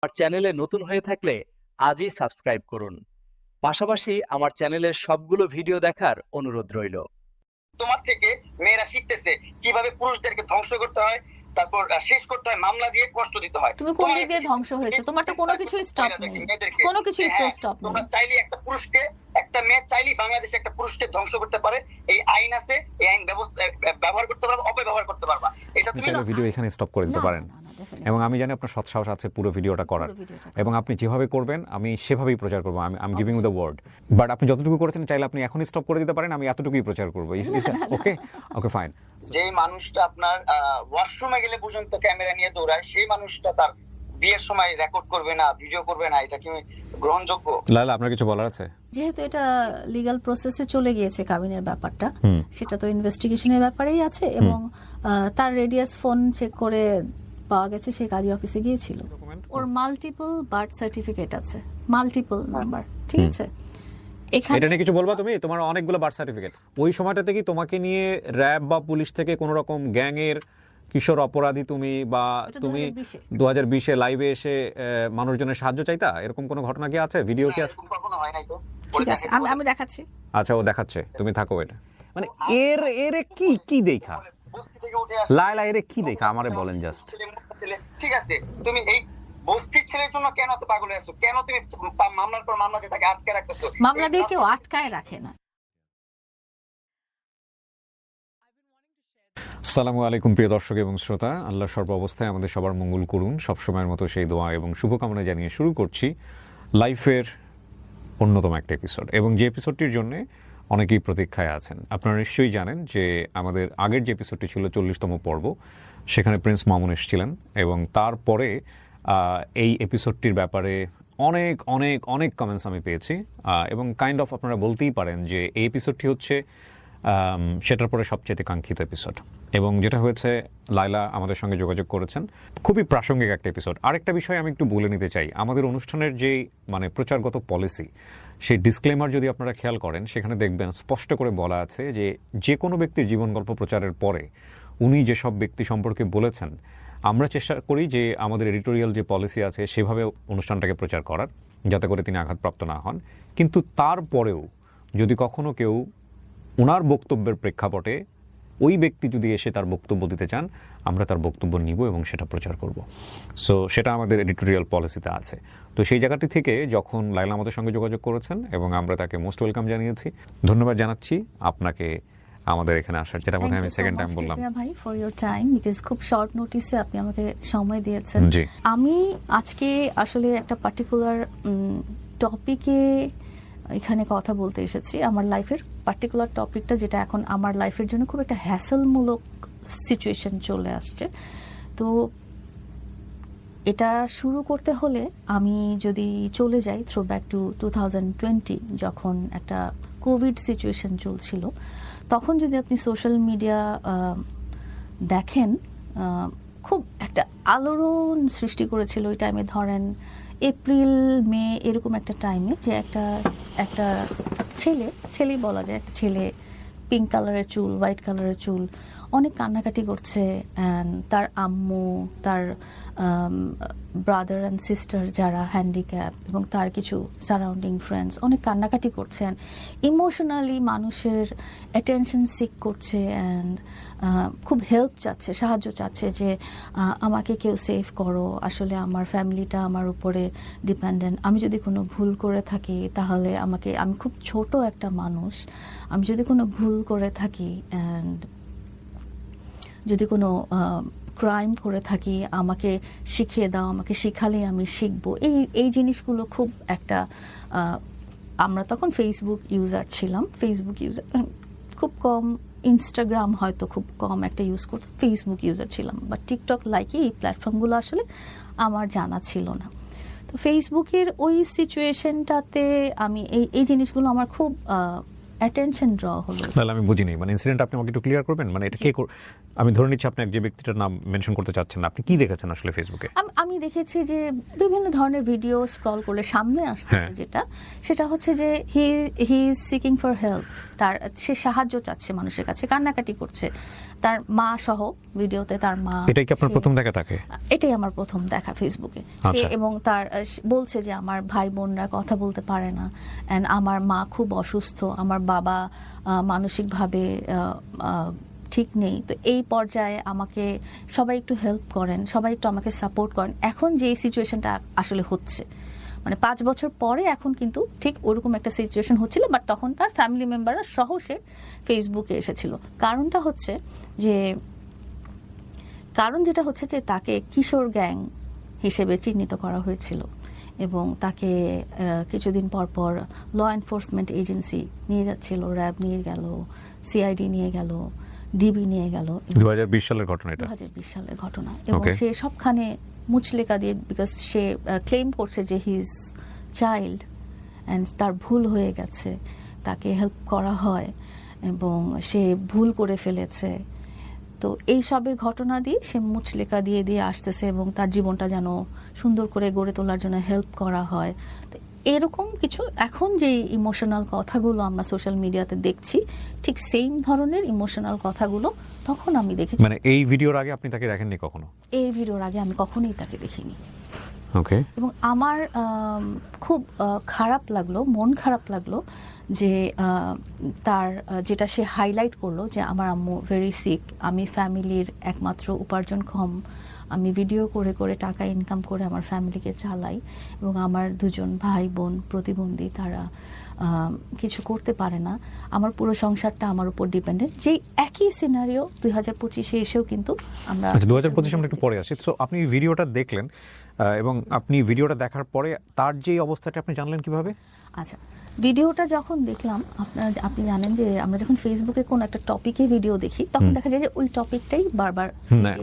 আমার চ্যানেলে নতুন হয়ে থাকলে আজই সাবস্ক্রাইব করুন। পাশাপাশি আমার চ্যানেলের সবগুলো ভিডিও দেখার অনুরোধ রইল। তোমার থেকে মেয়েরা শিখতেছে কিভাবে পুরুষদেরকে ধ্বংস করতে হয়, তারপর শেষ করতে হয়, মামলা দিয়ে কষ্ট দিতে হয়। তুমি কোন দিক দিয়ে ধ্বংস হয়েছে? তোমার তো কোনো কিছু স্টপ নেই, কোনো কিছু স্টপ নেই। তোমরা চাইলে একটা পুরুষকে, একটা মেয়ে চাইলে বাংলাদেশে একটা পুরুষকে ধ্বংস করতে পারে। এই আইন আছে, এই আইন ব্যবস্থা ব্যবহার করতে পারবা, অপব্যবহার করতে পারবা। এটা তুমি ভিডিও এখানে স্টপ করে দিতে পারেন, এবং আমি জানি আপনার সৎ সাহস আছে পুরো ভিডিওটা করার, এবং আপনি যেভাবে করবেন আমি সেভাবেই প্রচার করবো। আমি গিভিং দ্য ওয়ার্ড, বাট আপনি যতটুকু করেছেন চাইলে আপনি এখনই স্টপ করে দিতে পারেন, আমি এতটুকুই প্রচার করবো। ওকে ওকে ফাইন। যেই মানুষটা আপনার ওয়াশরুমে গেলে পর্যন্ত ক্যামেরা নিয়ে দৌড়ায়, সেই মানুষটা তার বিয়ের সময় রেকর্ড করবে না, ভিডিও করবে না, এটা কি গ্রহণযোগ্য? লালা, আপনার কিছু বলার আছে? যেহেতু এটা লিগ্যাল প্রসেসে চলে গিয়েছে কাবিনের ব্যাপারটা, সেটা তো ইনভেস্টিগেশনের ব্যাপারেই আছে, এবং তার রেডিয়াস ফোন চেক করে পাওয়া গেছে সে কাজী অফিসে গিয়েছিল। ওর মাল্টিপল বার্থ সার্টিফিকেট আছে, মাল্টিপল নাম্বার, ঠিক আছে? এটা নিয়ে কিছু বলবা তুমি? তোমার অনেকগুলো বার্থ সার্টিফিকেট। ওই সময়টাতে কি তোমাকে নিয়ে র্যাব বা পুলিশ থেকে কোনো রকম গ্যাং এর কিশোর অপরাধী তুমি 2020-এ লাইভে এসে মানুষজনের সাহায্য চাইতা? এরকম কোনো ঘটনা কি আছে? ভিডিও কি আছে? কখনো হয় নাই তো। ঠিক আছে, আমি দেখাচ্ছি। আচ্ছা, ও দেখাচ্ছে, তুমি থাকো। এটা মানে এর কি দেখা লাইলা, এর কি দেখা আমারে বলেন জাস্ট। ঠিক আছে, তুমি এই বস্তির ছেলের জন্য কেন এত পাগল হয়ে আছো? কেন তুমি মামলার পর মামলা দিয়ে তাকে আটকে রাখতেছো? মামলা দিয়ে কেউ আটকায় রাখে না। আসসালামু আলাইকুম প্রিয় দর্শক এবং শ্রোতা, আল্লাহ সর্ব অবস্থায় আমাদের সবার মঙ্গল করুন। সবসময়ের মতো সেই দোয়া এবং শুভকামনা জানিয়ে শুরু করছি লাইফের অন্যতম একটা এপিসোড, এবং যে এপিসোডটির জন্য অনেকেই প্রতীক্ষায় আছেন। আপনারা নিশ্চয়ই জানেন যে আমাদের আগের যে এপিসোডটি ছিল 40তম পর্ব, সেখানে প্রিন্স মামুন এসেছিলেন, এবং তারপরে এই এপিসোডটির ব্যাপারে অনেক অনেক অনেক কমেন্টস আমি পেয়েছি, এবং কাইন্ড অফ আপনারা বলতেই পারেন যে এই এপিসোডটি হচ্ছে সেটার পরে সবচেয়ে কাঙ্ক্ষিত এপিসোড। এবং যেটা হয়েছে, লাইলা আমাদের সঙ্গে যোগাযোগ করেছেন, খুবই প্রাসঙ্গিক একটা এপিসোড। আরেকটা বিষয় আমি একটু বলে নিতে চাই, আমাদের অনুষ্ঠানের যে প্রচারগত পলিসি, সেই ডিসক্লেমার যদি আপনারা খেয়াল করেন, সেখানে দেখবেন স্পষ্ট করে বলা আছে যে কোনো ব্যক্তির জীবন গল্প প্রচারের পরে উনি যেসব ব্যক্তি সম্পর্কে বলেছেন, আমরা চেষ্টা করি যে আমাদের এডিটোরিয়াল যে পলিসি আছে সেভাবে অনুষ্ঠানটাকে প্রচার করার, যাতে করে তিনি আঘাতপ্রাপ্ত না হন। কিন্তু তারপরেও যদি কখনো কেউ ওনার বক্তব্যের প্রেক্ষাপটে ওই ব্যক্তি যদি এসে তার বক্তব্য দিতে চান, আমরা তার বক্তব্য নিব এবং সেটা প্রচার করব। সো সেটা আমাদের এডিটোরিয়াল পলিসিতে আছে। তো সেই জায়গাটি থেকে যখন লাইলা আমাদের সঙ্গে যোগাযোগ করেছেন এবং আমরা তাকে মোস্ট ওয়েলকাম জানিয়েছি, ধন্যবাদ জানাচ্ছি আপনাকে আমাদের এখানে আসার, যেটা মধ্যে আমি সেকেন্ড টাইম বললাম। ভাই ফর ইওর টাইম, বিকজ খুব শর্ট নোটিসে আপনি আমাকে সময় দিয়েছেন। আমি আজকে আসলে একটা পার্টিকুলার টপিকে এখানে কথা বলতে এসেছি। আমার লাইফের পার্টিকুলার টপিকটা, যেটা এখন আমার লাইফের জন্য খুব একটা হ্যাসেলমূলক সিচুয়েশন চলে আসছে। তো এটা শুরু করতে হলে আমি যদি চলে যাই থ্রো ব্যাক টু 2020, যখন একটা কোভিড সিচুয়েশন চলছিল, তখন যদি আপনি সোশ্যাল মিডিয়া দেখেন, খুব একটা আলোড়ন সৃষ্টি করেছিল ওই টাইমে। ধরেন এপ্রিল মে এরকম একটা টাইমে, যে একটা ছেলেই বলা যায়, একটা ছেলে পিঙ্ক কালারের চুল, হোয়াইট কালারের চুল, অনেক কান্নাকাটি করছে, অ্যান্ড তার আম্মু, তার ব্রাদার অ্যান্ড সিস্টার যারা হ্যান্ডিক্যাপ, এবং তার কিছু সারাউন্ডিং ফ্রেন্ডস অনেক কান্নাকাটি করছেন, ইমোশনালি মানুষের অ্যাটেনশন সিক করছে, অ্যান্ড খুব হেল্প চাচ্ছে, সাহায্য চাচ্ছে, যে আমাকে কেউ সেভ করো, আসলে আমার ফ্যামিলিটা আমার উপরে ডিপেন্ডেন্ট, আমি যদি কোনো ভুল করে থাকি তাহলে আমি খুব ছোট একটা মানুষ, আমি যদি কোনো ভুল করে থাকি অ্যান্ড যদি কোনো ক্রাইম করে থাকি, আমাকে শিখিয়ে দাও, আমাকে শিখালেই আমি শিখবো। এই জিনিসগুলো খুব একটা, আমরা তখন ফেসবুক ইউজার ছিলাম, ফেসবুক ইউজার খুব কম, ইনস্টাগ্রাম হয়তো খুব কম একটা ইউজ করতাম, ফেসবুক ইউজার ছিলাম, বা টিকটক লাইকি এই প্ল্যাটফর্মগুলো আসলে আমার জানা ছিল না। তো ফেসবুকের ওই সিচুয়েশনটাতে আমি এই জিনিসগুলো আমার খুব অ্যাটেনশন ড্র হলো। তাহলে আমি বুঝিনি, ইনসিডেন্ট আপনি আমাকে একটু ক্লিয়ার করবেন? এটা কে, আমি ধরে নিচ্ছি আপনি যে ব্যক্তিটার নাম মেনশন করতে চাচ্ছেন না, আপনি কি দেখেছেন আসলে ফেসবুকে? আমি দেখেছি যে বিভিন্ন ধরনের ভিডিও স্ক্রল করলে সামনে আসতেছে, সেটা হচ্ছে যে he is seeking for help, সে সাহায্য চাচ্ছে মানুষের কাছে, কান্নাকাটি করছে, তার মা সহ ভিডিওতে তার মা। এটাই কি আপনার প্রথম দেখা তাকে? এটাই আমার প্রথম দেখা ফেসবুকে। সে এবং তার বলছে যে আমার ভাই বোনরা কথা বলতে পারে না, এন্ড আমার মা খুব অসুস্থ, আমার বাবা মানসিকভাবে ঠিক নেই। তো এই পর্যায়ে আমাকে সবাই একটু হেল্প করেন, সবাই একটু আমাকে সাপোর্ট করেন। এখন যে সিচুয়েশনটা আসলে হচ্ছে, মানে 5 বছর পরে এখন কিন্তু ঠিক ওরকম একটা সিচুয়েশন হচ্ছিল, বাট তখন তার ফ্যামিলি মেম্বাররা সহ সে ফেসবুকে এসেছিল। কারণটা হচ্ছে যে যেটা হচ্ছে যে তাকে কিশোর গ্যাং হিসেবে চিহ্নিত করা হয়েছিল, এবং তাকে কিছুদিন পর পর ল এনফোর্সমেন্ট এজেন্সি নিয়ে যাচ্ছিল, র্যাব নিয়ে গেল, সিআইডি নিয়ে গেল, ডিবি নিয়ে গেল। 2020 সালের ঘটনা এটা। 2020 সালের ঘটনা, এবং সে সবখানে মুচলেকা দিয়ে, বিকজ সে ক্লেম করছে যে হি ইজ চাইল্ড অ্যান্ড তার ভুল হয়ে গেছে, তাকে হেল্প করা হয় এবং সে ভুল করে ফেলেছে। তো এই সবের ঘটনা দিয়ে সে মুচলেকা দিয়ে দিয়ে আসতেছে, এবং তার জীবনটা যেন সুন্দর করে গড়ে তোলার জন্য হেল্প করা হয়। তো এরকম কিছু এখন যে ইমোশনাল কথাগুলো আমরা সোশ্যাল মিডিয়াতে দেখছি, ঠিক সেম ধরনের ইমোশনাল কথাগুলো তখন আমি দেখেছি। মানে এই ভিডিওর আগে আপনি তাকে দেখেননি কখনো? এই ভিডিওর আগে আমি কখনোই তাকে দেখিনি। ওকে। এবং আমার খুব খারাপ লাগলো, মন খারাপ লাগলো যে তার যেটা সে হাইলাইট করলো যে আমার আম্মু ভেরি সিক, আমি ফ্যামিলির একমাত্র উপার্জনক্ষম, আমি ভিডিও করে করে টাকা ইনকাম করে আমার ফ্যামিলিকে চালাই, এবং আমার 2জন ভাই বোন প্রতিবন্ধী, তারা কিছু করতে পারে না, আমার পুরো সংসারটা আমার উপর ডিপেন্ডেন্ট। যেই একই সিনারিও 2025-এ এসেও কিন্তু আমরা 2025 আমরা একটু পরে আসি। সো আপনি ভিডিওটা দেখলেন, এবং আপনি ভিডিওটা দেখার পরে তার যে অবস্থাটা আপনি জানলেন কিভাবে? আচ্ছা, ভিডিওটা যখন দেখলাম, আপনি জানেন যে আমরা যখন ফেসবুকে কোন একটা টপিকে ভিডিও দেখি, তখন দেখা যায় যে ওই টপিকটাই বারবার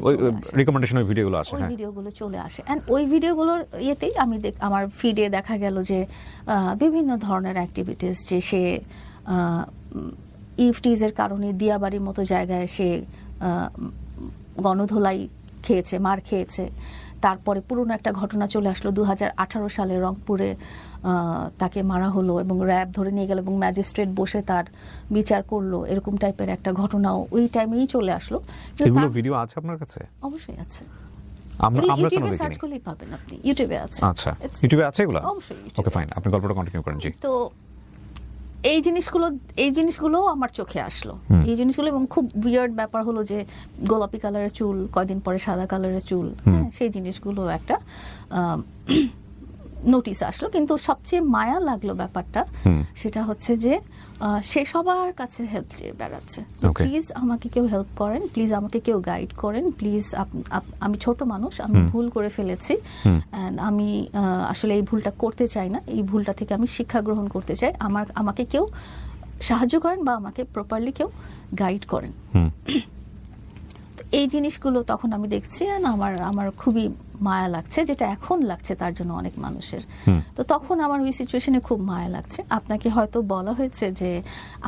ওই রিকমেন্ডেশনের ভিডিওগুলো আসে, ওই ভিডিওগুলো চলে আসে, এন্ড ওই ভিডিওগুলোর ইয়েতেই আমি আমার ফিডে দেখা গেল যে বিভিন্ন ধরনের অ্যাক্টিভিটিস, যে সে ইফটিজের কারণে দিয়াবাড়ির মতো জায়গায় সে গণধোলাই খেয়েছে, মার খেয়েছে। তারপরে পুরনো একটা ঘটনা চলে আসলো 2018 সালে রংপুরে তাকে মারা হলো, এবং র্যাব ধরে নিয়ে গেল, এবং ম্যাজিস্ট্রেট বসে তার বিচার করলো, এরকম টাইপের একটা ঘটনাও ওই টাইমেই চলে আসলো। এগুলো ভিডিও আছে আপনার কাছে? অবশ্যই আছে, আমরা ইউটিউবে সার্চ করলেই পাবেন আপনি, ইউটিউবে আছে। আচ্ছা, ইউটিউবে আছে এগুলো? অবশ্যই। ওকে, ফাইন, আপনি গল্পটা কন্টিনিউ করেন। জি। তো এই জিনিসগুলো আমার চোখে আসলো, এই জিনিসগুলো, এবং খুব উইয়ার্ড ব্যাপার হলো যে গোলাপি কালারের চুল, কয়দিন পরে সাদা কালারের চুল, হ্যাঁ, সেই জিনিসগুলো একটা নোটিস আসলো। কিন্তু সবচেয়ে মায়া লাগলো ব্যাপারটা, সেটা হচ্ছে যে সে সবার কাছে হেল্প চেয়ে বেড়াচ্ছে। প্লিজ আমাকে কেউ হেল্প করেন, প্লিজ আমাকে কেউ গাইড করেন, প্লিজ আমি ছোট মানুষ, আমি ভুল করে ফেলেছি, আমি আসলে এই ভুলটা করতে চাই না, এই ভুলটা থেকে আমি শিক্ষা গ্রহণ করতে চাই, আমাকে কেউ সাহায্য করেন বা আমাকে প্রপারলি কেউ গাইড করেন। এই জিনিসগুলো তখন আমি দেখছি, আমার খুবই মায়া লাগছে, যেটা এখন লাগছে তার জন্য অনেক মানুষের। তো তখন আমার ওই সিচুয়েশনে খুব মায়া লাগছে। আপনাকে হয়তো বলা হয়েছে যে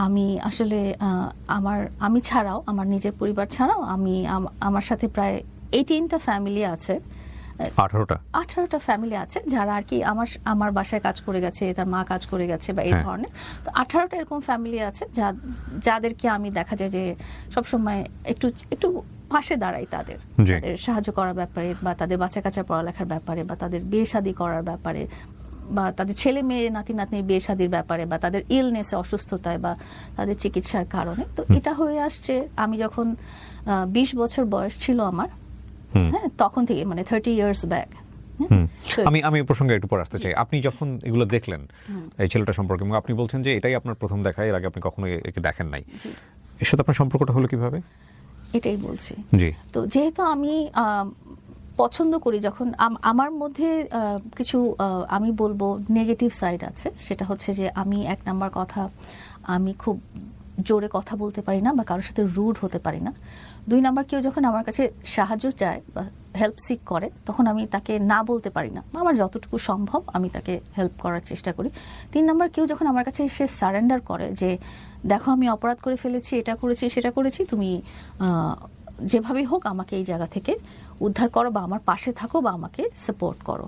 আমি আসলে আমি ছাড়াও, আমার নিজের পরিবার ছাড়াও, আমার সাথে প্রায় 18টা ফ্যামিলি আছে, 18টা ফ্যামিলি আছে যারা আর কি আমার বাসায় কাজ করে গেছে, তার মা কাজ করে গেছে, বা এই ধরনের। তো 18টা এরকম ফ্যামিলি আছে যাদেরকে আমি দেখা যায় যে সবসময় একটু পাশে দাঁড়াই, তাদের সাহায্য করার ব্যাপারে, বা তাদের বাচ্চা কাচ্চা পড়ালেখার ব্যাপারে, বা তাদের বিয়ে শাদী করার ব্যাপারে, বা তাদের ছেলে মেয়ে নাতি নাতনির বিয়ে শাদীর ব্যাপারে, বা তাদের ইলনেসে, অসুস্থতায়, বা তাদের চিকিৎসার কারণে। তো এটা হয়ে আসছে আমি যখন 20 বছর বয়স ছিল আমার, হ্যাঁ, তখন থেকে, মানে 30 ইয়ার্স ব্যাক। আমি প্রসঙ্গে একটু পরে আসতে চাই। আপনি যখন এগুলো দেখলেন এই ছেলেটা সম্পর্কে, এবং আপনি বলছেন যে এটাই আপনার প্রথম দেখা, এর আগে আপনি কখনো একে দেখেন নাই, এর সাথে আপনার সম্পর্কটা হলো কিভাবে? এটাই বলছি। জি। তো যেহেতু আমি পছন্দ করি, যখন আমার মধ্যে কিছু আমি বলবো নেগেটিভ সাইড আছে, সেটা হচ্ছে যে আমি 1 নাম্বার কথা, আমি খুব জোরে কথা বলতে পারি না, বা কারোর সাথে রুড হতে পারি না। 2 নাম্বার, কেউ যখন আমার কাছে সাহায্য চায় বা হেল্প সিক করে, তখন আমি তাকে না বলতে পারি না, আমার যতটুকু সম্ভব আমি তাকে হেল্প করার চেষ্টা করি। 3 নাম্বার, কেউ যখন আমার কাছে এসে সারেন্ডার করে যে দেখো আমি অপরাধ করে ফেলেছি, এটা করেছি সেটা করেছি, তুমি যেভাবেই হোক আমাকে এই জায়গা থেকে উদ্ধার করো, বা আমার পাশে থাকো, বা আমাকে সাপোর্ট করো।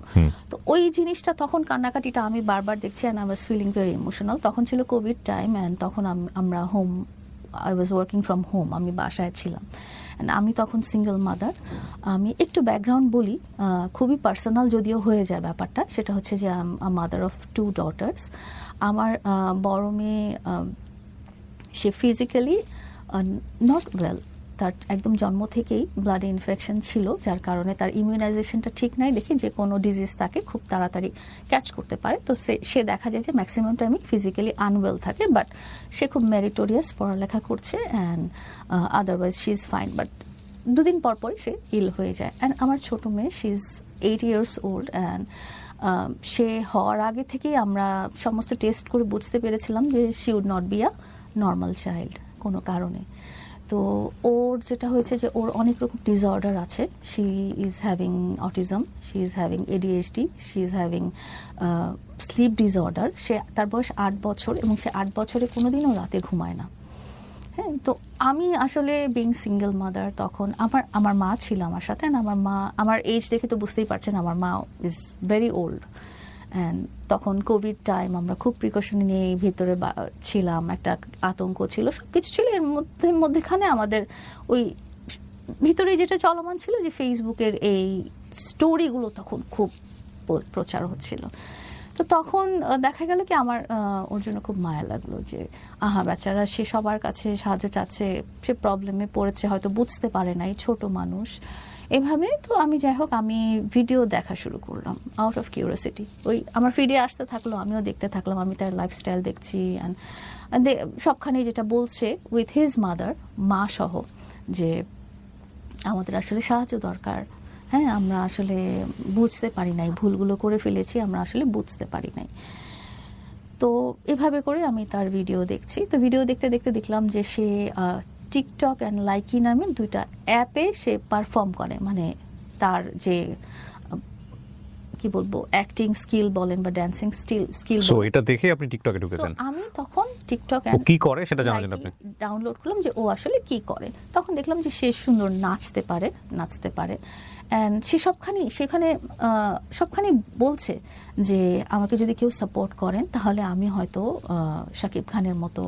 তো ওই জিনিসটা, তখন কান্নাকাটিটা আমি বারবার দেখছি, and I was feeling very emotional. তখন ছিল কোভিড টাইম, অ্যান্ড তখন আমরা I was working from home, আমি বাসায় ছিলাম। And আমি তখন সিঙ্গেল মাদার। আমি একটু ব্যাকগ্রাউন্ড বলি, খুবই পার্সোনাল যদিও হয়ে যায় ব্যাপারটা, সেটা হচ্ছে যে I am a mother of 2 daughters। আমার বড় মেয়ে সে ফিজিক্যালি নট ওয়েল, তার একদম জন্ম থেকেই ব্লাড ইনফেকশন ছিল, যার কারণে তার ইমিউনাইজেশনটা ঠিক নাই দেখে যে কোনো ডিজিজ তাকে খুব তাড়াতাড়ি ক্যাচ করতে পারে। তো সে দেখা যায় যে ম্যাক্সিমাম টাইমে ফিজিক্যালি আনওয়েল থাকে, বাট সে খুব মেরিটোরিয়াস পড়ালেখা করছে and otherwise she is fine. But 2 দিন পর পরই সে ইল হয়ে যায়। অ্যান্ড আমার ছোট মেয়ে she is 8 years old and সে হওয়ার আগে থেকেই আমরা সমস্ত টেস্ট করে বুঝতে পেরেছিলাম যে she would not be a normal child কোনো কারণে। তো ওর যেটা হয়েছে যে ওর অনেক রকম ডিসঅর্ডার আছে। She is having autism, she is having ADHD, she is having sleep disorder. তার বয়স 8 বছর এবং সে 8 বছরে কোনোদিনও রাতে ঘুমায় না। হ্যাঁ, তো আমি আসলে বিং সিঙ্গেল মাদার, তখন আমার মা ছিল আমার সাথে। আমার মা, আমার এজ দেখে তো বুঝতেই পারছেন আমার মা ইজ ভেরি ওল্ড। অ্যান্ড তখন কোভিড টাইম, আমরা খুব প্রিকশন নিয়ে ভিতরে ছিলাম, একটা আতঙ্ক ছিল, সব কিছু ছিল। এর মধ্যেখানে আমাদের ওই ভিতরে যেটা চলমান ছিল যে ফেসবুকের এই স্টোরিগুলো তখন খুব প্রচার হচ্ছিল। তো তখন দেখা গেল কি আমার ওর জন্য খুব মায়া লাগলো যে বেচারা, সে সবার কাছে সাহায্য চাচ্ছে, সে প্রবলেমে পড়েছে, হয়তো বুঝতে পারে নাই, ছোট মানুষ এভাবে। তো আমি যাই হোক, আমি ভিডিও দেখা শুরু করলাম আউট অফ কিউরিওসিটি। ওই আমার ফিডে আসতে থাকলো, আমিও দেখতে থাকলাম, আমি তার লাইফস্টাইল দেখছি অ্যান্ড সবখানে যেটা বলছে উইথ হিজ মাদার, মা সহ, যে আমাদের আসলে সাহায্য দরকার। হ্যাঁ, আমরা আসলে বুঝতে পারি নাই, ভুলগুলো করে ফেলেছি, আমরা আসলে বুঝতে পারি নাই। তো এভাবে করে আমি তার ভিডিও দেখছি। তো ভিডিও দেখতে দেখতে দেখলাম যে সে টিকটক অ্যান্ড লাইকি নামের 2টা অ্যাপে সে পারফর্ম করে। মানে তার যে কি বলবো, অ্যাক্টিং স্কিল বলেন বা ড্যান্সিং স্কিল। সো এটা দেখে আপনি টিকটকে ঢুকেছেন? আমি তখন টিকটক ও কি করে সেটা জানেন আপনি? ডাউনলোড করলাম যে ও আসলে কি করে। তখন দেখলাম যে সে সুন্দর নাচতে পারে অ্যান্ড সে সেখানে সবখানে বলছে যে আমাকে যদি কেউ সাপোর্ট করেন তাহলে আমি হয়তো শাকিব খানের মতো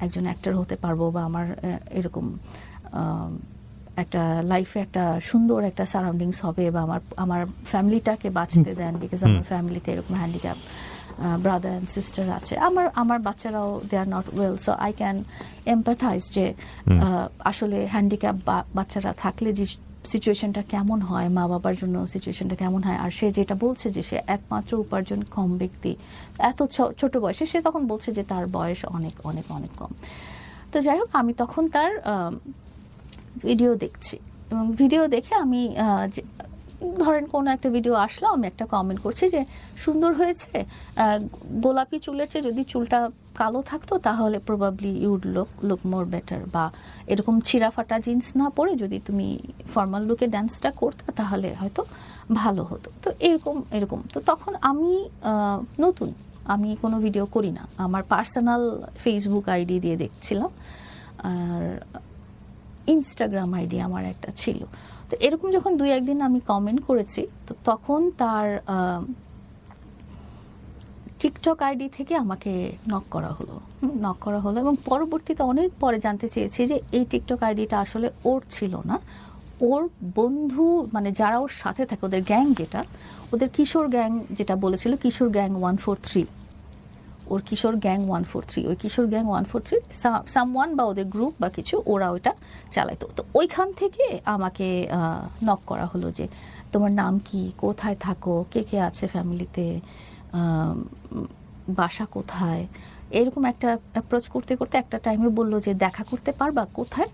একজন অ্যাক্টর হতে পারবো, বা আমার এরকম একটা লাইফে একটা সুন্দর একটা সারাউন্ডিংস হবে, বা আমার ফ্যামিলিটাকে বাঁচতে দেন, বিকজ আমার ফ্যামিলিতে এরকম হ্যান্ডিক্যাপ ব্রাদার অ্যান্ড সিস্টার আছে, আমার বাচ্চারাও they are not well, so I can empathize যে আসলে হ্যান্ডিক্যাপ বাচ্চারা থাকলে যে সিচুয়েশনটা কেমন হয়, মা বাবার জন্য সিচুয়েশনটা কেমন হয়। আর সে যেটা বলছে যে সে একমাত্র উপার্জন কম ব্যক্তি, এত ছোট বয়সে, সে তখন বলছে যে তার বয়স অনেক অনেক অনেক কম। তো যাই হোক, আমি তখন তার ভিডিও দেখছি এবং ভিডিও দেখে আমি ধরেন কোনো একটা ভিডিও আসলো, আমি একটা কমেন্ট করছি যে সুন্দর হয়েছে, গোলাপি চুলের চেয়ে যদি চুলটা কালো থাকতো তাহলে প্রবাবলি ইউড লুক মোর বেটার, বা এরকম ছিঁড়াফাটা জিন্স না পরে যদি তুমি ফর্মাল লুকে ডান্সটা করতে তাহলে হয়তো ভালো হতো। তো এরকম তো তখন আমি নতুন, আমি কোনো ভিডিও করি না, আমার পার্সোনাল ফেসবুক আইডি দিয়ে দেখছিলাম, আর ইনস্টাগ্রাম আইডি আমার একটা ছিল। তো এরকম যখন 2-1 দিন আমি কমেন্ট করেছি, তো তখন তার টিকটক আইডি থেকে আমাকে নক করা হলো এবং পরবর্তীতে অনেক পরে জানতে চেয়েছি যে এই টিকটক আইডিটা আসলে ওর ছিল না, ওর বন্ধু, মানে যারা ওর সাথে থাকে, ওদের গ্যাং, যেটা ওদের কিশোর গ্যাং, যেটা বলেছিল কিশোর গ্যাং 143, ওর কিশোর গ্যাং 143, ওই কিশোর গ্যাং 143 সামওয়ান বা ওদের গ্রুপ বা কিছু, ওরা ওইটা চালাইতো। তো ওইখান থেকে আমাকে নক করা হলো যে তোমার নাম কি, কোথায় থাকো, কে কে আছে ফ্যামিলিতে, বাসা কোথায়, এরকম একটা অ্যাপ্রোচ করতে করতে একটা টাইমে বললো যে দেখা করতে পারবা কোথায়,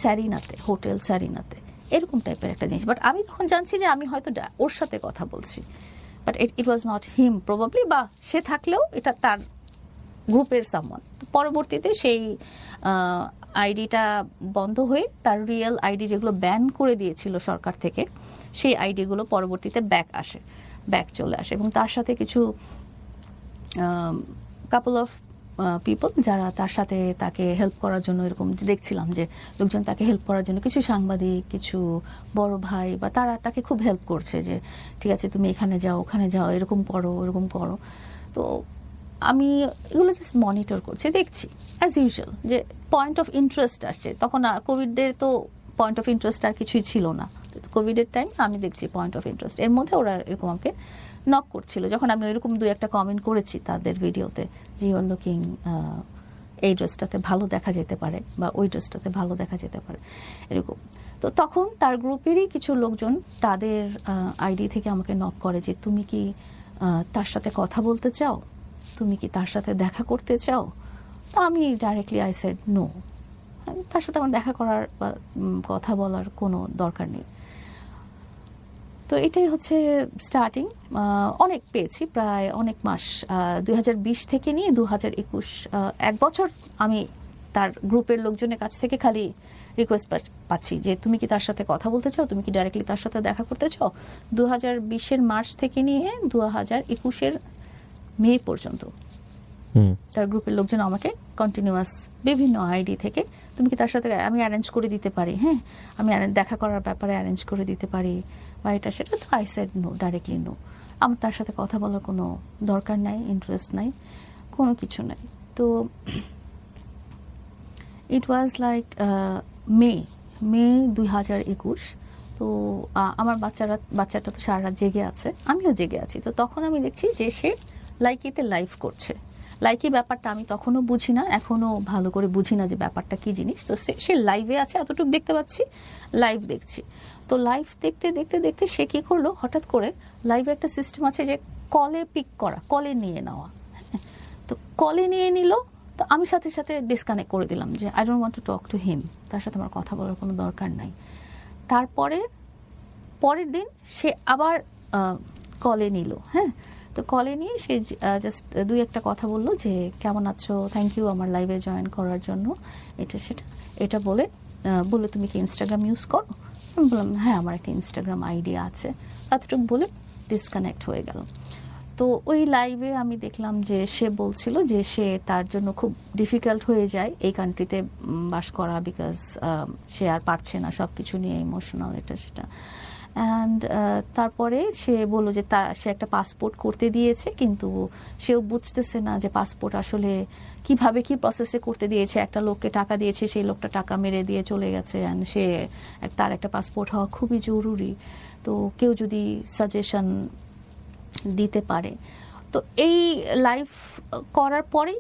স্যারিনাতে, হোটেল স্যারিনাতে, এরকম টাইপের একটা জিনিস। বাট আমি তখন জানছি যে আমি হয়তো ওর সাথে কথা বলছি, but it was not him probably, বা সে থাকলেও এটা তার গ্রুপের সামওয়ান। পরবর্তীতে সেই আইডিটা বন্ধ হয়ে তার রিয়েল আইডি যেগুলো ব্যান করে দিয়েছিল সরকার থেকে, সেই আইডিগুলো পরবর্তীতে ব্যাক চলে আসে এবং তার সাথে কিছু কাপল অফ পিপল যারা তার সাথে তাকে হেল্প করার জন্য, এরকম দেখছিলাম যে লোকজন তাকে হেল্প করার জন্য, কিছু সাংবাদিক, কিছু বড় ভাই, বা তারা তাকে খুব হেল্প করছে যে ঠিক আছে তুমি এখানে যাও, ওখানে যাও, এরকম করো। তো আমি এগুলো জাস্ট মনিটর করছি, দেখছি অ্যাজ ইউজুয়াল যে পয়েন্ট অফ ইন্টারেস্ট আসছে। তখন কোভিডের তো পয়েন্ট অফ ইন্টারেস্ট আর কিছুই ছিল না। কোভিডের টাইম আমি দেখছি পয়েন্ট অফ ইন্টারেস্ট, এর মধ্যে ওরা এরকম আমাকে নক করছিল যখন আমি এরকম 2-1 কমেন্ট করেছি তাদের ভিডিওতে, যে ইউ আর লুকিং, এই ড্রেসটাতে ভালো দেখা যেতে পারে বা ওই ড্রেসটাতে ভালো দেখা যেতে পারে এরকম। তো তখন তার গ্রুপেরই কিছু লোকজন তাদের আইডি থেকে আমাকে নক করে যে তুমি কি তার সাথে কথা বলতে চাও, তুমি কি তার সাথে দেখা করতে চাও? তো আমি ডাইরেক্টলি আই সেড নো, তার সাথে আমার দেখা করার বা কথা বলার কোনো দরকার নেই। তো এটাই হচ্ছে স্টার্টিং। অনেক পেয়েছি, প্রায় অনেক মাস, 2020 থেকে নিয়ে 2021 1 বছর আমি তার গ্রুপের লোকজনের কাছ থেকে খালি রিকোয়েস্ট পাচ্ছি যে তুমি কি তার সাথে কথা বলতে চাও, তুমি কি ডাইরেক্টলি তার সাথে দেখা করতে চাও। 2020-এর মার্চ থেকে নিয়ে 2021-এর মে পর্যন্ত তার গ্রুপের লোকজন আমাকে কন্টিনিউয়াস বিভিন্ন আইডি থেকে তুমি কি তার সাথে, আমি অ্যারেঞ্জ করে দিতে পারি, হ্যাঁ আমি দেখা করার ব্যাপারে অ্যারেঞ্জ করে দিতে পারি বা এটা সেটা। তো I said no, directly no, আমার তার সাথে কথা বলার কোনো দরকার নাই, ইন্টারেস্ট নাই, কোনো কিছু নাই। তো ইট ওয়াজ লাইক মে 2021। তো আমার বাচ্চাটা তো সারা রাত জেগে আছে, আমিও জেগে আছি। তো তখন আমি দেখছি যে সে লাইকিতে লাইভ করছে। লাইকি ব্যাপারটা আমি তখনও বুঝি না, এখনও ভালো করে বুঝি না যে ব্যাপারটা কী জিনিস। তো সে লাইভে আছে, এতটুকু দেখতে পাচ্ছি, লাইভ দেখছি। তো লাইভ দেখতে দেখতে দেখতে সে কী করলো, হঠাৎ করে লাইভে একটা সিস্টেম আছে যে কলে পিক করা, কলে নিয়ে নেওয়া। তো কলে নিয়ে নিল, তো আমি সাথে সাথে ডিসকানেক্ট করে দিলাম যে I don't want to talk to him, তার সাথে আমার কথা বলার কোনো দরকার নাই। তারপরে পরের দিন সে আবার কলে নিল, হ্যাঁ। তো কলে নিয়ে সে জাস্ট 2-1 কথা বললো যে কেমন আছো, থ্যাংক ইউ আমার লাইভে জয়েন করার জন্য, এটা সেটা। এটা বলে তুমি কি ইনস্টাগ্রাম ইউজ করো? আমি বললাম হ্যাঁ আমার একটা ইনস্টাগ্রাম আইডি আছে, এতটুকু বলে ডিসকানেক্ট হয়ে গেল। তো ওই লাইভে আমি দেখলাম যে সে বলছিল যে সে তার জন্য খুব ডিফিকাল্ট হয়ে যায় এই কান্ট্রিতে বাস করা, বিকজ সে আর পারছে না সব কিছু নিয়ে, ইমোশনাল এটা সেটা। অ্যান্ড তারপরে সে বললো যে সে একটা পাসপোর্ট করতে দিয়েছে, কিন্তু সেও বুঝতেছে না যে পাসপোর্ট আসলে কিভাবে কি প্রসেসে করতে দিয়েছে। একটা লোককে টাকা দিয়েছে, সেই লোকটা টাকা মেরে দিয়ে চলে গেছে, অ্যান্ড তার একটা পাসপোর্ট হওয়া খুবই জরুরি। তো কেউ যদি সাজেশন দিতে পারে। তো এই লাইভ করার পরেই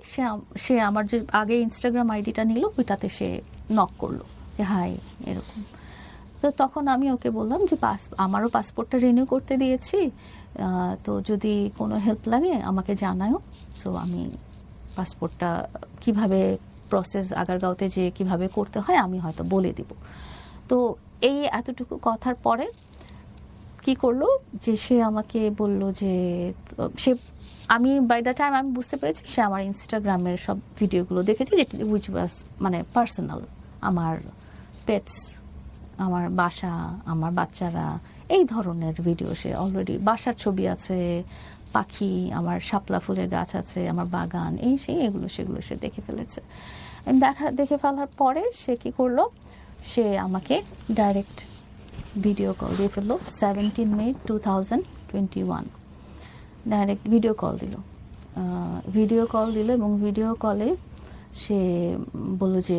সে আমার যে আগে ইনস্টাগ্রাম আইডিটা নিল, ওইটাতে সে নক করলো যে হাই এরকম। তো তখন আমি ওকে বললাম যে আমারও পাসপোর্টটা রিনিউ করতে দিয়েছি, তো যদি কোনো হেল্প লাগে আমাকে জানাও। সো আমি পাসপোর্টটা কিভাবে প্রসেস আগারগাঁওতে যে কিভাবে করতে হয় আমি হয়তো বলে দিব। তো এই এতটুকু কথার পরে কি করলো যে সে আমাকে বলল যে আমি বাই দ্য টাইম আমি বুঝতে পেরেছি সে আমার ইনস্টাগ্রামের সব ভিডিওগুলো দেখেছে, যেটা উইচ ওয়াজ মানে পার্সোনাল, আমার পেটস, আমার বাসা, আমার বাচ্চারা, এই ধরনের ভিডিও। সে অলরেডি বাসার ছবি আছে, পাখি, আমার শাপলা ফুলের গাছ আছে, আমার বাগান, এগুলো সেগুলো সে দেখে ফেলেছে। দেখে ফেলার পরে সে কি করলো, সে আমাকে ডাইরেক্ট ভিডিও কল দিয়ে ফেললো। 17 মে 2021 ডাইরেক্ট ভিডিও কল দিল এবং ভিডিও কলে সে বললো যে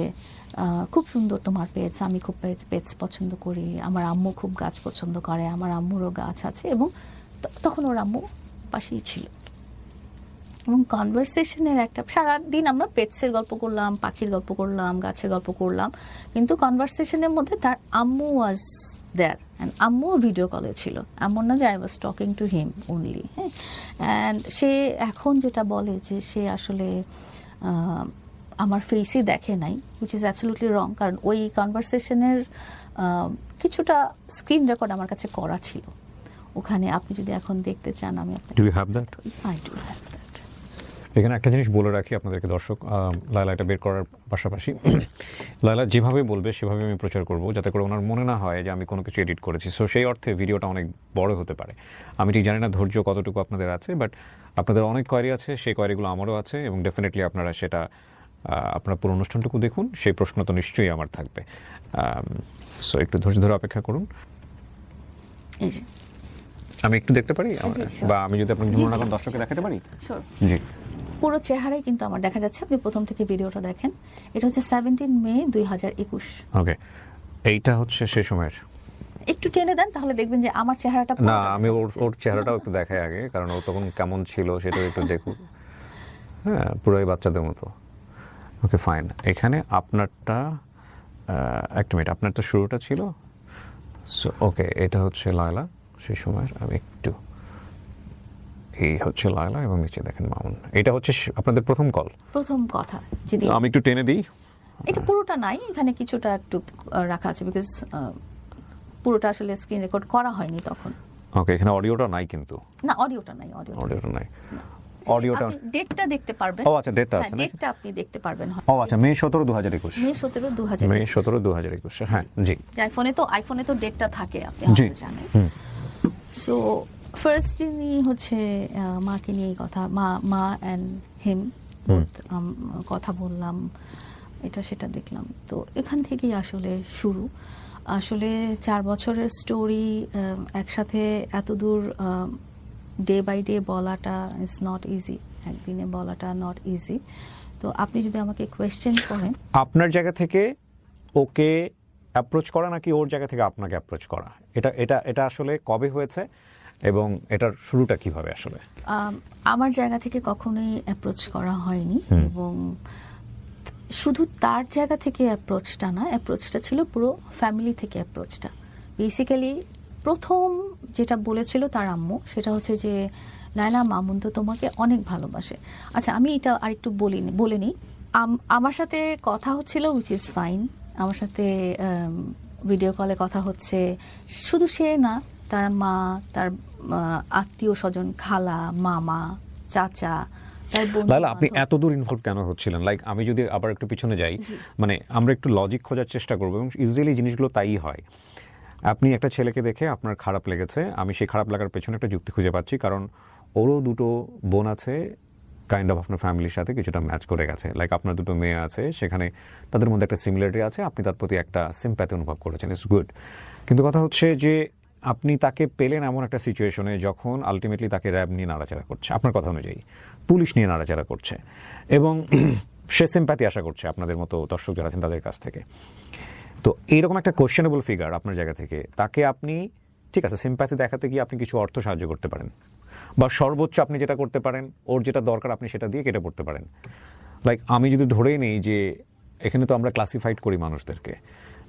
খুব সুন্দর তোমার পেটস, আমি খুব পেটস পছন্দ করি, আমার আম্মু খুব গাছ পছন্দ করে, আমার আম্মুরও গাছ আছে। এবং তখন ওর আম্মু পাশেই ছিল। এবং কনভারসেশনের একটা সারাদিন আমরা পেটসের গল্প করলাম, পাখির গল্প করলাম, গাছের গল্প করলাম, কিন্তু কনভারসেশনের মধ্যে তার আম্মু ওয়াজ দেয়ার, অ্যান্ড আম্মু ভিডিও কলে ছিল। এমন না যে I was talking to him only, হ্যাঁ। অ্যান্ড সে এখন যেটা বলে যে সে আসলে আমার ফেসই দেখে নাই, উইচ ইজ অ্যাবসলিউটলি রং, কারণ ওই কনভারসেশনের কিছুটা স্ক্রিন রেকর্ড আমার কাছে করা ছিল ওখানে। আপনি যদি এখন দেখতে চান আমি আপনাকে, আই ডু হ্যাভ দ্যাট। এখানে একটা জিনিস বলে রাখি আপনাদেরকে দর্শক, লায়লা এটা বের করার পাশাপাশি লায়লা যেভাবে বলবে সেভাবে আমি প্রচার করব, যাতে করে ওনার মনে না হয় যে আমি কোনো কিছু এডিট করেছি। সো সেই অর্থে ভিডিওটা অনেক বড় হতে পারে। আমি ঠিক জানি না ধৈর্য কতটুকু আপনাদের আছে, বাট আপনাদের অনেক কোয়ারি আছে, সেই কোয়ারিগুলো আমারও আছে, এবং ডেফিনেটলি আপনারা সেটা আপনার পুরো অনুষ্ঠানটুকু দেখুন, সেই প্রশ্ন তো নিশ্চয়ই আমার থাকবে। সো একটু ধৈর্য ধরে অপেক্ষা করুন। আমি একটু দেখতে পারি, বা আমি যদি আপনাকে ধন্যবাদ দর্শককে দেখাতে পারি? জি, পুরো চেহারাই কিন্তু আমার দেখা যাচ্ছে, আপনি প্রথম থেকে ভিডিওটা দেখেন। এটা হচ্ছে 17 মে 2021। ওকে, এইটা হচ্ছে সে সময়ের। একটু টেনে দেন তাহলে দেখবেন যে আমার চেহারাটা না, পুরোটা আমি দেখা ওর যাচ্ছে। ওর চেহারাটাও একটু দেখাই আগে, কারণ ও তখন কেমন ছিল সেটাও একটু দেখুন। হ্যাঁ, পুরোই বাচ্চাদের মতো। Okay fine. এখানে আপনারটা একটা মিনিট, আপনার তো শুরুটা ছিল। সো ওকে, এটা হচ্ছে লায়লা সেই সময়ের। আমি একটু, এই হচ্ছে লায়লা এবং নিচে দেখেন মামুন। এটা হচ্ছে আপনাদের প্রথম কল। প্রথম কথা যেদিন, আমি একটু টেনে দিই। এটা পুরোটা নাই, এখানে কিছুটা একটু রাখা আছে বিকজ পুরোটা আসলে স্ক্রিন রেকর্ড করা হয়নি তখন। ওকে, এখানে অডিওটা নাই কিন্তু। না, অডিওটা নাই, অডিওটা নাই। অডিওটা, ডেটটা দেখতে পারবেন। ও আচ্ছা, ডেটটা আছে নাকি? ডেটটা আপনি দেখতে পারবেন। ও আচ্ছা, মে 17, 2021। মে 17, 2000। মে 17, 2021। হ্যাঁ জি। আইফোনে তো ডেটটা থাকে, আপনি জি। হয়তো জানেন। সো ফার্স্ট দিনই হচ্ছে মাকে নিয়ে কথা, মা অ্যান্ড হিম কথা বললাম, এটা সেটা দেখলাম। তো এখান থেকেই আসলে শুরু। আসলে 4 বছরের স্টোরি একসাথে এত দূর ডে বাই ডে বলাটা ইজ নট ইজি, একদিনে বলাটা নট ইজি। তো আপনি যদি আমাকে কোয়েশ্চেন করেন, আপনার জায়গা থেকে ওকে অ্যাপ্রোচ করা নাকি ওর জায়গা থেকে আপনাকে অ্যাপ্রোচ করা, এটা এটা এটা আসলে কবে হয়েছে এবং এটার শুরুটা কিভাবে আসলে? আমার জায়গা থেকে কখনোই অ্যাপ্রোচ করা হয়নি, এবং শুধু তার জায়গা থেকে অ্যাপ্রোচটা না, অ্যাপ্রোচটা ছিল পুরো ফ্যামিলি থেকে অ্যাপ্রোচটা। বেসিক্যালি প্রথম যেটা বলেছিল তার আম্মু, সেটা হচ্ছে যে লায়লা, মামুন তো তোমাকে অনেক ভালোবাসে। আচ্ছা, আমি এটা আরেকটু বলে নিই। আমার সাথে কথা হচ্ছিল, উইচ ইজ ফাইন। আমার সাথে ভিডিও কলে কথা হচ্ছে, শুধু সে না, তার মা, তার আত্মীয় স্বজন, খালা, মামা, চাচা, তার বন্ধু। লায়লা, আপনি এত দূর ইনভলভ কেন হচ্ছিলেন? লাইক আমি যদি আবার একটু পিছনে যাই, মানে আমরা একটু লজিক খোঁজার চেষ্টা করবো, এবং ইউজুয়ালি জিনিসগুলো তাই হয়। আপনি একটা ছেলেকে দেখে আপনার খারাপ লেগেছে, আমি সেই খারাপ লাগার পেছনে একটা যুক্তি খুঁজে পাচ্ছি, কারণ ওরও দুটো বোন আছে, কাইন্ড অফ আপনার ফ্যামিলির সাথে কিছুটা ম্যাচ করে গেছে। লাইক আপনার দুটো মেয়ে আছে, সেখানে তাদের মধ্যে একটা সিমিলারিটি আছে, আপনি তার প্রতি একটা সিম্প্যাথি অনুভব করেছেন, ইটস গুড। কিন্তু কথা হচ্ছে যে আপনি তাকে পেলেন এমন একটা সিচুয়েশনে যখন আলটিমেটলি তাকে র্যাব নিয়ে নাড়াচাড়া করছে, আপনার কথা অনুযায়ী পুলিশ নিয়ে নাড়াচাড়া করছে, এবং সে সিম্প্যাথি আশা করছে আপনাদের মতো দর্শক যারা আছেন তাদের কাছ থেকে। তো এইরকম একটা কোয়েশ্চেনেবল ফিগার আপনার জায়গা থেকে, তাকে আপনি, ঠিক আছে, সিম্প্যাথি দেখাতে গিয়ে আপনি কিছু অর্থ সাহায্য করতে পারেন, বা সর্বোচ্চ আপনি যেটা করতে পারেন, ওর যেটা দরকার আপনি সেটা দিয়ে কেটে পড়তে পারেন। লাইক আমি যদি ধরেই নেই যে এখানে তো আমরা ক্লাসিফাইড করি মানুষদেরকে,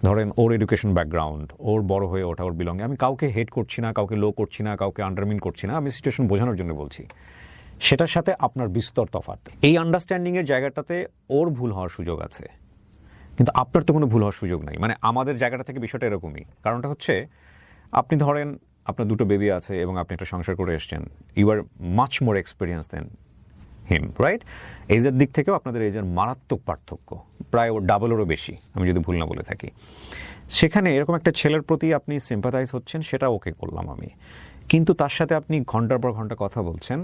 ধরেন ওর এডুকেশন ব্যাকগ্রাউন্ড, ওর বড় হয়ে ওঠা, ওর বিলঙ্গে, আমি কাউকে হেট করছি না, কাউকে লো করছি না, কাউকে আন্ডারমিন করছি না, আমি সিচুয়েশন বোঝানোর জন্য বলছি। সেটার সাথে আপনার বিস্তর তফাৎ। এই আন্ডারস্ট্যান্ডিংয়ের জায়গাটাতে ওর ভুল হওয়ার সুযোগ আছে, কিন্তু আপনার তো কোনো ভুল হওয়ার সুযোগ নাই। মানে আমাদের জায়গাটা থেকে বিষয়টা এরকমই। কারণটা হচ্ছে, আপনি ধরেন আপনার দুটো বেবি আছে এবং আপনি একটা সংসার করে এসছেন, you are much more experience than him, right? এজের দিক থেকেও আপনাদের এজের মারাত্মক পার্থক্য, প্রায় ওর ডাবলেরও বেশি, আমি যদি ভুল না বলে থাকি। সেখানে এরকম একটা ছেলের প্রতি আপনি সিম্পাথাইজ হচ্ছেন, সেটা ওকে করলাম আমি, কিন্তু তার সাথে আপনি ঘন্টার পর ঘন্টা কথা বলছেন,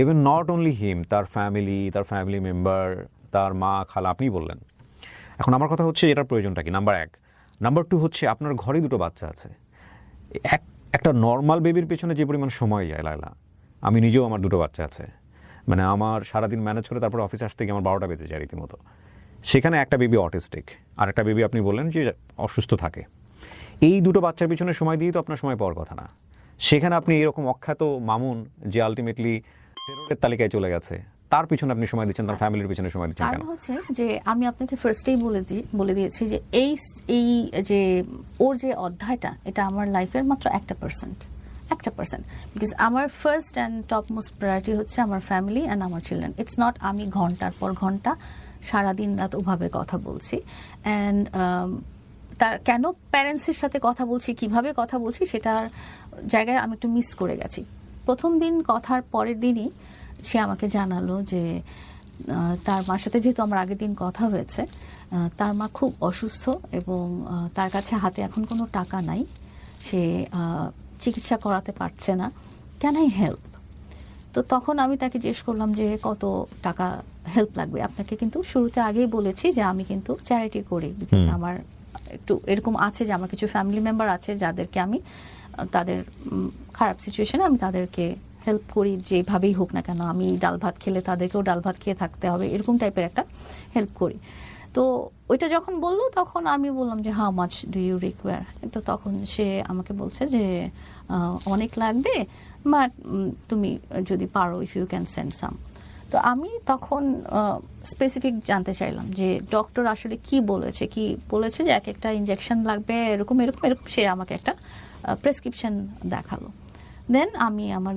ইভেন নট অনলি হিম, তার ফ্যামিলি মেম্বার, তার মা, খালা, আপনি বললেন। এখন আমার কথা হচ্ছে, এটার প্রয়োজনটা কি? নাম্বার 1। নাম্বার 2 হচ্ছে, আপনার ঘরে দুটো বাচ্চা আছে। একটা নর্মাল বেবির পেছনে যে পরিমাণ সময় যায় লায়লা, আমি নিজেও, আমার দুটো বাচ্চা আছে, মানে আমার সারাদিন ম্যানেজ করে তারপর অফিস আসতে গিয়ে আমার 12টা বেজে যায় রীতিমতো। সেখানে একটা বেবি অটিস্টিক, আর একটা বেবি আপনি বললেন যে অসুস্থ থাকে। এই দুটো বাচ্চার পিছনে সময় দিয়ে তো আপনার সময় পাওয়ার কথা না। সেখানে আপনি এরকম অখ্যাত মামুন, যে আলটিমেটলি টেররের তালিকায় চলে গেছে, তার পিছনে আপনি সময় দিচ্ছেন, তার ফ্যামিলির পিছনে সময় দিচ্ছেন কেন? কারণ হচ্ছে যে আমি আপনাকে ফার্স্টেই বলে দিয়েছি যে এই যে ওর যে অধ্যায়টা, এটা আমার লাইফের মাত্র 1%, বিকজ আমার first and top most priority হচ্ছে আমার ফ্যামিলি অ্যান্ড আমার চিলড্রেন। ইটস নট আমি ঘন্টার পর ঘন্টা সারাদিন রাত ওভাবে কথা বলছি, অ্যান্ড তার কেন প্যারেন্টসের সাথে কথা বলছি, কিভাবে কথা বলছি, সেটার জায়গায় আমি একটু মিস করে গেছি। প্রথম দিন কথার পরের দিনই সে আমাকে জানালো যে তার মার সাথে, যেহেতু আমার আগের দিন কথা হয়েছে, তার মা খুব অসুস্থ এবং তার কাছে হাতে এখন কোনো টাকা নাই, সে চিকিৎসা করাতে পারছে না, ক্যান আই হেল্প? তো তখন আমি তাকে জিজ্ঞেস করলাম যে কত টাকা হেল্প লাগবে। আপনাকে কিন্তু শুরুতে আগেই বলেছি যে আমি কিন্তু চ্যারিটি করি, বিকজ আমার একটু এরকম আছে যে আমার কিছু ফ্যামিলি মেম্বার আছে যাদেরকে আমি তাদের খারাপ সিচুয়েশনে আমি তাদেরকে হেল্প করি, যেভাবেই হোক না কেন। আমি ডাল ভাত খেলে তাদেরকেও ডাল ভাত খেয়ে থাকতে হবে, এরকম টাইপের একটা হেল্প করি। তো ওইটা যখন বললো তখন আমি বললাম যে how much do you require, তো তখন সে আমাকে বলছে যে অনেক লাগবে, বাট তুমি যদি পারো ইফ ইউ ক্যান সেন্ড সাম। তো আমি তখন স্পেসিফিক জানতে চাইলাম যে ডক্টর আসলে কি বলেছে যে এক একটা ইনজেকশন লাগবে এরকম এরকম এরকম, সে আমাকে একটা প্রেসক্রিপশন দেখালো। দেন আমি আমার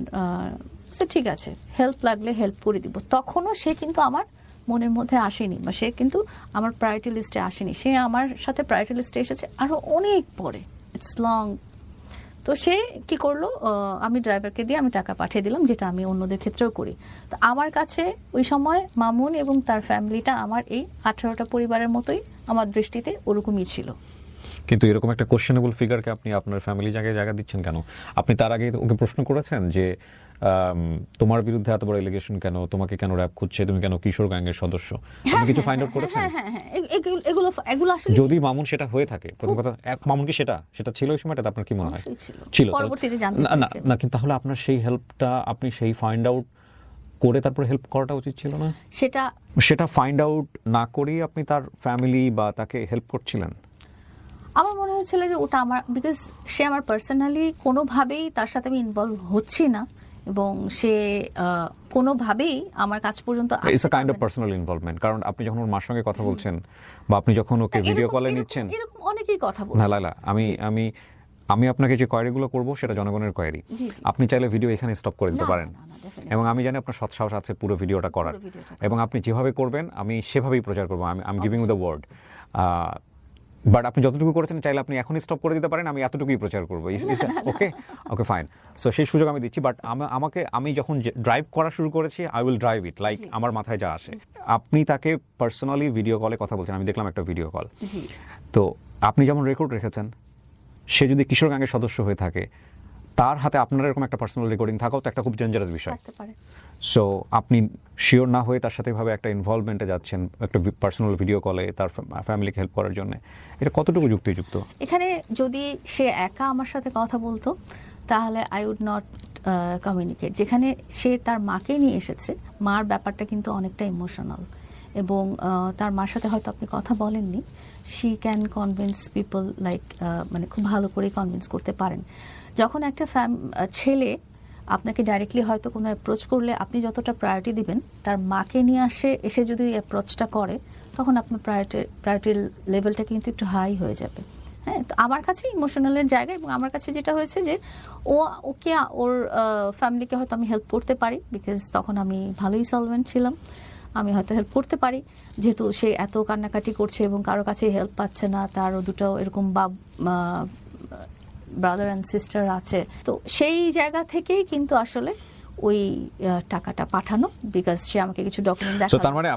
ঠিক আছে হেল্প লাগলে হেল্প করে দিব। তখনও সে কিন্তু আমার মনের মধ্যে আসেনি, বা সে কিন্তু আমার প্রায়োরিটি লিস্টে আসেনি, সে আমার সাথে প্রায়োরিটি লিস্টে এসেছে আরো অনেক পরে, ইটস লং। তো সে কি করলো, আমি ড্রাইভারকে দিয়ে আমি টাকা পাঠিয়ে দিলাম, যেটা আমি অন্যদের ক্ষেত্রেও করি। তো আমার কাছে ওই সময় মামুন এবং তার ফ্যামিলিটা আমার এই 18টা পরিবারের মতোই আমার দৃষ্টিতে ওরকমই ছিল। কিন্তু এরকম একটা কোশ্চেনেবল ফিগারকে আপনি আপনার ফ্যামিলি জায়গা দিচ্ছেন কেন? আপনি তার আগে ওকে প্রশ্ন করেছেন যে তোমার বিরুদ্ধে এত বড় এলিগেশন কেন, তোমাকে কেন র‍্যাপ খুঁজছে, তুমি কেন কিশোর গ্যাংয়ের সদস্য, আপনি কিছু ফাইন্ড আউট করেছেন? হ্যাঁ, এগুলো আসলে যদি মামুন সেটা হয়ে থাকে, প্রথম কথা মামুন কি সেটা ছিল ওই সময়টা, আপনার কি মনে হয় ছিল? পরবর্তীতে জানতে পেরেছি না, কিন্তু তাহলে আপনার সেই হেল্পটা, আপনি সেই ফাইন্ড আউট করে তারপরে হেল্প করাটা উচিত ছিল না? সেটা ফাইন্ড আউট না করেই আপনি তার ফ্যামিলি বা তাকে হেল্প করছিলেন? আমার মনে হয়েছিল যে ওটা আমার, বিকজ সে আমার পার্সোনালি কোনোভাবেই তার সাথে আমি ইনভলভ হচ্ছি না, এবং সে কোনোভাবেই আমার কাছ পর্যন্ত it's a kind of personal involvement. কারণ আপনি যখন ওর মার সঙ্গে কথা বলছেন বা আপনি যখন ওকে ভিডিও কলে নিচ্ছেন, এরকম অনেকেই কথা বলছে। না লাইলা, আমি আপনাকে যে কোয়েরিগুলো করব সেটা জনগণের কোয়েরি। আপনি চাইলে ভিডিও এখানে স্টপ করে দিতে পারেন, এবং আমি জানি আপনার সৎ সাহস আছে পুরো ভিডিওটা করার, এবং আপনি যেভাবে করবেন আমি সেভাবেই প্রচার করবো। I am giving you the word. But আপনি যতটুকু করেছেন চাইলে আপনি এখনই স্টপ করে দিতে পারেন, আমি এতটুকুই প্রচার করবো। Okay fine. সো সেই সুযোগ আমি দিচ্ছি। বাট আমি যখন ড্রাইভ করা শুরু করেছি, I will drive it like আমার মাথায় যা আসে। আপনি তাকে পার্সোনালি ভিডিও কলে কথা বলছেন, আমি দেখলাম একটা ভিডিও কল। তো আপনি যেমন রেকর্ড রেখেছেন, সে যদি কিশোর গ্যাংয়ের সদস্য হয়ে থাকে, তার হাতে আপনার এরকম একটা পার্সোনাল রেকর্ডিং থাকাও তো একটা খুব ডেঞ্জারাস বিষয়। সো আপনি শিওর না হয়ে তার সাথে ভাবে একটা ইনভলভমেন্টে যাচ্ছেন, একটা পার্সোনাল ভিডিও কলে তার ফ্যামিলিকে হেল্প করার জন্য, এটা কতটুকু যুক্তিযুক্ত? এখানে যদি সে একা আমার সাথে কথা বলতো তাহলে আই উড নট কমিউনিকেট। যেখানে সে তার মাকে নিয়ে এসেছে, মার ব্যাপারটা কিন্তু অনেকটা ইমোশনাল, এবং তার মার সাথে হয়তো আপনি কথা বলেননি, she can convince people like, মানে খুব ভালো করে কনভিন্স করতে পারেন। যখন একটা ছেলে আপনাকে ডাইরেক্টলি হয়তো কোনো অ্যাপ্রোচ করলে আপনি যতটা প্রায়োরিটি দিবেন, তার মাকে নিয়ে এসে যদি অ্যাপ্রোচটা করে, তখন আপনার প্রায়োরিটি লেভেলটা কিন্তু একটু হাই হয়ে যাবে। হ্যাঁ, তো আমার কাছে ইমোশনালের জায়গা, এবং আমার কাছে যেটা হয়েছে যে ওকে ওর ফ্যামিলিকে হয়তো আমি হেল্প করতে পারি, বিকজ তখন আমি ভালোই সলভেন্ট ছিলাম, আমি হয়তো হেল্প করতে পারি, যেহেতু সে এত কান্নাকাটি করছে এবং কারো কাছে হেল্প পাচ্ছে না, তারও দুটো এরকম ব্রাদার অ্যান্ড সিস্টার আছে। তো সেই জায়গা থেকেই কিন্তু আসলে ওই টাকাটা পাঠানো, বিকজ সে আমাকে কিছু ডকুমেন্ট দেখালো। তার মানে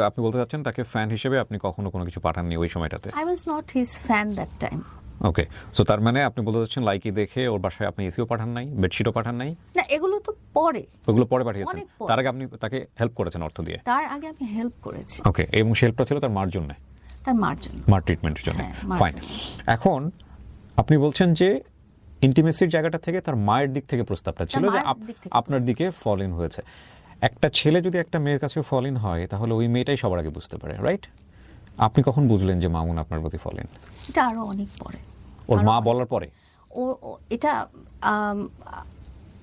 আপনি বলতে চাচ্ছেন তাকে ফ্যান হিসেবে আপনি কখনো কোনো কিছু পাঠাননি ওই সময়টাতে? I was not his fan that time. Okay, so তার মানে আপনি বলতে চাচ্ছেন লাইকি দেখে ওর বাসায় আপনি এসিও পাঠান নাই, বেডশিটও পাঠান নাই? না, এগুলো তো পরে, ওগুলো পরে পাঠিয়েছেন। তার আগে আপনি তাকে হেল্প করেছেন অর্থ দিয়ে? তার আগে আমি হেল্প করেছি। ওকে, এবং সেই হেল্পটা ছিল তার মার জন্য? তার মার জন্য, মার ট্রিটমেন্টের জন্য। ফাইন। এখন আপনি বলছেন যে ইন্টিমেসির জায়গাটা থেকে তার মায়ের দিক থেকে প্রস্তাবটা ছিল যে আপনার দিকে ফল ইন হয়েছে। একটা ছেলে যদি একটা মেয়ের কাছে ফল ইন হয়, তাহলে ওই মেয়েটাই সবার আগে বুঝতে পারে, রাইট? আপনি কখন বুঝলেন যে মামুন আপনার প্রতি ফল ইন? এটা আরো অনেক পরে, ওর মা বলার পরে? এটা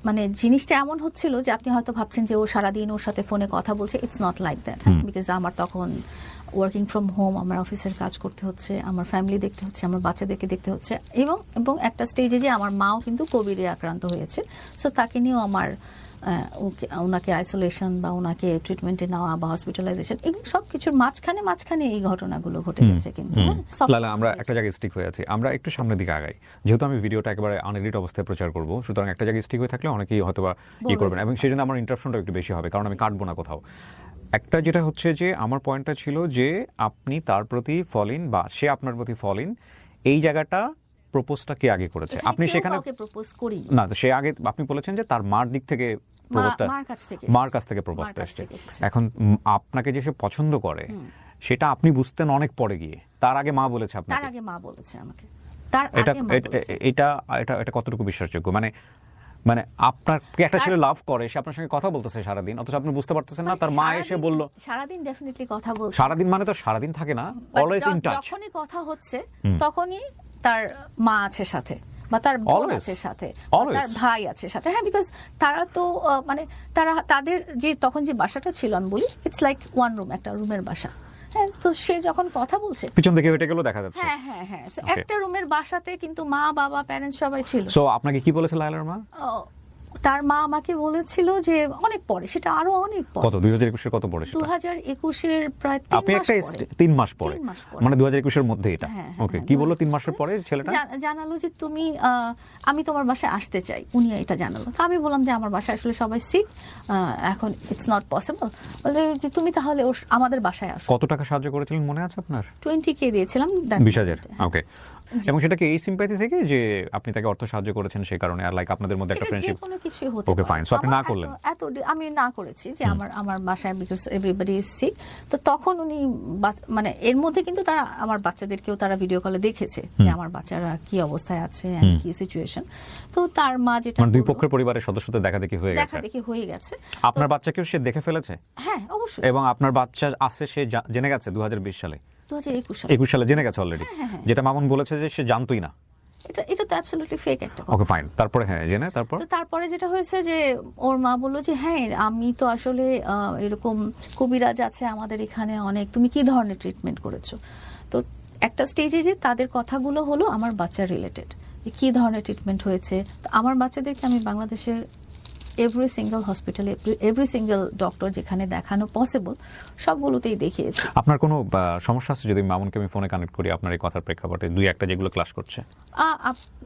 মানে জিনিসটা এমন হচ্ছিল যে আপনি হয়তো ভাবছেন যে ও সারাদিন ওর সাথে ফোনে কথা বলছে, it's not like that. Because আমার তখন ওয়ার্কিং ফ্রম হোম, আমার অফিসের কাজ করতে হচ্ছে, আমার ফ্যামিলি দেখতে হচ্ছে, আমার বাচ্চাদেরকে দেখতে হচ্ছে, এবং একটা স্টেজে যে আমার মাও কিন্তু কোভিডে আক্রান্ত হয়েছে, সো তাকে নিয়েও আমার ওনাকে আইসোলেশন বা ওনাকে ট্রিটমেন্টে নেওয়া বা হসপিটালাইজেশন, এগুলো সব কিছুর মাঝখানে এই ঘটনাগুলো ঘটে গেছে। কিন্তু লালা, আমরা একটা জায়গায় স্টিক হয়ে আছি, আমরা একটু সামনের দিকে আগাই। যেহেতু আমি ভিডিওটা একেবারে আনএডিট অবস্থায় প্রচার করব, সুতরাং একটা জায়গায় স্টিক হয়ে থাকলে অনেকেই হয়তো বা করবেন, এবং সেই জন্য আমার ইন্টারাপশনটা একটু বেশি হবে, কারণ আমি কাটবো না কোথাও। একটা যেটা হচ্ছে যে আমার পয়েন্টটা ছিল যে আপনি তার প্রতি ফল ইন বা সে আপনার প্রতি ফল ইন, এই জায়গাটা প্রপোজটা কে আগে করেছে? আপনি সেখানে প্রপোজ করি না, তো সে আগে আপনি বলেছেন যে তার মার দিক থেকে প্রপোজটা, মার কাছ থেকে প্রপোজটা এসেছে। এখন আপনাকে যে সে পছন্দ করে সেটা আপনি বুঝতেন অনেক পরে গিয়ে, তার আগে মা বলেছে আপনাকে? তার আগে মা বলেছে আমাকে। এটা কতটুকু বিশ্বাসযোগ্য? মানে মানে আপনার একটা ছেলে লাভ করে, সে আপনার সঙ্গে কথা বলতেছে সারাদিন, অথচ আপনি বুঝতে পারতেছেন না, তার মা এসে বলল সারাদিন ডেফিনেটলি কথা বলছে, সারাদিন মানে তো সারাদিন থাকে না, অলওয়েজ ইন টাচ। যখনই কথা হচ্ছে তখনই তার মা আছে সাথে, বা তার বোন Always. আছে সাথে, Always. তার ভাই আছে সাথে। হ্যাঁ, বিকজ তারা তো মানে তাদের যে তখন যে বাসাটা ছিল, আমি বলি ইটস লাইক ওয়ান রুম, একটা রুমের বাসা। হ্যাঁ, তো সে যখন কথা বলছে পিছন থেকে হেঁটে গেলেও দেখা যাচ্ছে। হ্যাঁ হ্যাঁ হ্যাঁ, So একটা রুমের বাসাতে কিন্তু মা বাবা প্যারেন্টস সবাই ছিল। সো আপনাকে কি বলেছে লায়লার মা? তার মা আমাকে বলেছিল যে অনেক পরে, সেটা আরো অনেক পরে, কত 2021 কত পড়ে সেটা? 2021 প্রায় আপনি 3 মাস একটা পরে। 3 মাস পরে, 3 মাস পরে। মানে 2021 মধ্যে এটা। হ্যাঁ, ওকে, হ্যাঁ, কি বললো 3 মাসের পরে ছেলেটা? জানালো যে তুমি আমি তোমার বাসায় আসতে চাই, উনি এটা জানালো। তো আমি বললাম যে আমার বাসায় আসলে সবাই সিক, এখন ইটস নট পসিবল। বলে যে তুমি তাহলে আমাদের বাসায় আসো। কত টাকা সাহায্য করেছিলেন মনে আছে আপনার? 20K দিয়েছিলাম। 20,000। ওকে, এবং সেটা কি এই সিম্প্যাথি থেকে যে আপনি তাকে অর্থ সাহায্য করেছেন সেই কারণে, আর লাইক আপনাদের মধ্যে একটা ফ্রেন্ডশিপ? কোনো কিছুই হতে ওকে, পারে। ফাইন। সো আপনি না আমার করলেন? আমি না করেছি যে আমার বাসায়, বিকজ এভরিবডি ইজ সিক। তো তখন উনি মানে এর মধ্যে কিন্তু তারা আমার বাচ্চাদেরকেও তারা ভিডিও কলে দেখেছে যে আমার বাচ্চারা কি অবস্থায় আছে, কি সিচুয়েশন। তো তার মা যেটা মানে দুই পক্ষের পরিবারের সদস্যদের দেখাদেখি হয়ে গেছে। দেখাদেখি হয়ে গেছে। আপনার বাচ্চাকেও সে দেখে ফেলেছে? হ্যাঁ, অবশ্যই। এবং আপনার বাচ্চা আছে, সে জেনে গেছে 2020 সালে, 2021 সালে জেনে গেছে অলরেডি, যেটা মামুন বলেছে যে সে জানতোই না। এটা তো অ্যাবসলিউটলি ফেক একটা কথা। ওকে, ফাইন। তারপরে হ্যাঁ জেনে তো তারপরে যেটা হয়েছে যে ওর মা বললো যে হ্যাঁ আমি তো আসলে এরকম কবিরাজ আছে আমাদের এখানে অনেক, তুমি কি ধরনের ট্রিটমেন্ট করেছো? তো একটা স্টেজে যে তাদের কথাগুলো হলো আমার বাচ্চা রিলেটেড, যে কি ধরনের ট্রিটমেন্ট হয়েছে। তো আমার বাচ্চাদেরকে আমি বাংলাদেশের এভরি সিঙ্গেল হসপিটালে, এভরি সিঙ্গেল ডক্টর যেখানে দেখানো পসিবল সবগুলোতেই দেখিয়েছি। আপনার কোনো সমস্যা আছে যদি মামুনকে আমি ফোনে কানেক্ট করি আপনার এই কথার প্রেক্ষাপটে, দুই একটা যেগুলো ক্লাস করছে?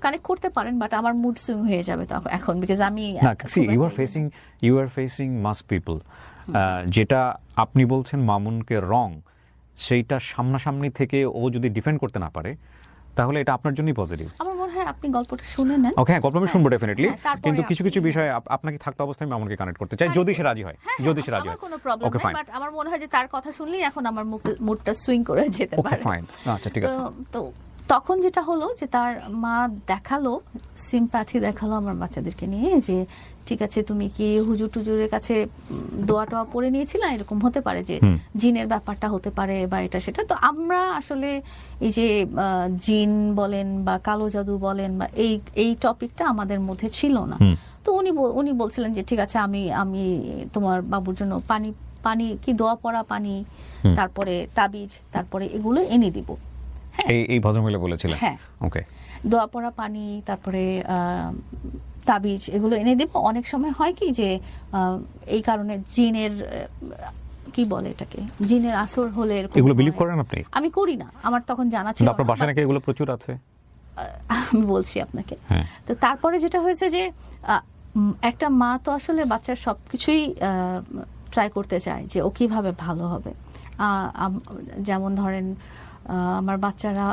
কানেক্ট করতে পারেন, বাট আমার মুড সুইং হয়ে যাবে তখন, এখন বিকজ আমি না, see you are facing mass people. যেটা আপনি বলছেন মামুনকে রং, সেইটা সামনাসামনি থেকে ও যদি ডিফেন্ড করতে না পারে তাহলে এটা আপনার জন্যই পজিটিভ। আমার মনে হয় আপনি গল্পটা শুনে নেন। ওকে, হ্যাঁ, গল্প আমি শুনবো ডেফিনেটলি, তারপরে কিন্তু কিছু কিছু আপনি- বিষয়ে আপনাকে থাকতে অবস্থায় মামুনকে কানেক্ট করতে চাই, যদি সে রাজি হয়। যদি সে রাজি আমার হয়, কোনো প্রবলেম ওকে নেই, ফাইন। বাট আমার মনে হয় যে তার কথা শুনলেই এখন আমার মুডটা সুইং করে যেতে ওকে পারে। ফাইন, আচ্ছা ঠিক আছে। তো তখন যেটা হলো যে তার মা দেখালো সিম্প্যাথি, দেখালো আমার বাচ্চাদেরকে নিয়ে যে ঠিক আছে তুমি কি হুজুর টুজুরের কাছে দোয়া টোয়া পড়ে নিয়েছিলা, এরকম হতে পারে যে জিনের ব্যাপারটা হতে পারে বা এটা সেটা। তো আমরা আসলে এই যে জিন বলেন বা কালো জাদু বলেন বা এই টপিকটা আমাদের মধ্যে ছিল না। তো উনি বলছিলেন যে ঠিক আছে আমি তোমার বাবুর জন্য পানি কি দোয়া পড়া পানি, তারপরে তাবিজ, তারপরে এগুলো এনে দিব। এই ভদ্রমহিলা বলেছিলেন? হ্যাঁ, ওকে। দোয়া পড়া পানি, তারপরে তাবিজ এগুলো এনে দেব। অনেক সময় হয় কি যে এই কারণে জিনের কি বলে এটাকে, জিনের আসর হলে এরকম এগুলো হয়। বিলিভ করেন আপনি? আমি করি না, আমার তখন জানা ছিল আপনার না। বাসায় নাকি এগুলো প্রচুর আছে? আমি বলছি আপনাকে। হ্যাঁ। তো তারপরে যেটা হয়েছে যে একটা মা তো আসলে বাচ্চার সবকিছুই ট্রাই করতে চায় যে ও কিভাবে ভালো হবে। যেমন ধরেন আমার বাচ্চারা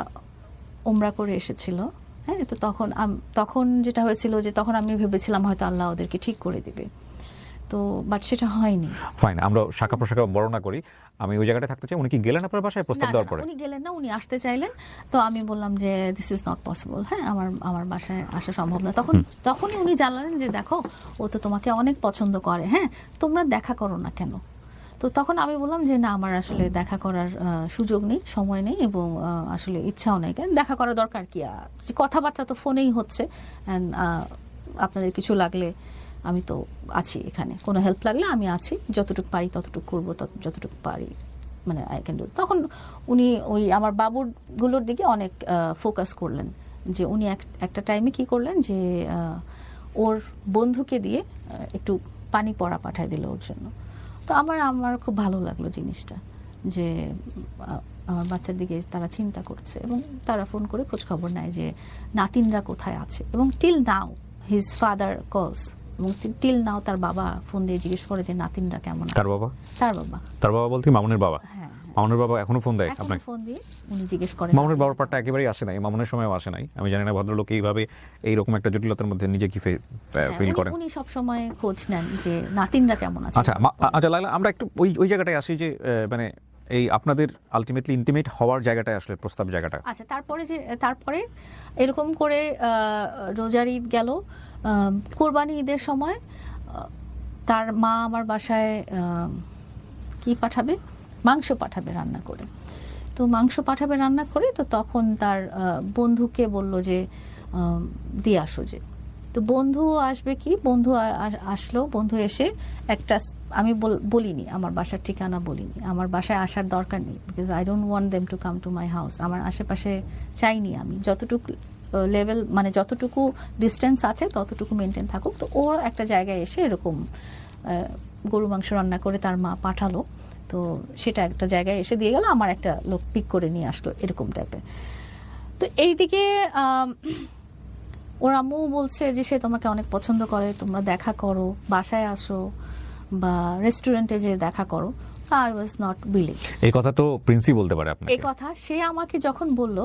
উমরা করে এসেছিল, হ্যাঁ, তো তখন যেটা হয়েছিল যে তখন আমি ভেবেছিলাম হয়তো আল্লাহ ওদেরকে ঠিক করে দিবে, তো বাট সেটা হয়নি। ফাইন, আমরা শাখা প্রশাখা বর্ণনা করি। আমি ওই জায়গাটা থাকতে চাই। উনি কি গেলেন আপনার বাসায় প্রস্তাব না, দেওয়ার পরে? উনি গেলেন না, উনি আসতে চাইলেন। তো আমি বললাম যে দিস ইজ নট পসিবল, হ্যাঁ, আমার বাসায় আসা সম্ভব না। তখনই উনি জানালেন যে দেখো ও তো তোমাকে অনেক পছন্দ করে, হ্যাঁ, তোমরা দেখা করো না কেন? তো তখন আমি বললাম যে না, আমার আসলে দেখা করার সুযোগ নেই, সময় নেই, এবং আসলে ইচ্ছাও নেই। কেন দেখা করা দরকার কি, কথাবার্তা তো ফোনেই হচ্ছে। অ্যান্ড আপনাদের কিছু লাগলে আমি তো আছি এখানে, কোনো হেল্প লাগলে আমি আছি, যতটুকু পারি ততটুকু করবো, যতটুকু পারি মানে আই ক্যান ডু। তখন উনি ওই আমার বাবুরগুলোর দিকে অনেক ফোকাস করলেন, যে উনি একটা টাইমে কি করলেন যে ওর বন্ধুকে দিয়ে একটু পানি পড়া পাঠায় দিল ওর জন্য। তো আমার খুব ভালো লাগলো জিনিসটা, যে আমার বাচ্চার দিকে তারা চিন্তা করছে এবং তারা ফোন করে খোঁজ খবর নেয় যে নাতিনরা কোথায় আছে। এবং টিল নাও হিজ ফাদার কলস, এবং টিল নাও তার বাবা ফোন দিয়ে জিজ্ঞেস করে যে নাতিনরা কেমন আছে। কার বাবা? তার বাবা বলতে মামুনের বাবা? হ্যাঁ, মামুনের বাবা এখনো ফোন দেয় আপনাকে? ফোন দিয়ে উনি জিজ্ঞেস করেন। মামুনের বাবার পার্টটা একেবারেই আসে নাই, মামুনের সময়ও আসে নাই। আমি জানি না ভদ্রলোক এইভাবে এইরকম একটা জটিলতার মধ্যে নিজে কি ফিল করেন। উনি সব সময় খোঁজ নেন যে নাতিনরা কেমন আছে। আচ্ছা লায়লা, আমরা একটু ওই জায়গাটায় আসি যে মানে এই আপনাদের আলটিমেটলি ইন্টিমেট হওয়ার জায়গাটায় আসলে প্রস্তাব জায়গাটা। আচ্ছা, তারপরে এরকম করে রোজার ঈদ গেল, কোরবানি ঈদের সময় তার মা আমার বাসায় কি পাঠাবে, মাংস পাঠাবে রান্না করে। তো মাংস পাঠাবে রান্না করে, তো তখন তার বন্ধুকে বলল যে দিয়ে আসো যে। তো বন্ধু আসবে কি, বন্ধু আসলো, বন্ধু এসে একটা, আমি বলিনি আমার বাসার ঠিকানা, বলিনি আমার বাসায় আসার দরকার নেই, because I don't want them to come to my house. আমার আশেপাশে চাইনি, আমি যতটুকু লেভেল মানে যতটুকু ডিস্টেন্স আছে ততটুকু মেনটেন থাকুক। তো ওর একটা জায়গায় এসে এরকম গরু মাংস রান্না করে তার মা পাঠালো, তো সেটা একটা জায়গায় এসে দিয়ে গেল, আমার একটা লোক পিক করে নিয়ে আসলো, এরকম টাইপের। তো এইদিকে ওর আম্মু বলছে যে সে তোমাকে অনেক পছন্দ করে, তোমরা দেখা করো, বাসায় আসো বা রেস্টুরেন্টে যে দেখা করো। I was not billing. এই কথা তো প্রিন্সি বলতে পারে আপনাকে। এই কথা সে আমাকে যখন বলল,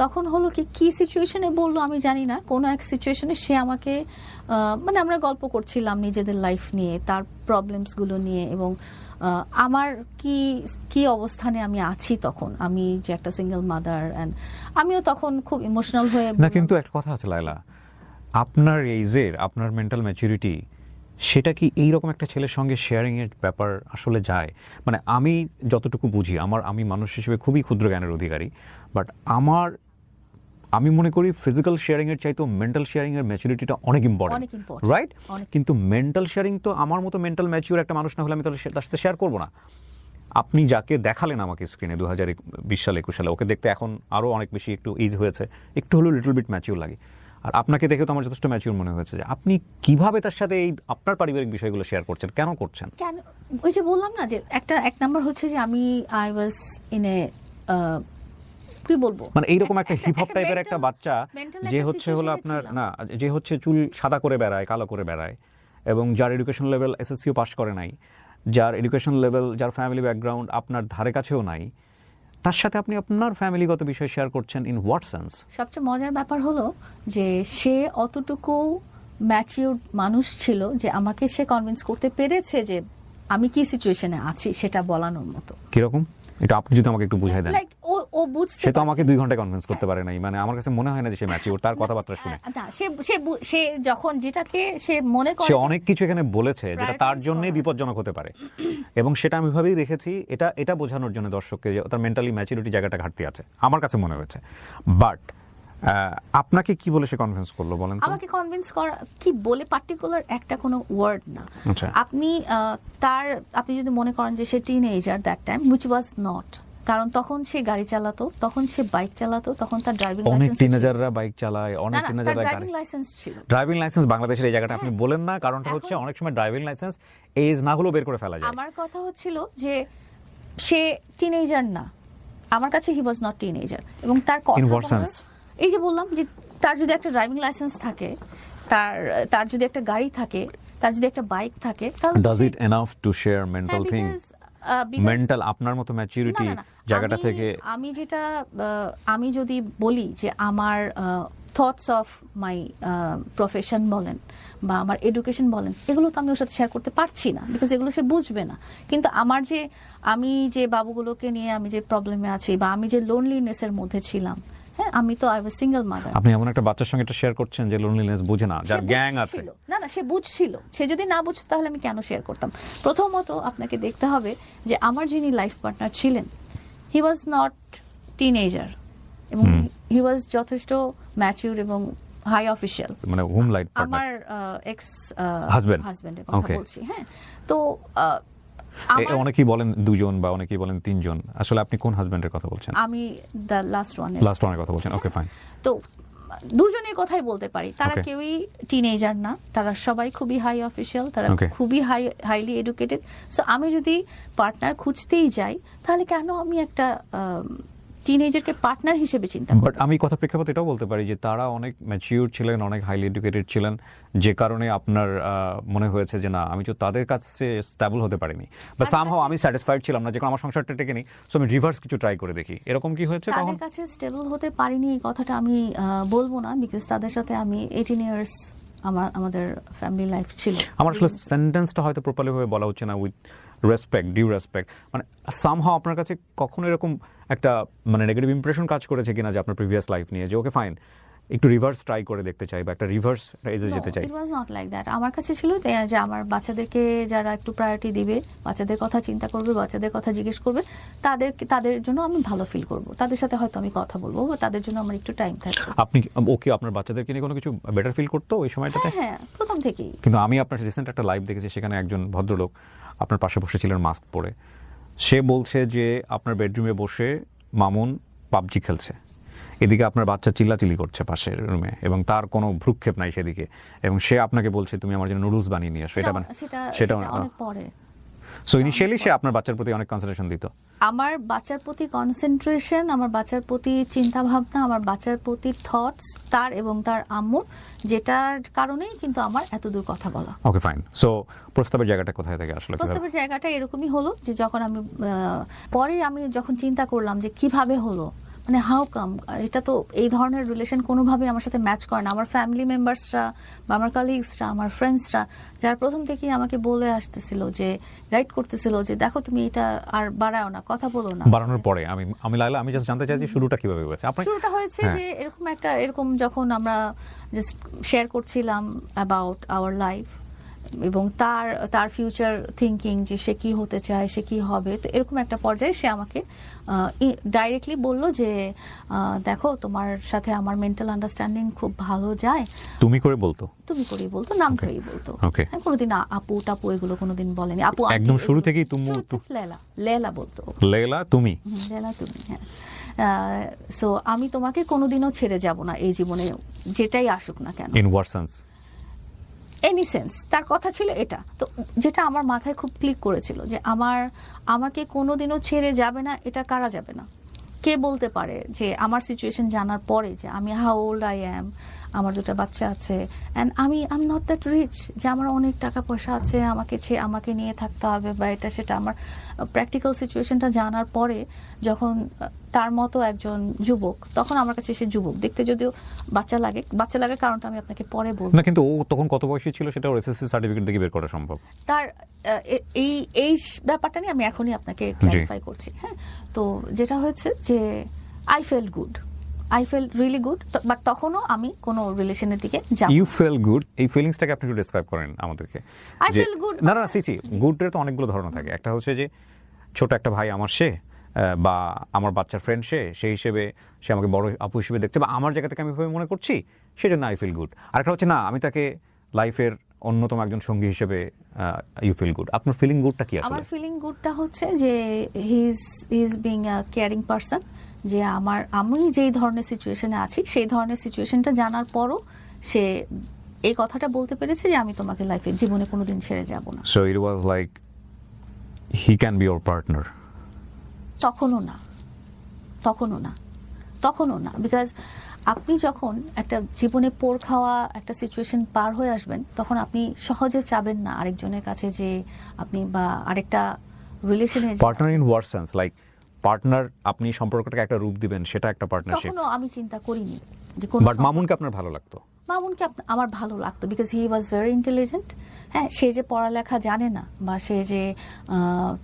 তখন হলো কি সিচুয়েশনে বললো আমি জানি না, কোনো এক সিচুয়েশনে সে আমাকে মানে আমরা গল্প করছিলাম নিজেদের লাইফ নিয়ে, তার প্রবলেমসগুলো নিয়ে, এবং আমার কি অবস্থানে আমি আছি তখন, আমি যে একটা সিঙ্গেল মাদার, অ্যান্ড আমিও তখন খুব ইমোশনাল হয়ে না, কিন্তু একটা কথা আছে লায়লা, আপনার এইজের আপনার মেন্টাল ম্যাচুরিটি, সেটা কি এইরকম একটা ছেলের সঙ্গে শেয়ারিং এর ব্যাপার আসলে যায়? মানে আমি যতটুকু বুঝি, আমি মানুষ হিসেবে খুবই ক্ষুদ্র জ্ঞানের অধিকারী, বাট আমি মনে করি ফিজিক্যাল শেয়ারিং এর চাইতেও মেন্টাল শেয়ারিং এর ম্যাচুরিটিটা অনেক ইম্পর্টেন্ট, রাইট? কিন্তু মেন্টাল শেয়ারিং তো আমার মতো মেন্টাল ম্যাচিউর একটা মানুষ না হলে আমি তাহলে তার সাথে শেয়ার করবো না। আপনি যাকে দেখালেন আমাকে স্ক্রিনে 2020 সালে 21 সালে, ওকে দেখতে এখন আরো অনেক বেশি একটু এজ হয়েছে, একটু হলেও লিটল বিট ম্যাচিউর লাগে। আর আপনাকে দেখে তো আমার যথেষ্ট ম্যাচিউর মনে হয়েছে। যে আপনি কিভাবে তার সাথে এই আপনার পারিবারিক বিষয়গুলো শেয়ার করছেন, কেন করছেন? কেন, ওই যে বললাম না যে এক নাম্বার হচ্ছে যে আমি আই ওয়াজ ইন এ কি বলবো, মানে এইরকম একটা হিপ হপ টাইপের একটা বাচ্চা যে হচ্ছে হলো আপনার না, যে হচ্ছে চুল সাদা করে বেড়ায়, কালো করে বেড়ায়, এবং যার এডুকেশন লেভেল এসএসসিও পাস করে নাই, যার এডুকেশন লেভেল, যার ফ্যামিলি ব্যাকগ্রাউন্ড আপনার ধারে কাছেও নাই, তার সাথে আপনি আপনার ফ্যামিলিগত বিষয় শেয়ার করছেন ইন হোয়াট সেন্স? সবচেয়ে মজার ব্যাপার হলো যে সে অতটুকু ম্যাচিউর মানুষ ছিল যে আমাকে সে কনভিন্স করতে পেরেছে যে আমি কি সিচুয়েশনে আছি সেটা বলানোর মতো। কিরকম, এটা আপনি যদি আমাকে একটু বুঝাই দেন। লাইক ও বুঝতে, সে তো আমাকে 2 ঘন্টা কনভিন্স করতে পারে নাই, মানে আমার কাছে মনে হয় না যে সে ম্যাচিউর তার কথাবার্তা শুনে। না, সে যখন যেটাকে সে মনে করে, সে অনেক কিছু এখানে বলেছে যেটা তার জন্যই বিপজ্জনক হতে পারে, এবং সেটা আমি ভাবেই রেখেছি এটা বোঝানোর জন্য দর্শককে যে তার মেন্টালি ম্যাচুরিটি জায়গাটা ঘাটতি আছে, আমার কাছে মনে হয়েছে। বাট আপনাকে কি বলে সে কনভিন্স করলো বলেন তো? আমাকে কনভিন্স করা কি বলে পার্টিকুলার একটা কোনো ওয়ার্ড না। আচ্ছা, আপনি যদি মনে করেন যে সে teenager that time, which was not, কারণ তখন সে গাড়ি চালাতো, তখন সে বাইক চালাতো, তখন তার ড্রাইভিং লাইসেন্স, অনেক টিনেজাররা বাইক চালায়, অনেক টিনেজাররা ড্রাইভিং লাইসেন্স ছিল। ড্রাইভিং লাইসেন্স বাংলাদেশের এই জায়গাটা আপনি বলেন না, কারণটা হচ্ছে অনেক সময় ড্রাইভিং লাইসেন্স এজ না হলেও বের করে ফেলা যায়। আমার কথা হচ্ছিল যে সে টিনেজার না, আমার কাছে হি ওয়াজ নট টিনেজার, এবং তার কথা, এই যে বললাম যে তার যদি একটা ড্রাইভিং লাইসেন্স থাকে, তার যদি একটা গাড়ি থাকে, তার যদি একটা বাইক থাকে, তাহলে does it enough to share mental thing? Mental আপনার মতো ম্যাচুরিটি জায়গাটা থেকে আমি যদি বলি যে আমার থটস অফ মাই প্রফেশন বলেন বা আমার এডুকেশন বলেন, এগুলো তো আমি ওর সাথে শেয়ার করতে পারছি না, বিকজ এগুলো সে বুঝবে না। কিন্তু আমি যে বাবুগুলোকে নিয়ে আমি যে প্রবলেমে আছি, বা আমি যে লোনলিনেসের মধ্যে ছিলাম, হ্যাঁ, আমি তো আই ওয়াজ সিঙ্গেল মাদার। আপনি এমন একটা বাচ্চার সঙ্গে এটা শেয়ার করছেন যে লোনলিনেস বুঝে না, যার গ্যাং আছে। না, সে বুঝছিল। সে যদি না বুঝতো তাহলে আমি কেন শেয়ার করতাম? প্রথমত আপনাকে দেখতে হবে যে আমার যিনি লাইফ পার্টনার ছিলেন, হি ওয়াজ নট টিনেজার, এবং হি ওয়াজ যথেষ্ট ম্যাচিউর এবং হাই অফিশিয়াল, মানে হোম লাইফ পার্টনার, আমার এক্স হাজবেন্ডের কথা বলছি। হ্যাঁ, তো অনেকেই বলেন 2 জন বা অনেকেই বলেন 3 জন, আসলে আপনি কোন হাজবেন্ডের কথা বলছেন? আমি দ্য লাস্ট ওয়ানের কথা বলছেন। ওকে, ফাইন। তো দুজনের কথাই বলতে পারি, তারা কেউই টিনেজার না, তারা সবাই খুবই হাই অফিশিয়াল, তারা খুবই হাইলি এডুকেটেড। সো আমি যদি পার্টনার খুঁজতেই যাই, তাহলে কেন আমি একটা টিনেজারকে পার্টনার হিসেবে চিন্তা করি? বাট আমি কথা প্রেক্ষাপট এটাও বলতে পারি যে তারা অনেক ম্যাচিউর ছিলেন, অনেক হাইলি এডুকেটেড ছিলেন, যে কারণে আপনার মনে হয়েছে যে না, আমি তো তাদের কাছে স্টেবল হতে পারিনি, বা সামহাও আমি স্যাটিসফাইড ছিলাম না, যে আমার সংসারটা টেকে নি, সো আমি রিভার্স কিছু ট্রাই করে দেখি। এরকম কি হয়েছে কখন? তাদের কাছে স্টেবল হতে পারিনি এই কথাটা আমি বলবো না, বিকজ তাদের সাথে আমি 18 ইয়ার্স আমাদের ফ্যামিলি লাইফ ছিল। আমার আসলে সেন্টেন্সটা হয়তো প্রপারলি ভাবে বলা হচ্ছে না, উইথ রেসপেক্ট, ডিউ রেসপেক্ট, মানে সামহাও আপনার কাছে কখনো এরকম একটা মানে নেগেটিভ ইমপ্রেশন কাজ করেছে কিনা যে আপনার প্রিভিয়াস লাইফ নিয়ে, যে ওকে ফাইন, একটু রিভার্স ট্রাই করে দেখতে চাই বা একটা রিভার্স এজে যেতে চাই? ইট ওয়াজ নট লাইক দ্যাট। আমার কাছে ছিল যে আমার বাচ্চাদেরকে যারা একটু প্রায়োরিটি দিবে, বাচ্চাদের কথা চিন্তা করবে, বাচ্চাদের কথা জিজ্ঞেস করবে, তাদের জন্য আমি ভালো ফিল করব, তাদের সাথে হয়তো আমি কথা বলবো, বা তাদের জন্য আমার একটু টাইম থাকবে। আপনি ওকে আপনার বাচ্চাদেরকে নিয়ে কোনো কিছু বেটার ফিল করতো ওই সময়টাতে? হ্যাঁ, প্রথম থেকেই। কিন্তু আমি আপনার রিসেন্ট একটা লাইভ দেখেছি, সেখানে একজন ভদ্রলোক আপনার পাশে বসেছিলেন মাস্ক পরে। সে বলছে যে আপনার বেডরুমে বসে মামুন পাবজি খেলছে, এদিকে আপনার বাচ্চা চিল্লাচিল্লি করছে পাশের রুমে, এবং তার কোনো ভ্রুক্ষেপ নাই সেদিকে, এবং সে আপনাকে বলছে তুমি আমার জন্য নুডলস বানিয়ে নিয়ে আসো। সেটা অনেক পরে। সো ইনিশিয়ালি সে আপনার বাচ্চার প্রতি অনেক কনসিডারেশন দিত? আমার বাচ্চার প্রতি কনসেন্ট্রেশন, আমার বাচ্চার প্রতি চিন্তা ভাবনা, আমার বাচ্চার প্রতি থটস তার এবং তার আম্মুর, যেটার কারণেই কিন্তু আমার এত দূর কথা বলা। Okay fine. সো প্রস্তাবের জায়গাটা কোথায় থেকে আসলে? প্রস্তাবের জায়গাটা এরকমই হলো যে যখন আমি পরে আমি যখন চিন্তা করলাম যে কিভাবে হলো, মানে হাউ কাম, এটা তো এই ধরনের রিলেশন কোনোভাবে আমার সাথে ম্যাচ করে না। আমার ফ্যামিলি মেম্বার্সরা বা আমার কালিগসরা, আমার ফ্রেন্ডসরা, যারা প্রথম থেকেই আমাকে বলে আসতেছিল, যে গাইড করতেছিল যে দেখো তুমি এটা আর বাড়াও না, কথা বলো না। বাড়ানোর পরে আমি লাইলা, আমি জাস্ট জানতে চাই যে শুরুটা কিভাবে হয়েছে? শুরুটা হয়েছে যে এরকম যখন আমরা জাস্ট শেয়ার করছিলাম অ্যাবাউট আওয়ার লাইফ এবং তার ফিউচার থিঙ্কিং, যে সে কি হতে চায়, সে কি হবে। তো এরকম একটা পর্যায়ে সে আমাকে ডাইরেক্টলি বলল যে দেখো তোমার সাথে আমার মেন্টাল আন্ডারস্ট্যান্ডিং খুব ভালো যায়। তুমি করে বলতো? তুমি করেই বলতো, নাম করেই বলতো। হ্যাঁ, কোনোদিন আপু টাপু এগুলো কোনোদিন বলেনি। আপু একদম শুরু থেকেই লেলা বলতো। লেলা তুমি? লেলা তুমি, হ্যাঁ। সো আমি তোমাকে কোনোদিনও ছেড়ে যাব না এই জীবনে, যেটাই আসুক না কেন। In what sense? Any sense, তার কথা ছিল এটা। তো যেটা আমার মাথায় খুব ক্লিক করেছিল যে আমাকে কোনোদিনও ছেড়ে যাবে না, এটা কারা যাবে না? কে বলতে পারে যে আমার সিচুয়েশন জানার পরে, যে আমি হাউ ওল্ড আই অ্যাম, আমার দুটো বাচ্চা আছে, and I am not that rich যে আমার অনেক টাকা পয়সা আছে, আমাকে নিয়ে থাকতে হবে বা এটা সেটা। আমার প্র্যাকটিক্যাল সিচুয়েশনটা জানার পরে যখন তার মতো একজন যুবক, তখন আমার কাছে সে যুবক দেখতে যদিও বাচ্চা লাগার কারণটা আমি আপনাকে পরে বলবো। না, কিন্তু ও তখন কত বয়সী ছিল সেটা ওর এসএসসি সার্টিফিকেট থেকে বের করা সম্ভব? তার এই ব্যাপারটা নিয়ে আমি এখনই আপনাকে ক্লারিফাই করছি। হ্যাঁ, তো যেটা হয়েছে যে I felt really good, but তখনও আমি কোনো রিলেশনের দিকে যাব। ইউ ফেল গুড, এই ফিলিংসটাকে আপনি একটু ডেসক্রাইব করেন আমাদেরকে। আই ফেল গুড, না, সিসি, গুডের তো অনেকগুলো ধরন থাকে। একটা হচ্ছে যে ছোট একটা ভাই আমার, সে বা আমার বাচ্চার ফ্রেন্ড, সেই হিসেবে সে আমাকে বড় আপু হিসেবে দেখছে, বা আমার জায়গা থেকে আমি এভাবে মনে করছি, সেজন্য আই ফিল গুড। আরেকটা হচ্ছে না, আমি তাকে লাইফের অন্যতম একজন সঙ্গী হিসেবে ইউ ফিল গুড। আপনার ফিলিং গুডটা কি আসলে? আমার ফিলিং গুডটা হচ্ছে যে he is being a caring person, যে আমি যেই ধরনের সিচুয়েশনে আছি সেই ধরনের সিচুয়েশনটা জানার পরও সে এই কথাটা বলতে পেরেছে যে আমি তোমাকে লাইফে জীবনে কোনোদিন ছেড়ে যাব না। So it was like he can be your partner? তখনও না, বিকজ আপনি যখন একটা জীবনে পোর খাওয়া একটা সিচুয়েশন পার হয়ে আসবেন, তখন আপনি সহজে চাবেন না আরেকজনের কাছে যে আপনি বা আরেকটা রিলেশনে। Partner in what sense? Like partner, আপনি সম্পর্কটাকে একটা রূপ দিবেন, সেটা একটা পার্টনারশিপ? তখনও আমি চিন্তা করিনি যে বাট মামুনকে আপনার ভালো লাগতো? মামুনকে আমার ভালো লাগতো because he was very intelligent. হ্যাঁ, সে যে পড়ালেখা জানে না, বা সে যে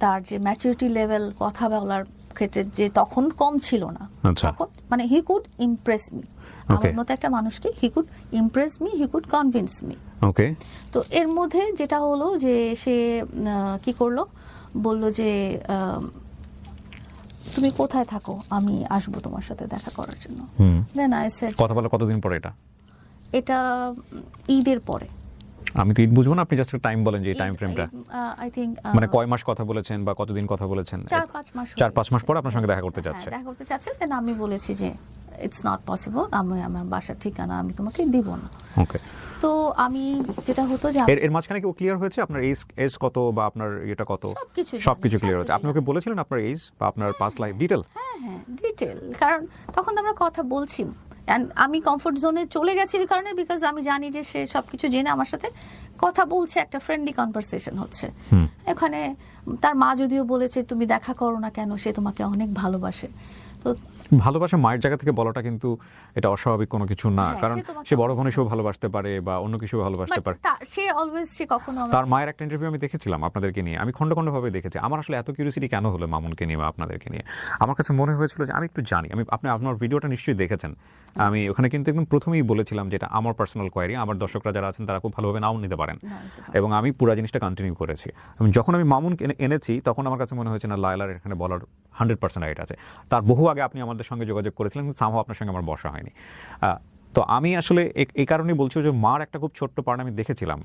তার যে ম্যাচুরিটি লেভেল কথা বলার ক্ষেত্রে যে তখন কম ছিল না, তখন মানে হি কুড ইমপ্রেস মি। আমার মতো একটা মানুষকে he could impress me, he could convince me. Okay. তো এর মধ্যে যেটা হলো যে সে কি করলো, বলল যে তুমি কোথায় থাকো, আমি আসবো তোমার সাথে দেখা করার জন্য। দেন আই সেড, কথা বলা কতদিন পরে এটা ঈদের পরে। আমি তো ঈদ বুঝবো না, আপনি জাস্ট টাইম বলেন যে এই টাইম ফ্রেমটা। আই থিংক মানে কয় মাস কথা বলেছেন বা কতদিন কথা বলেছেন? 4-5 মাস পরে আপনার সঙ্গে দেখা করতে যাচ্ছে। দেখা করতে চাচ্ছে। দেন আমি বলেছি যে ইটস নট পসিবল, আমার বাসার ঠিকানা আমি তোমাকে দিব না। ওকে। তো আমি যেটা হতো যে এর মাঝখানে কি ও ক্লিয়ার হয়েছে আপনার এজ কত বা আপনার এটা কত? সবকিছু ক্লিয়ার হয়েছে। আপনি ওকে বলেছিলেন আপনার এজ বা আপনার পাস্ট লাইফ ডিটেল? হ্যাঁ, ডিটেল, কারণ তখন তো আমরা কথা বলছি, আমি কমফোর্ট জোনে চলে গেছি ওই কারণে, বিকজ আমি জানি যে সে সবকিছু জেনে আমার সাথে কথা বলছে, একটা ফ্রেন্ডলি কনভারসেশন হচ্ছে। এখানে তার মা যদিও বলেছে তুমি দেখা করো না কেন, সে তোমাকে অনেক ভালোবাসে। তো ভালোবাসা মায়ের জায়গা থেকে বলাটা কিন্তু এটা অস্বাভাবিক কোনো কিছু না, হ্যাঁ, কারণ সে তোমাকে সে বড় বোন হিসেবে ভালোবাসতে পারে বা অন্য কিছু ভালোবাসতে But পারে। সে অলওয়েজ সে কখনো তার মায়ের একটা ইন্টারভিউ আমি দেখেছিলাম আপনাদেরকে নিয়ে, আমি খন্ড ভাবে দেখেছি। আমার আসলে এত কিউরিয়াসিটি কেন হলো মামুনকে নিয়ে বা আপনাদেরকে নিয়ে, আমার কাছে মনে হয়েছিল যে আমি একটু জানি। আপনি আপনার ভিডিওটা নিশ্চয়ই দেখেছেন, আমি ওখানে কিন্তু একদম প্রথমেই বলেছিলাম যে এটা আমার পার্সোনাল কোয়ারি, আমার দর্শকরা যারা আছেন তারা খুব ভালোভাবে নাও নিতে পারেন, এবং আমি পুরো জিনিসটা কন্টিনিউ করেছি। যখন আমি মামুন এনেছি তখন আমার কাছে মনে হয়েছে না লায়লার এখানে বলার 100% রাইট আছে। তার বহু আগে আপনি আমাদের সঙ্গে যোগাযোগ করেছিলেন, কিন্তু সামহাও আপনার সঙ্গে আমার বসা হয়নি। তো আমি আসলে এই কারণেই বলছি যে মার একটা খুব ছোট্ট পার্ট আমি দেখেছিলাম,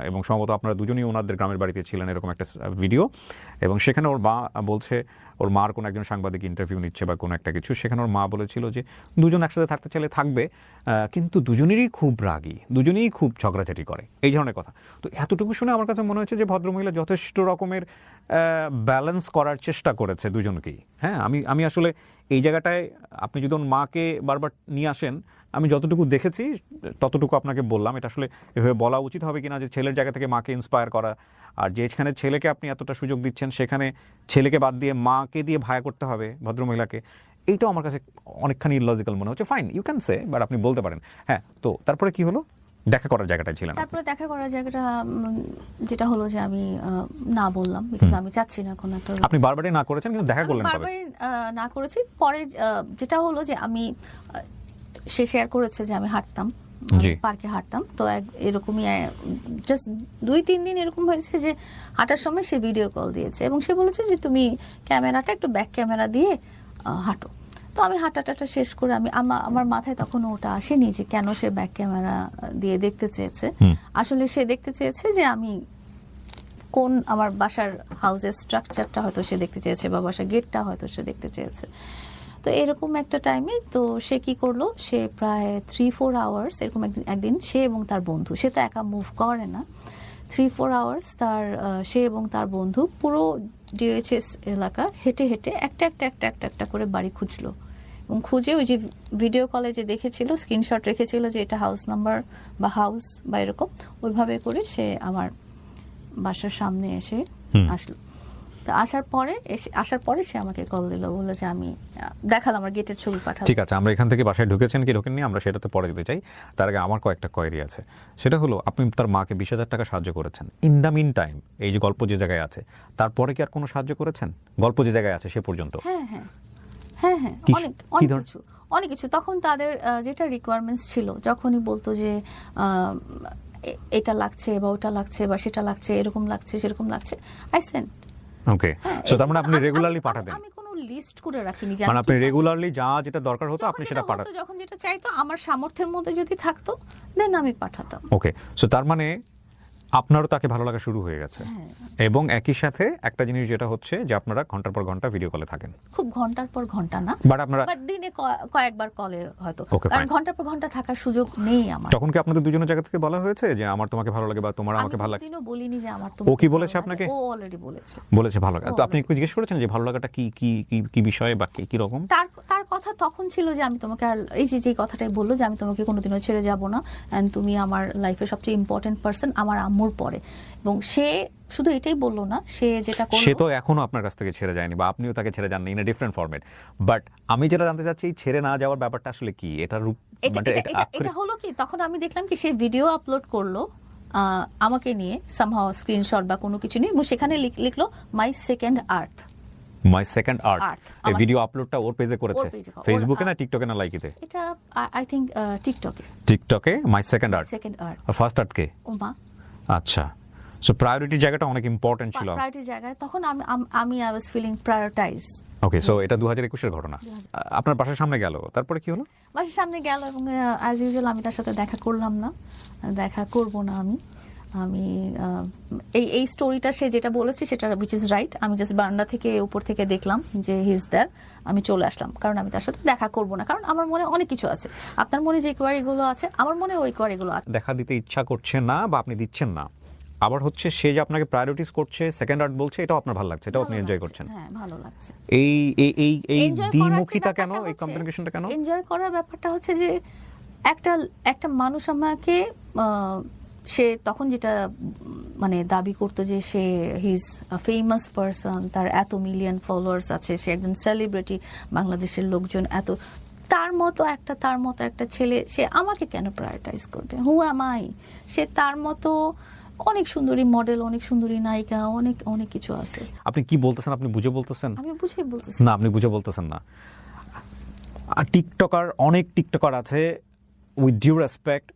এবং সম্ভবত আপনারা দুজনেই ওনাদের গ্রামের বাড়িতে ছিলেন, এরকম একটা ভিডিও, এবং সেখানে ওর মা বলছে ওর মার কোনো একজন সাংবাদিক ইন্টারভিউ নিচ্ছে বা কোনো একটা কিছু, সেখানে ওর মা বলেছিল যে দুজন একসাথে থাকতে চাইলে থাকবে, কিন্তু দুজনেরই খুব রাগী, দুজনেই খুব ঝগড়াঝাটি করে, এই ধরনের কথা। তো এতটুকু শুনে আমার কাছে মনে হয়েছে যে ভদ্রমহিলা যথেষ্ট রকমের ব্যালেন্স করার চেষ্টা করেছে দুজনকেই। হ্যাঁ, আমি আসলে এই জায়গাটায় আপনি যদি ওর মাকে বারবার নিয়ে আসেন, আমি যতটুকু দেখেছি ততটুকু আপনাকে বললাম। এটা আসলে এভাবে বলা উচিত হবে কিনা যে ছেলের জায়গা থেকে মাকে ইন্সপায়ার করা, আর যেখানে ছেলেকে আপনি এতটা সুযোগ দিচ্ছেন সেখানে ছেলেকে বাদ দিয়ে মাকে দিয়ে ভায়া করতে হবে ভদ্রমহিলাকে, এইটাও আমার কাছে অনেকখানি ইললজিক্যাল মনে হচ্ছে। Fine, you can say, but আপনি বলতে পারেন। হ্যাঁ, তো তারপরে কি হলো? দেখা করার জায়গাটায় ছিলেন? তারপরে দেখা করার জায়গাটা যেটা হলো যে আমি না বললাম, বিকজ আমি চাচ্ছি না কোনো একটা। আপনি বারবারই না করেছেন, কিন্তু দেখা করলেন কবে? বারবারই না করেছি। পরে যেটা হলো যে আমি সে শেয়ার করেছে যে আমি হাঁটতাম, পার্কে হাঁটতাম, তো এরকমই জাস্ট 2-3 দিন এরকম হয়েছে যে হাঁটার সময় সে ভিডিও কল দিয়েছে এবং সে বলেছে যে তুমি ক্যামেরাটা একটু ব্যাক ক্যামেরা দিয়ে হাঁটো। তো আমি হাঁটাটা শেষ করে আমার মাথায় তখন ওটা আসেনি যে কেন সে ব্যাক ক্যামেরা দিয়ে দেখতে চেয়েছে। আসলে সে দেখতে চেয়েছে যে আমি কোন আমার বাসার হাউসের স্ট্রাকচারটা হয়তো সে দেখতে চেয়েছে বা বাসার গেটটা হয়তো সে দেখতে চেয়েছে। তো এরকম একটা টাইমে তো সে কি করলো, সে প্রায় 3-4 আওয়ার্স এরকম একদিন সে এবং তার বন্ধু, সে তো একা মুভ করে না, 3-4 আওয়ার্স সে এবং তার বন্ধু পুরো ডিএইচএস এলাকা হেঁটে হেঁটে একটা করে বাড়ি খুঁজলো, এবং খুঁজে ওই যে ভিডিও কলে যে দেখেছিল স্ক্রিনশট রেখেছিল যে এটা হাউস নাম্বার বা হাউস বা এরকম, ওইভাবে করে সে আমার বাসার সামনে এসে আসলো। তো আসার পরে সে আমাকে কল দিল, বলে যে আমি দেখালাম আমার গেটের ছবি পাঠালাম। ঠিক আছে, আমরা এখান থেকে বাসায় ঢুকেছেন কি ঢোকেননি আমরা সেটাতে পরে যেতে চাই। তার আগে আমার কয়েকটা কোয়েরি আছে। সেটা হলো, আপনি তার মাকে 20,000 টাকা সাহায্য করেছেন। ইন দ্য মিন টাইম, এই যে গল্প যে জায়গায় আছে তারপরে কি আর কোনো সাহায্য করেছেন? গল্প যে জায়গায় আছে সে পর্যন্ত? হ্যাঁ, অনেক কিছু। তখন তাদের যেটা রিকোয়ারমেন্টস ছিল, যখনই বলতো যে এটা লাগছে বা ওটা লাগছে বা সেটা লাগছে, এরকম লাগছে সেরকম লাগছে, আই সেন্ট। ওকে, সো তার মানে আপনি রেগুলারলি পাঠাতেন? আমি কোনো লিস্ট করে রাখিনি, মানে আপনি রেগুলারলি যেটা দরকার হতো আপনি সেটা পাঠাতেন? যখন যেটা চাইতো আমার সামর্থ্যের মধ্যে যদি থাকতো দেন আমি পাঠাতাম। ওকে, সো তার মানে আপনারও তাকে ভালো লাগা শুরু হয়ে গেছে, এবং একই সাথে একটা জিনিস যেটা হচ্ছে যে আপনারা ঘন্টার পর ঘন্টা ভিডিও কলে থাকেন। খুব ঘন্টার পর ঘন্টা না, বাট আপনারা দিনে কয়েকবার কলে হয়তো, কারণ ঘন্টার পর ঘন্টা থাকার সুযোগ নেই আমার। তখন কি আপনাদের দুজনের জায়গা থেকে বলা হয়েছে যে আমার তোমাকে ভালো লাগে বা তোমার আমাকে ভালো লাগে? আমি কোনোদিনও বলিনি যে আমার ও কি বলেছে আপনাকে? ও অলরেডি বলেছে ভালো লাগে। তো আপনি কি জিজ্ঞেস করেছেন যে ভালো লাগাটা কি কি কি বিষয়ে বা কি রকম? তার কথা তখন ছিল যে আমি তোমাকে, আর এই যে কথাটাই বললো যে আমি তোমাকে কোনোদিনও ছেড়ে যাব না, এন্ড তুমি আমার লাইফের সবচেয়ে ইম্পর্টেন্ট পারসন আমার আম্মুর পরে। এবং সে শুধু এটাই বললো না, সে যেটা করলো, সে তো এখনো আপনার কাছ থেকে ছেড়ে যায়নি বা আপনিও তাকে ছেড়ে যাননি, in a different format. But আমি যেটা জানতে চাচ্ছি, এই ছেড়ে না যাওয়ার ব্যাপারটা আসলে কি? এটা রূপ এটা হলো কি, তখন আমি দেখলাম কি সে ভিডিও আপলোড করলো আমাকে নিয়ে সামহাও স্ক্রিনশট বা কোনো কিছু নিয়ে, এবং সেখানে লিখলো my second earth. My second আর্থ, এই ভিডিও আপলোডটা ওর পেজে করেছে? ফেসবুকে না টিকটকে না লাইকিতে? এটা আই থিংক টিকটকে my second earth. R first আর্থ কে? ও মা। আচ্ছা, সো প্রায়োরিটি জায়গাটা অনেক ইম্পর্টেন্ট ছিল। প্রায়োরিটি জায়গায় তখন আমি I was feeling prioritize. Okay, so এটা 2021 এর ঘটনা। আপনার বাসার সামনে গেল, তারপরে কি হলো? বাসার সামনে গেল এবং অ্যাজ ইউজুয়াল আমি তার সাথে দেখা করলাম না, দেখা করব না। আমি এই স্টোরিটা সে যেটা বলেছে সেটা উইচ ইজ রাইট। আমি জাস্ট বারান্দা থেকে উপর থেকে দেখলাম যে হি ইজ দেয়ার, আমি চলে আসলাম, কারণ আমি তার সাথে দেখা করব না, কারণ আমার মনে অনেক কিছু আছে। আপনার মনে যে কোয়ারিগুলো আছে আমার মনে ওই কোয়ারিগুলো আছে। দেখা দিতে ইচ্ছা করছে না বা আপনি দিচ্ছেন না, আবার হচ্ছে সে যে আপনাকে প্রায়োরিটিজ করছে, সেকেন্ড আর্ট বলছে, এটাও আপনার ভালো লাগছে, এটাও আপনি এনজয় করছেন। হ্যাঁ, ভালো লাগছে। এই দ্বিমুখিতা কেন, এই কমিউনিকেশনটা কেন? এনজয় করার ব্যাপারটা হচ্ছে যে একটা মানুষ আমাকে সে তখন যেটা মানে দাবি করতো যে সে হিজ ফেমাস পারসন, তার এত মিলিয়ন ফলোয়ার্স আছে, সে একজন সেলিব্রিটি, বাংলাদেশের লোকজন এত, তার মতো একটা ছেলে সে আমাকে কেন প্রায়োরিটাইজ করবে? হু অ্যাম আই? সে তার মতো অনেক সুন্দরী মডেল, অনেক সুন্দরী নায়িকা, অনেক অনেক কিছু আছে। আপনি কি বলতেছেন? আপনি বুঝে বলতেছেন? আমি বুঝেই বলতেছি। না, আপনি বুঝে বলতেছেন না। আর টিকটকার, অনেক টিকটকার আছে উইথ ডিউ রেসপেক্ট,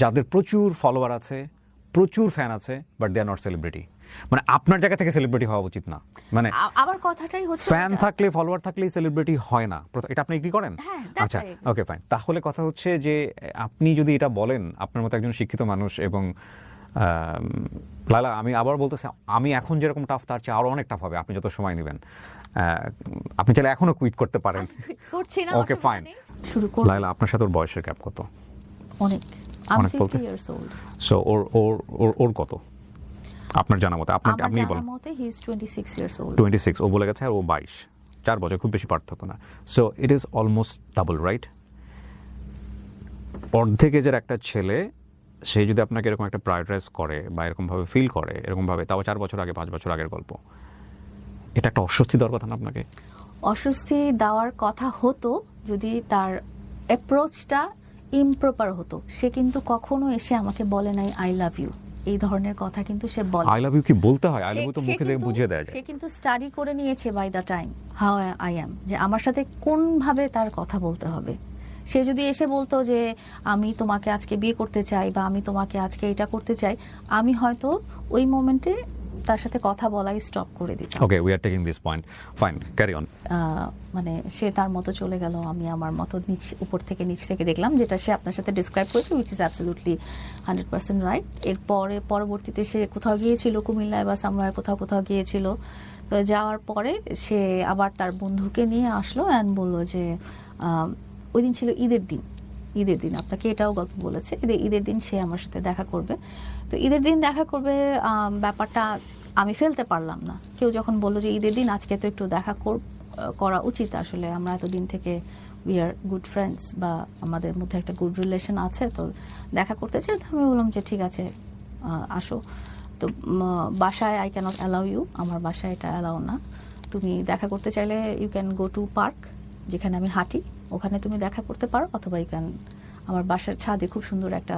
যাদের প্রচুর ফলোয়ার আছে, প্রচুর ফ্যান আছে, but they are not celebrity. মানে আপনার জায়গা থেকে সেলিব্রিটি হওয়া উচিত না। মানে আমার কথাটাই হচ্ছে ফ্যান থাকলে, ফলোয়ার থাকলেই সেলিব্রিটি হয় না। এটা আপনি এগ্রি করেন? হ্যাঁ, আচ্ছা, ওকে, ফাইন। তাহলে কথা হচ্ছে যে আপনি যদি এটা বলেন, আপনার মতো একজন শিক্ষিত মানুষ, এবং লায়লা, আমি আবার বলতেছি, আমি এখন যেরকম টাফ তার চেয়ে আরো অনেক টাফ হবে আপনি যত সময় নেবেন। আপনি চাইলে এখনো কুইট করতে পারেন। করছি না, ওকে, ফাইন। শুরু করব। লায়লা, আপনার সাথে ওর বয়সের গ্যাপ কত? অনেক। আমি অনেক বলতে? 50 ইয়ার্স ওল্ড। সো ওর কত আপনার জানা মতে? আপনি আমার বলেন। জানা মতে হি ইজ 26 ইয়ার্স ওল্ড। 26 ও বলে গেছে, আর ও 22, 4 বছর, খুব বেশি পার্থক্য না। So it is almost double, right? অর্ধেক এজের একটা ছেলে, সে যদি আপনাকে এরকম একটা প্রায়োরিটাইজ করে বা এরকমভাবে ফিল করে, এরকমভাবে, তাও 4 বছর আগে, 5 বছর আগের গল্প, এটা একটা অস্বস্তি দেওয়ার কথা না আপনাকে? অস্বস্তি দেওয়ার কথা হতো যদি তার অ্যাপ্রোচটা ইমপ্রপার হতো। সে কিন্তু কখনো এসে আমাকে বলে নাই আই লাভ ইউ, এই ধরনের কথা কিন্তু সে বলে। আই লাভ ইউ কি বলতে হয়? আই লাভ ইউ তো সে মুখে দিয়ে কিন্তু- বুঝিয়ে দেওয়া যায়। সে কিন্তু স্টাডি করে নিয়েছে by the time how I am, যে আমার সাথে কোন ভাবে তার কথা বলতে হবে। সে যদি এসে বলতো যে আমি তোমাকে আজকে বিয়ে করতে চাই বা আমি তোমাকে আজকে এটা করতে চাই, আমি হয়তো ওই মোমেন্টে তার সাথে কথা বলাই স্টপ করে দিতাম। Okay, we are taking this point, fine, carry on. মানে সে তার মতো চলে গেল, আমি আমার মতো উপর থেকে নিচ থেকে দেখলাম, যেটা সে আপনার সাথে ডিসক্রাইব করেছে, উইচ ইজ অ্যাবসলিউটলি 100% রাইট। এরপরে পরবর্তীতে সে কোথাও গিয়েছিল, কুমিল্লায় বা সামওয়্যার কোথাও গিয়েছিল। তো যাওয়ার পরে সে আবার তার বন্ধুকে নিয়ে আসলো অ্যান্ড বললো যে ওই দিন ছিল ঈদের দিন আপনাকে এটাও গল্প বলেছে, ঈদের দিন সে আমার সাথে দেখা করবে। তো ঈদের দিন দেখা করবে, ব্যাপারটা আমি ফেলতে পারলাম না। কেউ যখন বললো যে ঈদের দিন আজকে তো একটু দেখা করা উচিত, আসলে আমরা এতদিন থেকে উই আর গুড ফ্রেন্ডস বা আমাদের মধ্যে একটা গুড রিলেশন আছে, তো দেখা করতে চাই। তো আমি বললাম যে ঠিক আছে, আসো। তো বাসায় আই ক্যানট অ্যালাউ ইউ, আমার বাসায় এটা অ্যালাউ না। তুমি দেখা করতে চাইলে you can go to park, যেখানে আমি হাঁটি, ওখানে তুমি দেখা করতে পারো, অথবা ইউ ক্যান, আমার বাসার ছাদে খুব সুন্দর একটা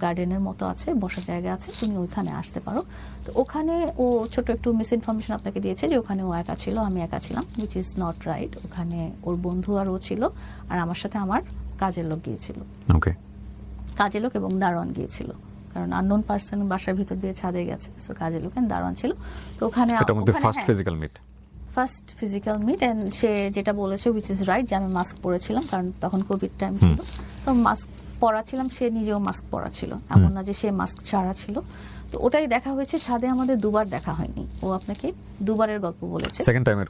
গার্ডেনের মতো আছে, বসার জায়গা আছে, তুমি ওইখানে আসতে পারো। তো ওখানে ও ছোট একটু মিস ইনফরমেশন আপনাকে দিয়েছে যে ওখানে ও একা ছিল, আমি একা ছিলাম, উইচ ইজ নট রাইট। ওখানে ওর বন্ধু আর ও ছিল, আর আমার সাথে আমার কাজের লোক গিয়েছিল। ওকে, কাজের লোক এবং দারোয়ান গিয়েছিল, কারণ আননোন পার্সন বাসার ভিতর দিয়ে ছাদে গেছে, সো কাজের লোক এন্ড দারোয়ান ছিল। তো ওখানে এটার মধ্যে ফার্স্ট ফিজিক্যাল মিট, এন্ড সে যেটা বলেছে উইচ ইজ রাইট, যে আমি মাস্ক পরেছিলাম, কারণ তখন কোভিড টাইম ছিল, তো মাস্ক পরা ছিলাম, সে নিজেও মাস্ক পরা ছিল, এমন না যে সে মাস্ক ছাড়া ছিল। তো ওটাই দেখা হয়েছে, ছাদে আমাদের দুবার দেখা হয়নি। ও আপনাকে দুবারের গল্প বলেছে, সেকেন্ড টাইমের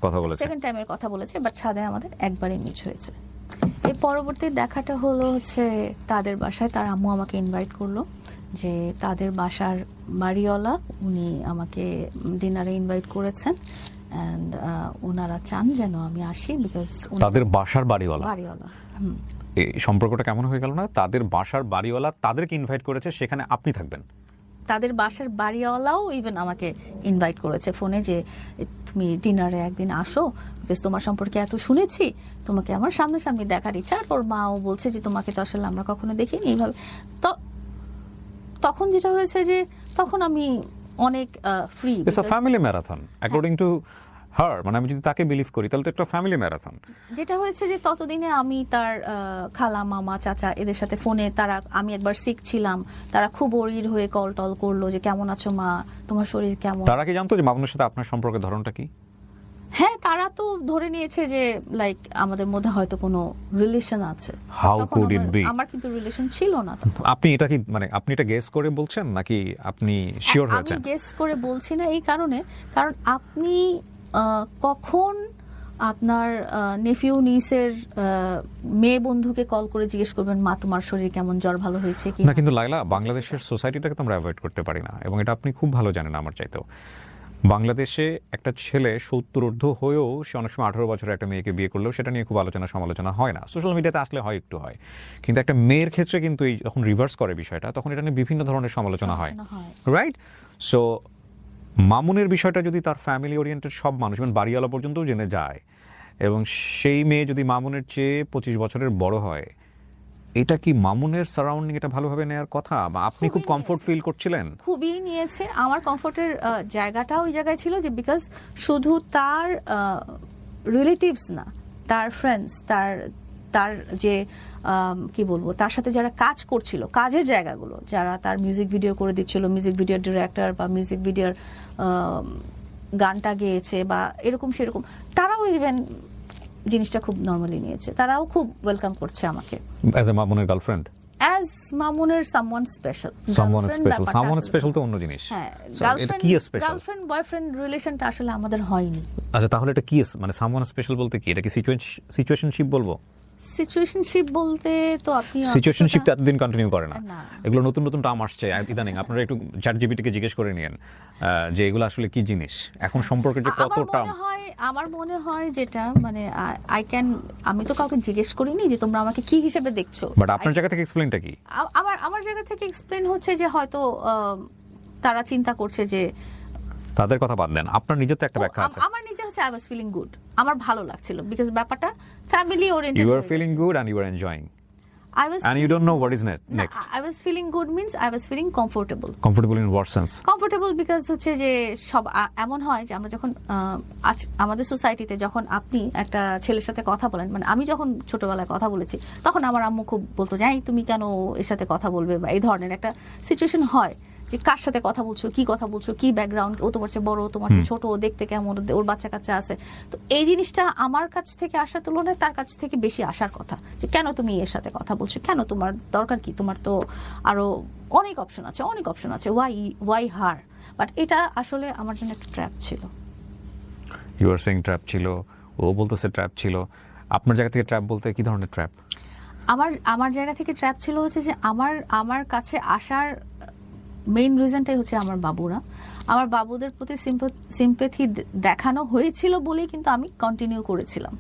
কথা বলেছে, বাট ছাদে আমাদের একবারই মিট হয়েছে। এর পরবর্তী দেখাটা হলো হচ্ছে তাদের বাসায়, তার আম্মু আমাকে ইনভাইট করলো, যে তাদের বাসার বাড়িওয়ালা উনি আমাকে ডিনারে ইনভাইট করেছেন, অ্যান্ড ওনারা চান যেন আমি আসি, বিকজ তাদের বাসার বাড়িওয়ালা। এই সম্পর্কটা কেমন হয়ে গেল না? তাদের বাসার বাড়িওয়ালা তাদেরকে ইনভাইট করেছে, সেখানে আপনি থাকবেন। তাদের বাসার বাড়িওয়ালাও ইভেন আমাকে ইনভাইট করেছে ফোনে, যে তুমি ডিনারে একদিন আসো, বিকজ তোমার সম্পর্কে এত শুনেছি, তোমাকে আমার সামনাসামনি দেখার ইচ্ছা। আর ওর মাও বলছে যে তোমাকে তো আসলে আমরা কখনো দেখিনি এইভাবে। তো তখন যেটা হয়েছে যে তখন আমি অনেক free. It's a family marathon according to her, মানে আমি যদি তাকে বিলিভ করি তাহলে তো একটা ফ্যামিলি ম্যারাথন। যেটা হয়েছে যে ততদিনে আমি তার খালা, মামা, চাচা এদের সাথে ফোনে, আমি একবার সিক ছিলাম, তারা খুব অরির হয়ে কল টল করলো যে কেমন আছো মা, তোমার শরীর কেমন। তারা কি জানতো যে মামুনের সাথে আপনার সম্পর্কের ধরনটা কি? হ্যাঁ, তারা তো ধরে নিয়েছে যে লাইক আমাদের মধ্যে হয়তো কোনো রিলেশন আছে। How could it be? আমার কিন্তু রিলেশন ছিল না। আপনি এটা কি, মানে আপনি এটা গেস করে বলছেন নাকি আপনি শিওর হয়েছেন? আমি গেস করে বলছি না, এই কারণে, কারণ আপনি কখন আপনার নেফিউ নিসের মেয়ে বন্ধুকে কল করে জিজ্ঞেস করবেন মা তোমার শরীর কেমন, জ্বর ভালো হয়েছে কি না? কিন্তু লায়লা, বাংলাদেশের সোসাইটিটাকে তো আমরা অ্যাভয়েড করতে পারি না, এবং এটা আপনি খুব ভালো জানেন আমার চাইতেও। বাংলাদেশে একটা ছেলে 70 ঊর্ধ্ব হয়েও সে অনেক সময় 18 বছরের একটা মেয়েকে বিয়ে করলেও সেটা নিয়ে খুব আলোচনা সমালোচনা হয় না। সোশ্যাল মিডিয়াতে আসলে হয়, একটু হয়, কিন্তু একটা মেয়ের ক্ষেত্রে কিন্তু এই যখন রিভার্স করে বিষয়টা, তখন এটা নিয়ে বিভিন্ন ধরনের সমালোচনা হয়, রাইট? সো মামুনের বিষয়টা যদি তার ফ্যামিলি ওরিয়েন্টেড সব মানুষ এবং বাড়িওয়ালা পর্যন্তও জেনে যায়, এবং সেই মেয়ে যদি মামুনের চেয়ে 25 বছরের বড় হয়, এটা কি মামুনের সারাউন্ডিং এটা ভালোভাবে নেওয়ার কথা, বা আপনি খুব কমফোর্ট ফিল করছিলেন? খুবই নিয়েছে। আমার কমফোর্টের জায়গাটাও ওই জায়গায় ছিল যে বিকজ শুধু তার রিলেটিভস না, তার ফ্রেন্ডস, তার যে কি বলবো, তার সাথে যারা কাজ করছিল, কাজের জায়গাগুলো, যারা তার মিউজিক ভিডিও করে দিচ্ছিল, মিউজিক ভিডিওর ডিরেক্টর বা মিউজিক ভিডিওর গানটা গেয়েছে বা এরকম সেরকম, তারাও ইভেন জিনিসটা খুব নর্মালি নিয়েছে, তারাও খুব ওয়েলকাম করছে আমাকে অ্যাজ এ মামুনের গার্লফ্রেন্ড, অ্যাজ মামুনের সামওয়ান স্পেশাল। সামওয়ান স্পেশাল তো অন্য জিনিস। হ্যাঁ, এটা কি স্পেশাল? গার্লফ্রেন্ড বয়ফ্রেন্ড রিলেশনটা আসলে আমাদের হয়নি। আচ্ছা, তাহলে এটা কি মানে সামওয়ান স্পেশাল বলতে কি? এটা কি সিচুয়েশনশিপ বলবো? সিচুয়েশনশিপ বলতে তো আপনি সিচুয়েশনশিপ তো এতদিন কন্টিনিউ করে না, না। এগুলো নতুন নতুন টার্ম আসছে ইদানিং। আপনারা একটু চ্যাটজিপিটিকে জিজ্ঞেস করে নিয়েন যে এগুলো আসলে কি জিনিস, এখন সম্পর্কের যে কত টার্ম। আমার মনে হয় যেটা মানে আমি তো কাউকে জিজ্ঞেস করিনি যে তোমরা আমাকে কি হিসেবে দেখছো, বাট আপনার জায়গা থেকে এক্সপ্লেইনটা কি? আমার জায়গা থেকে এক্সপ্লেইন হচ্ছে যে হয়তো তারা চিন্তা করছে যে, তাদের কথা বাদ দেন, আপনার নিজের তো একটা ব্যাখ্যা আছে। আমার নিজের হচ্ছে আই ওয়াজ ফিলিং গুড, আমার ভালো লাগছিল বিকজ ব্যাপারটা family oriented. You are feeling good and you are enjoying and you don't know what is next. I was feeling good means I was feeling comfortable. Comfortable in what sense? Comfortable because হচ্ছে যে সব এমন হয় যে আমরা যখন আমাদের সোসাইটিতে যখন আপনি একটা ছেলের সাথে কথা বলেন, মানে আমি যখন ছোটবেলায় কথা বলেছি তখন আমার আম্মু খুব বলতো যে তুমি কেন এর সাথে কথা বলবে, বা এই ধরনের একটা সিচুয়েশন হয় যে কার সাথে কথা বলছো, কি ব্যাকগ্রাউন্ড, ও তোমার চেয়ে বড়, তোমার চেয়ে ছোট, ও দেখতে কেমন, ওর বাচ্চা কাচ্চা আছে। তো এই জিনিসটা আমার কাছ থেকে আসার তুলনায় তার কাছ থেকে বেশি আসার কথা, যে কেন তুমি এর সাথে কথা বলছো, কেন, তোমার দরকার কি, তোমার তো আরো অনেক অপশন আছে, ওয়াই হার। বাট এটা আসলে আমার জন্য একটা ট্র্যাপ ছিল। ইউ আর সেইং ট্র্যাপ ছিল, ও বলতেছে ট্র্যাপ ছিল। আপনার জায়গা থেকে ট্র্যাপ বলতে কি ধরনের ট্র্যাপ? আমার জায়গা থেকে ট্র্যাপ ছিল হচ্ছে যে আমার কাছে আসার মেইন রিজনটাই হচ্ছে আমার বাবুরা। আমার বাবুদের প্রতি সিম্প্যাথি দেখানো হয়েছিল বলেই কিন্তু আমি কন্টিনিউ করেছিলাম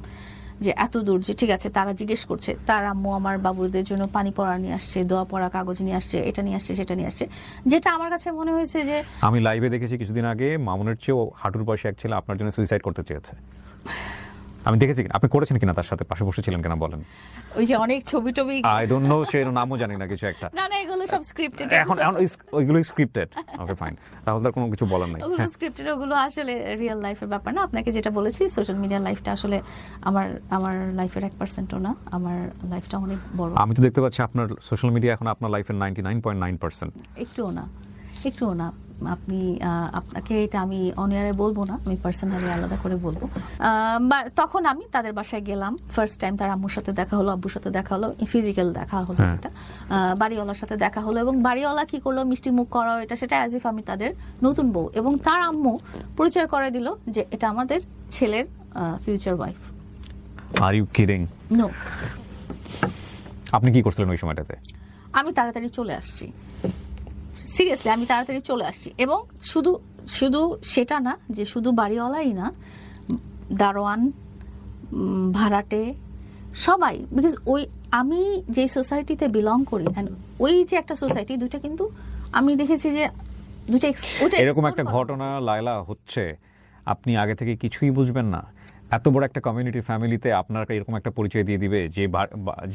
যে এত দূর, যে ঠিক আছে তারা জিজ্ঞেস করছে, তার আম্মু আমার বাবুদের জন্য পানি পড়া নিয়ে আসছে, দোয়া পড়া কাগজ নিয়ে আসছে, এটা নিয়ে আসছে, সেটা নিয়ে আসছে, যেটা আমার কাছে মনে হয়েছে যে আমি লাইভে দেখেছি কিছুদিন আগে মামুনের চেয়েও হাঁটুর বয়সে এক ছেলে আপনার জন্য সুইসাইড করতে চেয়েছে। আমি দেখেছি, আপনি করেছেন কিনা, তার সাথে পাশে বসেছিলেন কিনা বলেন? ওই যে অনেক ছবি আই ডোন্ট নো, সে নামও জানি না কিছু একটা। না এগুলো সব স্ক্রিপ্টেড। এখন ওইগুলো স্ক্রিপ্টেড। ওকে ফাইন, তাহলে তার কোনো কিছু বলার নাই। ওগুলো স্ক্রিপ্টেড, ওগুলো আসলে রিয়েল লাইফের ব্যাপার না। আপনাকে যেটা বলেছি, সোশ্যাল মিডিয়া লাইফটা আসলে আমার লাইফের 1%ও না, আমার লাইফটা অনেক বড়। আমি তো দেখতে পাচ্ছি আপনার সোশ্যাল মিডিয়া এখন আপনার লাইফের 99.9%। একটুও না। আপনাকে এটা আমি অন এয়ারে বলবো না, আমি পার্সোনালি আলাদা করে বলবো। তখন আমি তাদের বাসায় গেলাম, ফার্স্ট টাইম তার আম্মুর সাথে দেখা হলো, আব্বুর সাথে দেখা হলো, ফিজিক্যাল দেখা হলো, এটা বাড়িওয়ালার সাথে দেখা হলো, এবং বাড়িওয়ালা কি করলো, মিষ্টি মুখ করাও, এটা সেটা অ্যাজ ইফ আমি তাদের নতুন বউ, এবং তার আম্মু পরিচয় করে দিল যে এটা আমাদের ছেলের future wife. Are you kidding? No. আপনি কি করছিলেন ওই সময়টাতে? আমি তাড়াতাড়ি চলে আসছি, সিরিয়াসলি আমি তাড়াতাড়ি চলে আসছি। এবং শুধু সেটা না যে শুধু বাড়িওয়ালাই না, দারোয়ান, ভাড়াটে, সবাই, বিকজ আমি যে সোসাইটিতে বিলং করি, ওই যে একটা সোসাইটি, দুইটা কিন্তু আমি দেখেছি যে এরকম একটা ঘটনা লায়লা হচ্ছে, আপনি আগে থেকে কিছুই বুঝবেন না। এত বড় একটা কমিউনিটি ফ্যামিলিতে আপনার এরকম একটা পরিচয় দিয়ে দিবে,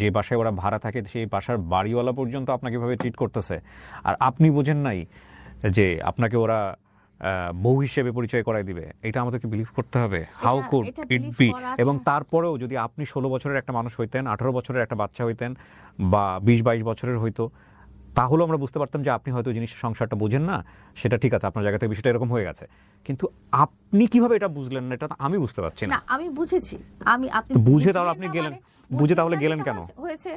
যে বাসায় ওরা ভাড়া থাকে সেই বাসার বাড়িওয়ালা পর্যন্ত আপনাকে এভাবে ট্রিট করতেছে, আর আপনি বোঝেন নাই যে আপনাকে ওরা বউ হিসেবে পরিচয় করাই দিবে। এটা আমাদেরকে বিলিভ করতে হবে। How could it be? এবং তারপরেও যদি আপনি 16 বছরের একটা মানুষ হইতেন, 18 বছরের একটা বাচ্চা হইতেন, বা 20-22 বছরের হইতো, তাহলেও আমরা বুঝতে পারতাম যে আপনি হয়তো জিনিসের সংসারটা বোঝেন না। সেটা ঠিক আছে, আপনার জায়গা থেকে বিষয়টা এরকম হয়ে গেছে, কিন্তু আপনি কিভাবে এটা বুঝলেন না, এটা আমি বুঝতে পারছি না। আমি বুঝেছি, আপনি বুঝে তাহলে গেলেন কেন? হয়েছে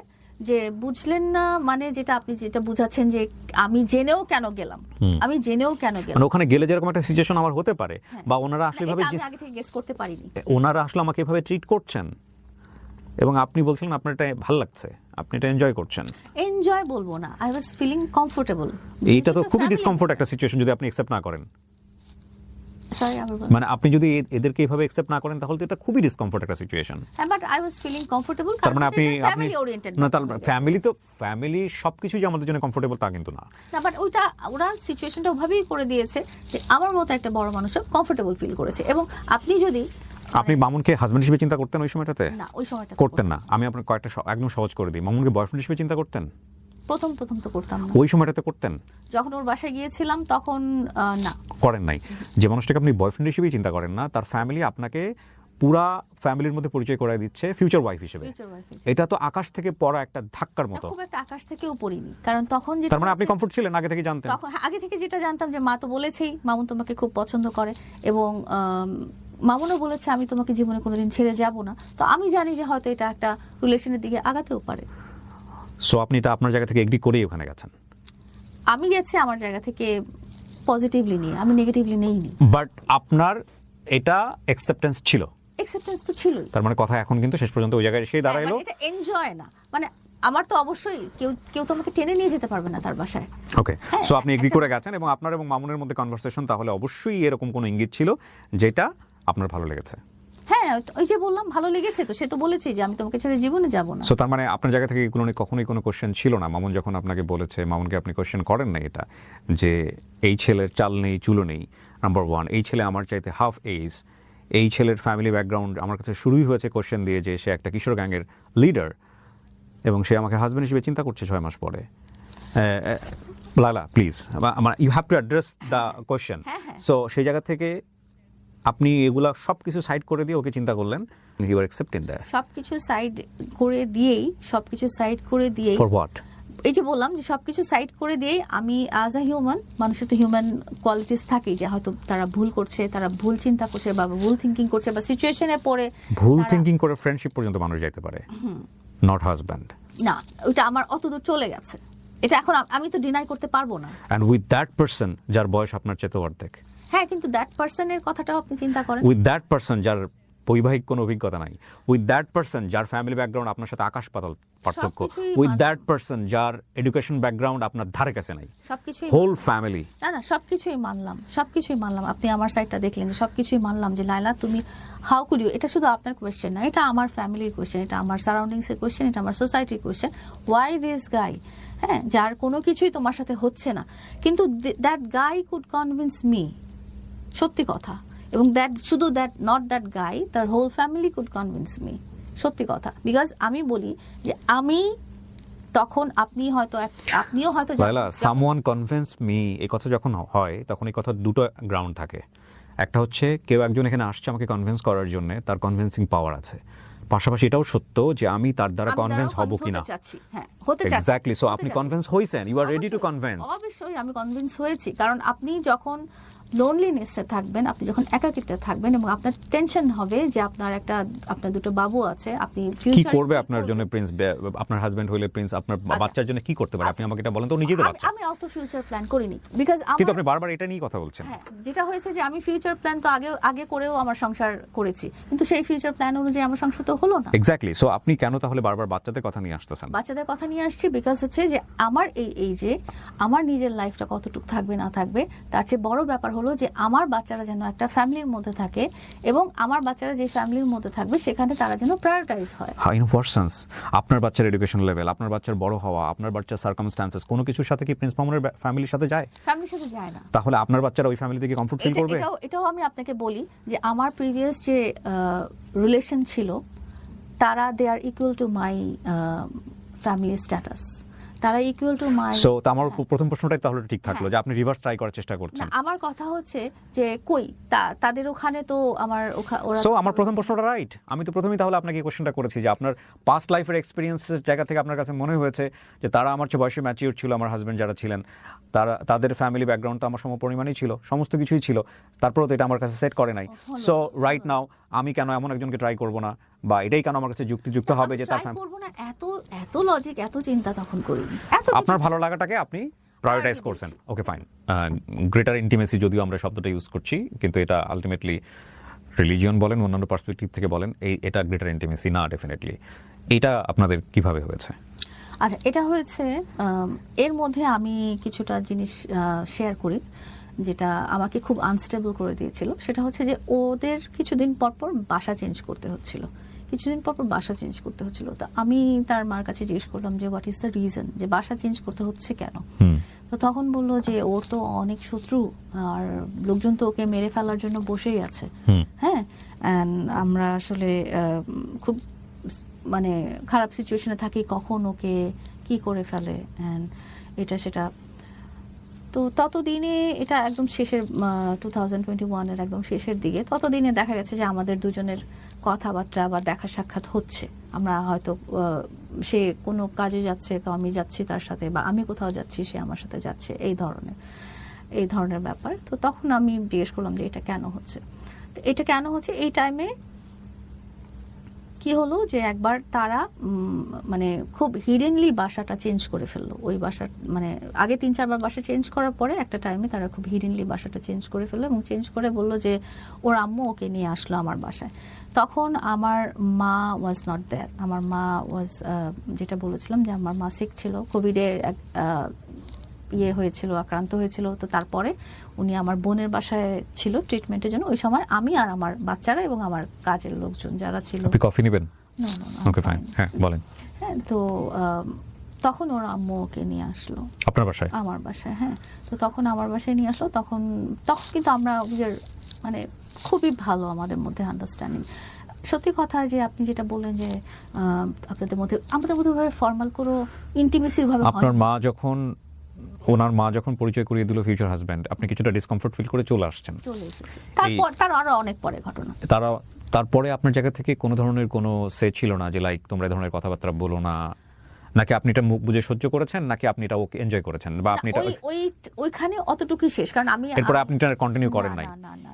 যে বুঝলেন না, মানে আপনি যেটা বুঝাচ্ছেন যে আমি জেনেও কেন গেলাম, মানে ওখানে গেলে যেরকম একটা সিচুয়েশন আমার হতে পারে, বা ওনারা আসলে আমি আগে থেকে গেস করতে পারিনি, ওনারা আসলে আমাকে এভাবে ট্রিট করছেন, এবং আপনি বলছিলেন আপনার এটা ভালো লাগছে, আপনি এটা এনজয় করছেন। এনজয় বলবো না, আই ওয়াজ ফিলিং কমফোর্টেবল। এইটা তো খুবই ডিসকমফোর্ট একটা সিচুয়েশন যদি আপনি অ্যাকসেপ্ট না করেন। সরি আমার মানে আপনি যদি এদেরকে এইভাবে অ্যাকসেপ্ট না করেন তাহলে তো এটা খুবই ডিসকমফোর্ট একটা সিচুয়েশন। হ্যাঁ, but I was feeling comfortable তার মানে আপনি ফ্যামিলি ওরিয়েন্টেড না, তার ফ্যামিলি সবকিছু যে আমাদের জন্য কমফোর্টেবল তা কিন্তু না। না, বাট ওরা সিচুয়েশনটা ওভাবেই করে দিয়েছে যে আমার মতো একটা বড় মানুষও কমফোর্টেবল ফিল করেছে। এবং আপনি যদি আপনি মামুনকে হাজবেন্ড হিসেবে চিন্তা করতেন ওই সময়টাতে? না, ওই সময়টা করতেন না। আমি আপনার কয়েকটা একদম সহজ করে দিই। মামুনকে বয়ফ্রেন্ড হিসেবে চিন্তা করতেন? প্রথম তো করতাম না। ওই সময়টাতে করতেন? যখন ওর বাসায় গিয়েছিলাম তখন না করেন নাই। যে মানুষটাকে আপনি বয়ফ্রেন্ড হিসেবেই চিন্তা করেন না, তার ফ্যামিলি আপনাকে পুরা ফ্যামিলির মধ্যে পরিচয় করায় দিচ্ছে ফিউচার ওয়াইফ হিসেবে। ফিউচার ওয়াইফ এটা তো আকাশ থেকে পড়া একটা ধাক্কার মতো। খুব একটা আকাশ থেকেও পড়িনি, কারণ তখন যেটা তার মানে আপনি কমফোর্ট ছিলেন, আগে থেকে জানতেন? তখন আগে থেকে যেটা জানতাম যে মা তো বলেছেই মামুন তোমাকে খুব পছন্দ করে, এবং মামুনও বলেছে আমি তোমাকে জীবনে কোনোদিন ছেড়ে যাব না। তো আমি জানি যে হয়তো এটা একটা রিলেশনের দিকে আগাতেও পারে। সো আপনি এটা আপনার জায়গা থেকে এগ্রি করেই ওখানে গেছেন? আমি গেছি আমার জায়গা থেকে পজিটিভলি নিয়ে, আমি নেগেটিভলি নেইনি। বাট আপনার এটা অ্যাকসেপ্টেন্স ছিল? অ্যাকসেপ্টেন্স তো ছিলই। তার মানে কথা এখন কিন্তু শেষ পর্যন্ত ওই জায়গায় এসেই দাঁড়াইলো। এটা এনজয় না, মানে আমার তো অবশ্যই কেউ তো আমাকে টেনে নিয়ে যেতে পারবে না তার বাসায়। ওকে, সো আপনি এগ্রি করে গেছেন, এবং আপনার এবং মামুনের মধ্যে কনভারসেশন তাহলে অবশ্যই এরকম কোনো ইঙ্গিত ছিল যেটা আপনার ভালো লেগেছে। হ্যাঁ, ওই যে বললাম ভালো লেগেছে, তো সে তো বলেছে যে আমি তোমাকে ছেড়ে জীবনে যাব না। সো তার মানে আপনার জায়গা থেকে কখনোই কোনো কোশ্চেন ছিল না? মামুন যখন আপনাকে বলেছে, মামুনকে আপনি কোশ্চেন করেন না এটা যে এই ছেলের চাল নেই চুলো নেই, নাম্বার ওয়ান, এই ছেলে আমার চাইতে হাফ এজ, এই ছেলের ফ্যামিলি ব্যাকগ্রাউন্ড আমার কাছে শুরুই হয়েছে কোশ্চেন দিয়ে যে সে একটা কিশোর গ্যাংয়ের লিডার, এবং সে আমাকে হাজব্যান্ড হিসেবে চিন্তা করছে 6 মাস পরে। Lala please, you have to address the question. So সেই জায়গা থেকে আপনি এগুলা সবকিছু সাইড করে দিয়ে ওকে চিন্তা করলেন, ইউ আর অ্যাকসেপ্টিং দ্যাট। সবকিছু সাইড করে দিয়েই ফর হোয়াট? এই যে বললাম যে সবকিছু সাইড করে দিয়েই আমি অ্যাজ আ হিউম্যান, মানুষের তো হিউম্যান কোয়ালিটিস থাকেই যে হয়তো তারা ভুল করছে, তারা ভুল চিন্তা করছে বা ভুল থিঙ্কিং করছে বা সিচুয়েশনে পড়ে ভুল থিঙ্কিং করে ফ্রেন্ডশিপ পর্যন্ত মানুষ যাইতে পারে, নট হাজব্যান্ড। না, ওটা আমার অতদূর চলে গেছে, এটা এখন আমি তো ডিনাই করতে পারবো না। এন্ড উইথ দ্যাট পারসন যার বয়স আপনার চেয়ে অর্ধেক। হ্যাঁ, কিন্তু দ্যাট পারসনের কথাটাও আপনি চিন্তা করেন। উইথ দ্যাট পারসন যার বৈবাহিক কোনো অভিজ্ঞতা নাই, উইথ দ্যাট পারসন যার ফ্যামিলি ব্যাকগ্রাউন্ড আপনার সাথে আকাশ পাতাল পার্থক্য, উইথ দ্যাট পারসন যার এডুকেশন ব্যাকগ্রাউন্ড আপনার ধারে কাছে নাই, সবকিছুই হোল ফ্যামিলি। না, সবকিছুই মানলাম। আপনি আমার সাইডটা দেখলেন যে সবকিছুই মানলাম যে লায়লা তুমি হাউ কুড ইউ, এটা শুধু আপনার কোয়েশ্চেন না, এটা আমার ফ্যামিলির কোয়েশ্চেন, এটা আমার সারাউন্ডিংস এর কোয়েশ্চেন, এটা আমার সোসাইটির কোয়েশ্চেন। ওয়াই দিস গাই, হ্যাঁ, যার কোনো কিছুই তোমার সাথে হচ্ছে না, কিন্তু that guy could convince me, সত্যি কথা। এবং নট দ্যাট গাই, তার whole family could convince me, সত্যি কথা। বিকজ আমি বলি যে আমি তখন আপনিও হয়তো লায়লা, সামওয়ান কনভিন্স মি, এই কথা যখন হয় তখন এই কথা দুটো গ্রাউন্ড থাকে। একটা হচ্ছে কেউ একজন এখানে আসছে আমাকে কনভিন্স করার জন্য, তার কনভিন্সিং পাওয়ার আছে। পাশাপাশি এটাও সত্য যে আমি তার দ্বারা কনভিন্স হব কিনা। এক্স্যাক্টলি, সো আপনি কনভিন্স হইছেন, you are ready to convince. অবশ্যই আমি কনভিন্স হয়েছি, কারণ আপনি যখন লোনলিনেসে থাকবেন, আপনি যখন একাকিত্বে থাকবেন এবং আপনার টেনশন হবে যে আপনার দুটো বাবু আছে, আপনি কি করবে আপনার জন্য প্রিন্স, আপনার হাজবেন্ড হইলে প্রিন্স আপনার বাচ্চার জন্য কি করতে পারে, আপনি আমাকে এটা বলেন তো। নিজে তো বাচ্চা, আমি অত ফিউচার প্ল্যান করিনি, বিকজ কিন্তু আপনি বারবার এটা নিয়ে কথা বলছেন। হ্যাঁ, যেটা হয়েছে যে আমি ফিউচার প্ল্যান তো আগে করেও আমার সংসার করেছি, কিন্তু সেই ফিউচার প্ল্যান অনুযায়ী আমার সংসার তো হলো না। এক্স্যাক্টলি, সো আপনি কেন তাহলে বারবার বাচ্চাদের কথা নিয়ে আসতেছেন? বাচ্চাদের কথা নিয়ে আসছি বিকজ হচ্ছে যে আমার এই যে আমার নিজের লাইফটা কতটুকু থাকবে না থাকবে, তার চেয়ে বড় ব্যাপার হলো যে আমার বাচ্চারা যেন একটা ফ্যামিলির মধ্যে থাকে, এবং আমার বাচ্চারা যে ফ্যামিলির মধ্যে থাকবে সেখানে তারা যেন প্রায়োরিটাইজ হয়। In what sense? আপনার বাচ্চার এডুকেশন লেভেল, আপনার বাচ্চার বড় হওয়া, আপনার বাচ্চার সার্কামস্ট্যান্সেস কোনো কিছুর সাথে কি প্রিন্স মামুনের ফ্যামিলির সাথে যায়? ফ্যামিলির সাথে যায় না। তাহলে আপনার বাচ্চারা ওই ফ্যামিলি থেকে কমফোর্ট ফিল করবে? এটাও আমি আপনাকে বলি যে আমার প্রিভিয়াস যে রিলেশন ছিল, তারা they are equal to my family status, তারা ইকুয়াল টু মাই। সো আমার প্রথম প্রশ্নটাই তাহলে ঠিক থাকলো যে আপনি রিভার্স ট্রাই করার চেষ্টা করছেন। আমার কথা হচ্ছে যে কই তাদের ওখানে তো ওরা। সো আমার প্রথম প্রশ্নটা রাইট। আমি তো প্রথমেই তাহলে আপনাকে এই কোশ্চেনটা করেছি যে আপনার পাস্ট লাইফের এক্সপেরিয়েন্সের জায়গা থেকে আপনার কাছে মনে হয়েছে যে তারা আমার চেয়ে বয়সে ম্যাচিউর ছিল, আমার হাজবেন্ড যারা ছিলেন তাদের ফ্যামিলি ব্যাকগ্রাউন্ড তো আমার সমপরিমাণই ছিল, সমস্ত কিছুই ছিল, তারপরেও তো এটা আমার কাছে সেট করে নাই। সো রাইট নাও আমি কেন এমন একজনকে ট্রাই করব না, বা এটাই কেন আমার কাছে যুক্তিযুক্ত হবে যে তার ফ্যামিলি করব না, এত লজিক এত চিন্তা তখন করিনি। আপনার ভালো লাগাটাকে আপনি প্রায়োরিটাইজ করছেন। Okay fine. গ্রেটার ইন্টিমেসি যদিও আমরা শব্দটা ইউজ করছি, কিন্তু এটা আলটিমেটলি রিলিজিয়ন বলেন, অন্যান্য পার্সপেক্টিভ থেকে বলেন, এটা গ্রেটার ইন্টিমেসি না ডেফিনেটলি। এটা আপনাদের কিভাবে হয়েছে? আচ্ছা, এটা হয়েছে এর মধ্যে আমি কিছুটা জিনিস শেয়ার করি। যেটা আমাকে খুব আনস্টেবল করে দিয়েছিল, সেটা হচ্ছে যে ওদের কিছুদিন পর পর বাসা চেঞ্জ করতে হচ্ছিল, তো আমি তার মার কাছে জিজ্ঞেস করলাম যে হোয়াট ইজ দ্য রিজন, যে বাসা চেঞ্জ করতে হচ্ছে কেন। তো তখন বললো যে ওর তো অনেক শত্রু, আর লোকজন তো ওকে মেরে ফেলার জন্য বসেই আছে। হ্যাঁ, আমরা আসলে খুব মানে খারাপ সিচুয়েশনে থাকি, কখন ওকে কি করে ফেলে এটা সেটা। তো ততদিনে, এটা একদম শেষের 2021-এর একদম শেষের দিকে, ততদিনে দেখা গেছে যে আমাদের দুজনের কথাবার্তা বা দেখা সাক্ষাৎ হচ্ছে। আমরা হয়তো সে কোনো কাজে যাচ্ছে তো আমি যাচ্ছি তার সাথে, বা আমি কোথাও যাচ্ছি সে আমার সাথে যাচ্ছে, এই ধরনের ব্যাপার। তো তখন আমি জিজ্ঞেস করলাম যে এটা কেন হচ্ছে। তো এটা কেন হচ্ছে, এই টাইমে কি হলো যে একবার তারা মানে খুব হিডেনলি বাসাটা চেঞ্জ করে ফেললো। ওই বাসা মানে আগে 3-4 বার বাসা চেঞ্জ করার পরে একটা টাইমে তারা খুব হিডেনলি বাসাটা চেঞ্জ করে ফেললো, এবং চেঞ্জ করে বললো যে ওর আম্মু ওকে নিয়ে আসলো আমার বাসায়। তখন আমার মা ওয়াজ নট দেয়ার। আমার মা ওয়াজ, যেটা বলেছিলাম যে আমার মা সিক ছিল, কোভিডে হয়েছিল, আক্রান্ত হয়েছিল। তো তারপরে উনি আমার বোনের বাসায় ছিল ট্রিটমেন্টের জন্য। ওই সময় আমি আর আমার বাচ্চারা এবং আমার কাজের লোকজন যারা ছিল। আপনি কফি নেবেন? না, ওকে ফাইন, হ্যাঁ বলেন। হ্যাঁ, তো তখন ওর আম্মু ওকে নিয়ে আসলো আপনার বাসায়? আমার বাসায়, হ্যাঁ। তো তখন আমার বাসায় নিয়ে আসলো, তখন কিন্তু আমরা মানে খুবই ভালো আমাদের মধ্যে আন্ডারস্ট্যান্ডিং। সত্যি কথা যে আপনি যেটা বললেন যে আমাদের মধ্যে ফর্মাল কোনো ইন্টিমেসি ভাবে আপনার মা যখন, ওনার মা যখন পরিচয় করিয়ে দিল ফিউচার হাজব্যান্ড, আপনি কিছুটা ডিসকমফোর্ট ফিল করে চলে আসছেন? চলে এসেছে। তার আরো অনেক পরে ঘটনা। তারপরে আপনার জায়গা থেকে কোনো ধরনের কোনো সে ছিল না যে লাইক তোমরা এই ধরনের কথাবার্তা বলো না, নাকি আপনি এটা মুখ বুঝে সহ্য করেছেন, নাকি আপনি এটা ওকে এনজয় করেছেন, বা আপনি এটা ওইখানে অতটুকুই শেষ? কারণ আমি এরপরে আপনি এটা কন্টিনিউ করেন নাই?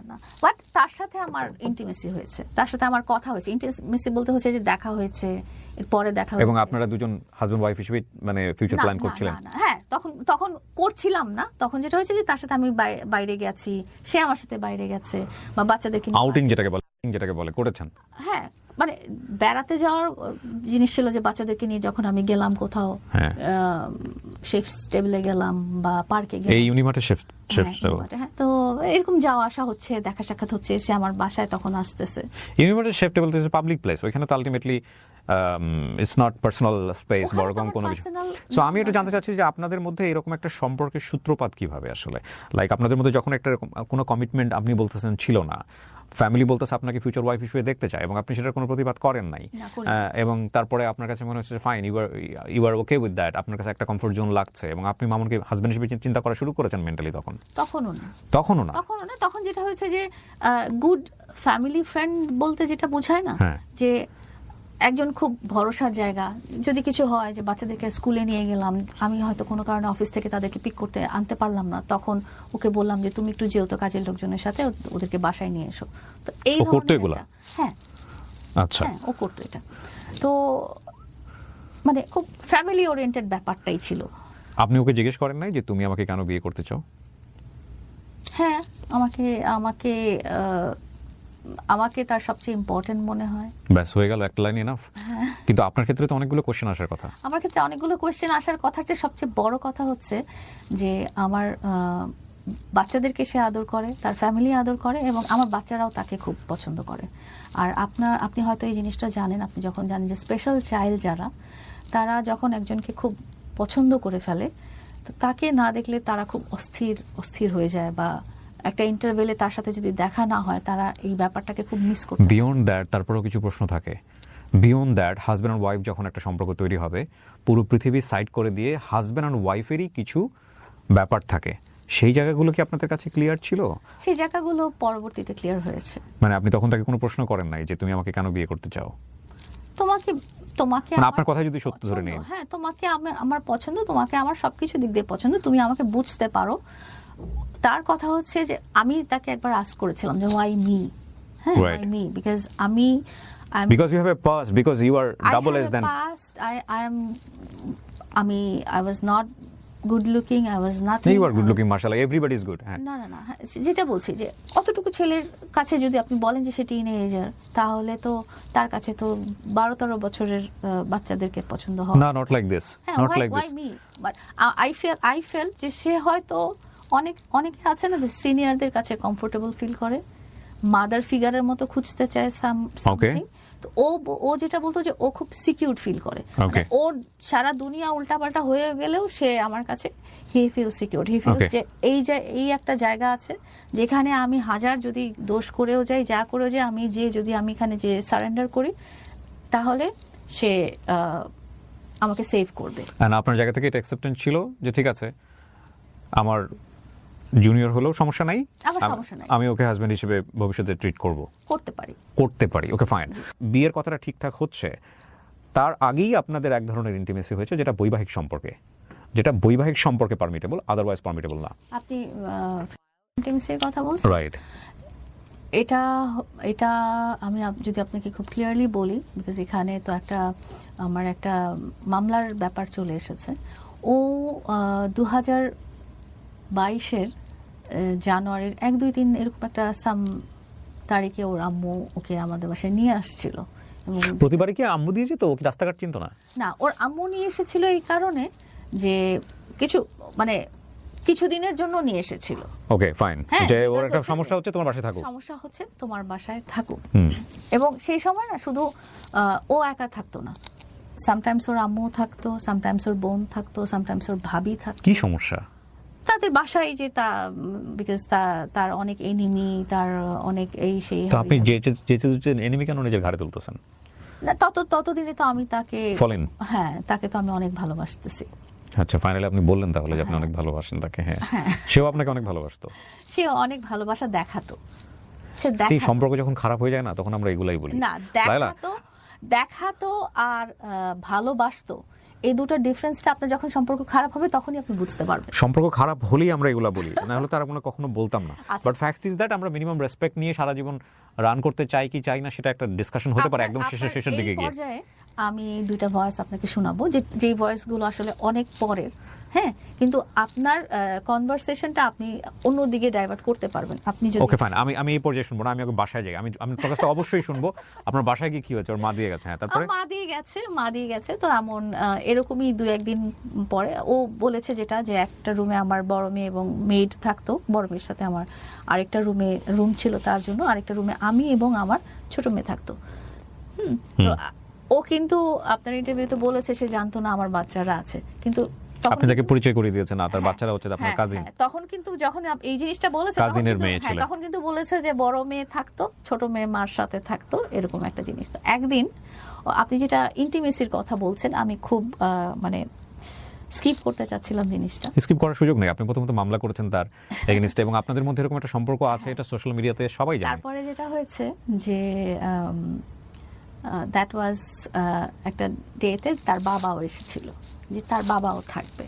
না, বাট তার সাথে আমার ইন্টিমেসি হয়েছে, তার সাথে আমার কথা হয়েছে। ইন্টিমেসি বলতে হচ্ছে যে দেখা হয়েছে, এরপরে দেখা হয়েছে। এবং আপনারা দুজন হাজবেন্ড ওয়াইফ হিসেবে মানে ফিউচার প্ল্যান করছিলেন? হ্যাঁ, তখন করছিলাম না। তখন যেটা হয়েছে যে তার সাথে আমি বাইরে গেছি, সে আমার সাথে বাইরে গেছে, বা বাচ্চাদেরকে আউটিং যেটাকে বলে করেছেন? হ্যাঁ, মানে বেড়াতে যাওয়ার জিনিস ছিল যে বাচ্চাদেরকে নিয়ে যখন আমি গেলাম কোথাও, শেফ টেবিলে গেলাম বা পার্কে গেলাম, এই ইউনিমার্টের শেফ টেবিল। হ্যাঁ, তো এরকম যাওয়া আসা হচ্ছে, দেখা সাক্ষাৎ হচ্ছে, সে আমার বাসায় তখন আসতেছে। ইউনিমার্টের chef table is public place, ওইখানে তো ultimately it's not personal space বা এরকম কোনো কিছু। সো আমি একটু জানতে চাচ্ছি যে আপনাদের মধ্যে এরকম একটা সম্পর্কের সূত্রপাত কিভাবে আসলে, লাইক আপনাদের মধ্যে যখন একটা কোনো কমিটমেন্ট আপনি বলতেছেন ছিল না, ফ্যামিলি বলতেছে আপনাকে ফিউচার ওয়াইফ হিসেবে দেখতে চায়, এবং আপনি সেটার কোনো প্রতিবাদ করেন নাই, এবং তারপরে আপনার কাছে মনে হচ্ছে fine, you are okay with that, আপনার কাছে একটা কমফোর্ট জোন লাগছে, এবং আপনি মামুনকে হাজবেন্ড হিসেবে চিন্তা করা শুরু করেছেন মেন্টালি? তখনও না। তখন যেটা হয়েছে যে গুড ফ্যামিলি ফ্রেন্ড বলতে যেটা বোঝায় না, যে একজন খুব ভরসার জায়গা। যদি কিছু হয় যে বাচ্চাদেরকে স্কুলে নিয়ে গেলাম, আমি হয়তো কোনো কারণে অফিস থেকে তাদেরকে পিক করতে আনতে পারলাম না, তখন ওকে বললাম যে তুমি একটু যেও তো কাজের লোকজনের সাথে, ওদেরকে বাসায় নিয়ে এসো। তো এই ধরনের, হ্যাঁ আচ্ছা, ও করতো এটা। তো মানে খুব ফ্যামিলি ওরিয়েন্টেড ব্যাপারটাই ছিল। আপনি ওকে জিজ্ঞেস করেন নাই যে তুমি আমাকে কেন বিয়ে করতে চাও? হ্যাঁ, আমাকে তার সবচেয়ে ইম্পর্টেন্ট মনে হয়। ব্যাস হয়ে গেল, একটা লাইন এনাফ। কিন্তু আপনার ক্ষেত্রে তো অনেকগুলো কোশ্চেন আসার কথা। আমার ক্ষেত্রে অনেকগুলো কোশ্চেন আসার কথা, যে সবচেয়ে বড় কথা হচ্ছে যে আমার বাচ্চাদেরকে সে আদর করে, তার ফ্যামিলি আদর করে, এবং আমার বাচ্চারাও তাকে খুব পছন্দ করে। আর আপনি হয়তো এই জিনিসটা জানেন, আপনি যখন জানেন যে স্পেশাল চাইল্ড যারা, তারা যখন একজনকে খুব পছন্দ করে ফেলে, তো তাকে না দেখলে তারা খুব অস্থির হয়ে যায়, বা একটা ইন্টারভেলে তার সাথে যদি দেখা না হয়, তারা এই ব্যাপারটাকে খুব মিস করতে। বিয়ন্ড দ্যাট তারপরেও কিছু প্রশ্ন থাকে। Beyond that husband and wife যখন একটা সম্পর্ক তৈরি হবে, পুরো পৃথিবী সাইড করে দিয়ে হাজব্যান্ড অ্যান্ড ওয়াইফেরই কিছু ব্যাপার থাকে, সেই জায়গাগুলো কি আপনাদের কাছে ক্লিয়ার ছিল? সেই জায়গাগুলো পরবর্তীতে ক্লিয়ার হয়েছে। মানে আপনি তখন তাকে কোনো প্রশ্ন করেন নাই যে তুমি আমাকে কেন বিয়ে করতে চাও? তোমাকে মানে আপনার কথা যদি সত্য ধরে নেই, হ্যাঁ, তোমাকে আমার পছন্দ, তোমাকে আমার সবকিছু দিক দিয়ে পছন্দ, তুমি আমাকে বুঝতে পারো। তার কথা হচ্ছে যে আমি তাকে একবার আস্ক করেছিলাম যে why me, হ্যাঁ, why me, because because you have a past, because you are double as than I was not good looking, I was not. You are good looking, mashallah, everybody is good. না, যেটা বলছি যে অতটুকু ছেলের কাছে যদি আপনি বলেন যে সে টিনেজার, তাহলে তো তার কাছে তো 12-13 বছরের বাচ্চাদেরকে পছন্দ হয় না, not like this, not like this. Why me? But I felt যে সে হয়তো অনেকে আছে না যে সিনিয়রদের কাছে কমফোর্টেবল ফিল করে, মাদার ফিগারের মতো খুঁজতে চায় something। তো ও যেটা বলতো যে ও খুব সিকিউর ফিল করে, মানে ওর সারা দুনিয়া উল্টাপাল্টা হয়ে গেলেও সে আমার কাছে হি ফিল সিকিউর, হি ফিল যে এই একটা জায়গা আছে যেখানে আমি হাজার যদি দোষ করেও যাই, যা করেও যাই, যদি আমি এখানে যে সারেন্ডার করি তাহলে সে আমাকে সেভ করবে। আর আপনার জায়গা থেকে এটা অ্যাকসেপ্টেন্স ছিল যে ঠিক আছে আমার জুনিয়র হলেও সমস্যা নাই, আমি ওকে হাজবেন্ড হিসেবে ভবিষ্যতে ট্রিট করতে পারি, ওকে ফাইন। বিয়ের কথাটা ঠিকঠাক হচ্ছে, তার আগেই আপনাদের এক ধরনের ইন্টিমেসি হয়েছে যেটা বৈবাহিক সম্পর্কে পারমিটেবল, আদারওয়াইজ পারমিটেবল না। আপনি ইন্টিমেসির কথা বলছেন, রাইট? এটা আমি যদি আপনাকে খুব ক্লিয়ারলি বলি, বিকজ এখানে তো আমার একটা মামলার ব্যাপার চলে এসেছে। ও 2022-এর জানুয়ারির 1, 2, 3 এরকম একটা তারিখে ওর আম্মু ওকে আমাদের বাসায় নিয়ে আসছিল। প্রতিবারই কি আম্মু দিয়েছে? তো ওকে রাস্তাঘাট চিনতো না? না, ওর আম্মু নিয়ে এসেছিল এই কারণে যে কিছু দিনের জন্য নিয়ে এসেছিল। ওকে ফাইন, যে ওর একটা সমস্যা হচ্ছে তোমার বাসায় থাকো, এবং সেই সময় না শুধু ও একা থাকতো না, সামটাইমস ওর আম্মু থাকতো, সামটাইমস ওর বোন থাকতো, সামটাইমস ওর ভাবি থাকতো। কি সমস্যা? তাদের বাসায় যে বিকজ তার অনেক এনিমি, তার অনেক এই সেই। তো আপনি যে এনিমি কেন নিজের ঘাড়ে তুলতেছেন? না, ততদিনে তো আমি তাকে তো আমি অনেক ভালোবাসতেছি। আচ্ছা, ফাইনালি আপনি বললেন তাহলে যে আপনি অনেক ভালোবাসেন তাকে। হ্যাঁ, সেও আপনাকে অনেক ভালোবাসতো, সে অনেক ভালোবাসা দেখাতো। সেই সম্পর্ক যখন খারাপ হয়ে যায় না, তখন আমরা এগুলাই বলি। না, দেখাতো আর ভালোবাসতো, এই দুটো ডিফারেন্সটা আপনার যখন সম্পর্ক খারাপ হবে তখনই আপনি বুঝতে পারবেন। সম্পর্ক খারাপ হলেই আমরা এগুলা বলি, না হলে তার কখনো বলতাম না। বাট ফ্যাক্ট ইজ দ্যাট আমরা মিনিমাম রেসপেক্ট নিয়ে সারা জীবন রান করতে চাই কি চাই না, সেটা একটা ডিসকাশন হতে পারে একদম শেষের দিকে গিয়ে। আমি 2টা ভয়েস আপনাকে শোনাবো, যে ভয়েসগুলো আসলে অনেক পরের, হ্যাঁ, কিন্তু আপনার কনভারসেশনটা আপনি অন্যদিকে ডাইভার্ট করতে পারবেন। আপনি যদি ওকে ফাইন, আমি এই পর্যায়ে শুনবো না, আমি ওকে বাসায় যাই, আমি তোর কাছে অবশ্যই শুনবো আপনার বাসায় গিয়ে কি হয়েছে। ওর মা দিয়ে গেছে? হ্যাঁ, তারপরে মা দিয়ে গেছে। তো এরকমই 2-1 দিন পরে ও বলেছে যেটা, যে একটা রুমে আমার বড় মেয়ে এবং মেড থাকতো, বড় মেয়ের সাথে আমার আরেকটা রুম ছিল তার জন্য, আরেকটা রুমে আমি এবং আমার ছোট মেয়ে থাকতো। তো ও কিন্তু আপনার ইন্টারভিউতে বলেছে সে জানতো না আমার বাচ্চারা আছে, কিন্তু আপনি তাকে পরিচয় করিয়ে দিয়েছেন না, তার বাচ্চারা হচ্ছে আপনার কাজিন। তখন কিন্তু যখন এই জিনিসটা বলেছে, তখন কিন্তু বলেছে যে বড় মেয়ে থাকতো, ছোট মেয়ে মার সাথে থাকতো, এরকম একটা জিনিস। তো একদিন আপনি যেটা ইন্টিমেসির কথা বলছেন, আমি খুব স্কিপ করতে চাচ্ছিলাম জিনিসটা। স্কিপ করার সুযোগ নেই, আপনি প্রথমত মামলা করেছেন তার এগেইনস্টে, এবং আপনাদের মধ্যে এরকম একটা সম্পর্ক আছে, এটা সোশ্যাল মিডিয়াতে সবাই জানে। তারপরে যেটা হয়েছে যে দ্যাট ওয়াজ একটা ডেতে তার বাবাও এসেছিল, যে তার বাবাও থাকবে।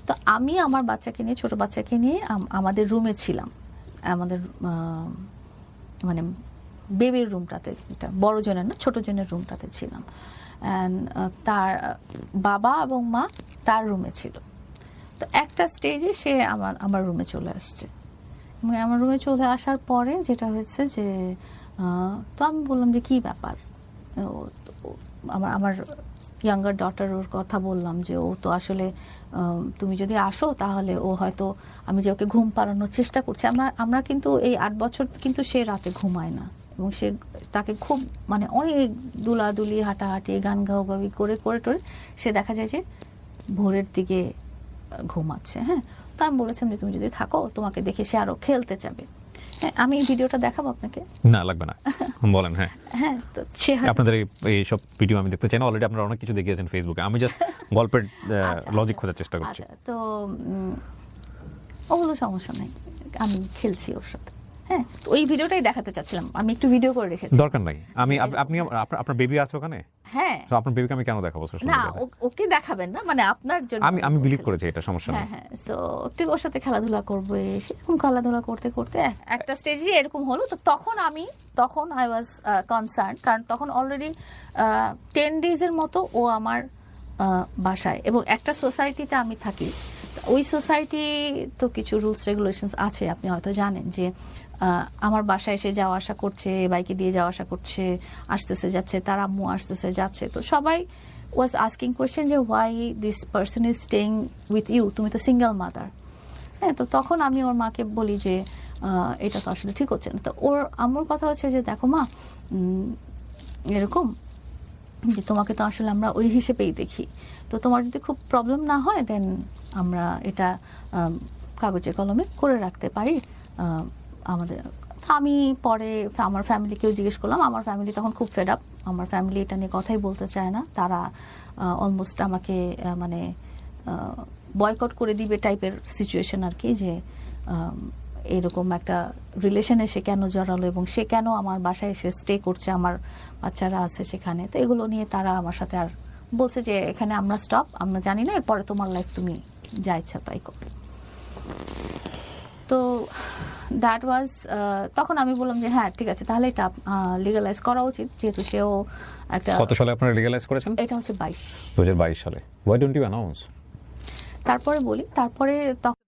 তো আমি আমার বাচ্চাকে নিয়ে, ছোট বাচ্চাকে নিয়ে আমাদের রুমে ছিলাম, আমাদের মানে বেবির রুমটাতে, যেটা বড় জনের না ছোট জনের রুমটাতে ছিলাম। অ্যান্ড তার বাবা এবং মা তার রুমে ছিল। তো একটা স্টেজে সে আমার রুমে চলে আসছে, এবং আমার রুমে চলে আসার পরে যেটা হয়েছে যে, তো আমি বললাম যে কি ব্যাপার। আমার ইয়াঙ্গার ডটার ওর কথা বললাম যে ও তো আসলে তুমি যদি আসো তাহলে ও হয়তো, আমি যে ওকে ঘুম পাড়ানোর চেষ্টা করছি, আমরা কিন্তু এই 8 বছর কিন্তু সে রাতে ঘুমায় না, এবং তাকে খুব মানে অনেক দুলাদুলি, হাঁটাহাঁটি, গান গাওয়াগাবি করে টোরে সে দেখা যায় যে ভোরের দিকে ঘুমাচ্ছে। হ্যাঁ, তো আমি বলেছিলাম যে তুমি যদি থাকো, তোমাকে দেখে সে আরো খেলতে যাবে। আমি ভিডিওটা দেখাবো আপনাকে? না, লাগবে না, বলেন। হ্যাঁ, তো আপনাদের এই সব ভিডিও আমি দেখতে চাই না, অলরেডি আপনারা অনেক কিছু দেখিয়েছেন ফেসবুকে, আমি জাস্ট গল্পের লজিক খোঁজার চেষ্টা করছি। তো ওগুলো সমস্যা নাই, আমি খেলছি ওর সাথে। হ্যাঁ, তো ওই ভিডিওটাই দেখাতে চাচ্ছিলাম, আমি একটু ভিডিও করে রেখেছি। দরকার নাই, আপনি আপনার বেবি আছে ওখানে? হ্যাঁ, তো আপনার বেবিকে আমি কেন দেখাবো সোশ্যাল না, মিডিয়াতে? ওকে দেখাবেন না, মানে আপনার জন্য আমি বিলিভ করেছি এটা সমস্যা নেই। হ্যাঁ, সো একটু ওর সাথে খেলাধুলা করবো, সেরকম খেলাধুলা করতে করতে একটা স্টেজে এরকম হলো। তো তখন আই ওয়াজ কনসার্ন, কারণ তখন অলরেডি 10 ডেজের মতো ও আমার বাসায়, এবং একটা সোসাইটিতে আমি থাকি। ওই সোসাইটি তো কিছু রুলস রেগুলেশনস আছে, আপনি হয়তো জানেন, যে আমার বাসায় এসে যাওয়া আসা করছে, বাইকে দিয়ে যাওয়া আসা করছে, আসতেছে যাচ্ছে, তার আম্মু আসতেছে যাচ্ছে। তো সবাই ওয়াজ আস্কিং কোয়েশ্চেন যে why this person is staying with you, তুমি তো সিঙ্গেল মাদার। হ্যাঁ, তো তখন আমি ওর মাকে বলি যে এটা তো আসলে ঠিক হচ্ছে না। তো ওর আমার কথা হচ্ছে যে দেখো মা, এরকম যে তোমাকে তো আসলে আমরা ওই হিসেবেই দেখি, তো তোমার যদি খুব প্রবলেম না হয় দেন আমরা এটা কাগজে কলমে করে রাখতে পারি আমাদের। আমি পরে আমার ফ্যামিলিকেও জিজ্ঞেস করলাম, আমার ফ্যামিলি তখন খুব ফেড আপ, আমার ফ্যামিলি এটা নিয়ে কথাই বলতে চায় না, তারা অলমোস্ট আমাকে মানে বয়কট করে দিবে টাইপের সিচুয়েশন আর কি, যে এরকম একটা রিলেশনে সে কেন জড়ালো এবং সে কেন আমার বাসায় এসে স্টে করছে, আমার বাচ্চারা আছে সেখানে। তো এগুলো নিয়ে তারা আমার সাথে আর বলছে যে এখানে আমরা স্টপ, আমরা জানি না, এরপরে তোমার লাইফ তুমি যা ইচ্ছা তাই করো। তো দ্যাট ওয়াজ, তখন আমি বললাম যে হ্যাঁ ঠিক আছে, তাহলে এটা লিগালাইজ করা উচিত, যেহেতু সেও একটা। কত সালে আপনারা লিগ্যালাইজ করেছেন? এটা হচ্ছে 2022 সালে। Why don't you announce? তারপরে বলি, তারপরে তখন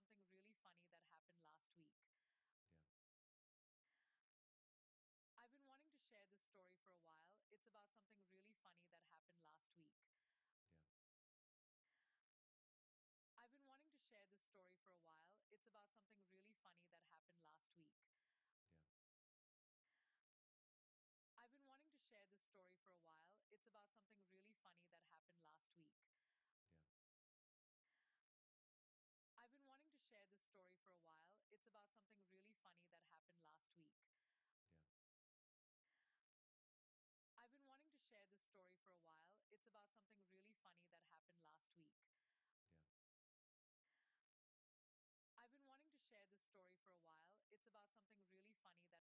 something really funny that happened last week. Yeah. I've been wanting to share this story for a while. It's about something really funny that happened last week. Yeah. I've been wanting to share this story for a while. It's about something really funny that happened last week. Yeah. I've been wanting to share this story for a while. It's about something really funny that happened last week. Yeah. I've been wanting to share this story for a while. It's about something really funny that happened last week. Yeah. I've been wanting to share this story for a while. It's about something really funny that happened last week. Yeah. I've been wanting to share this story for a while. It's about something really funny that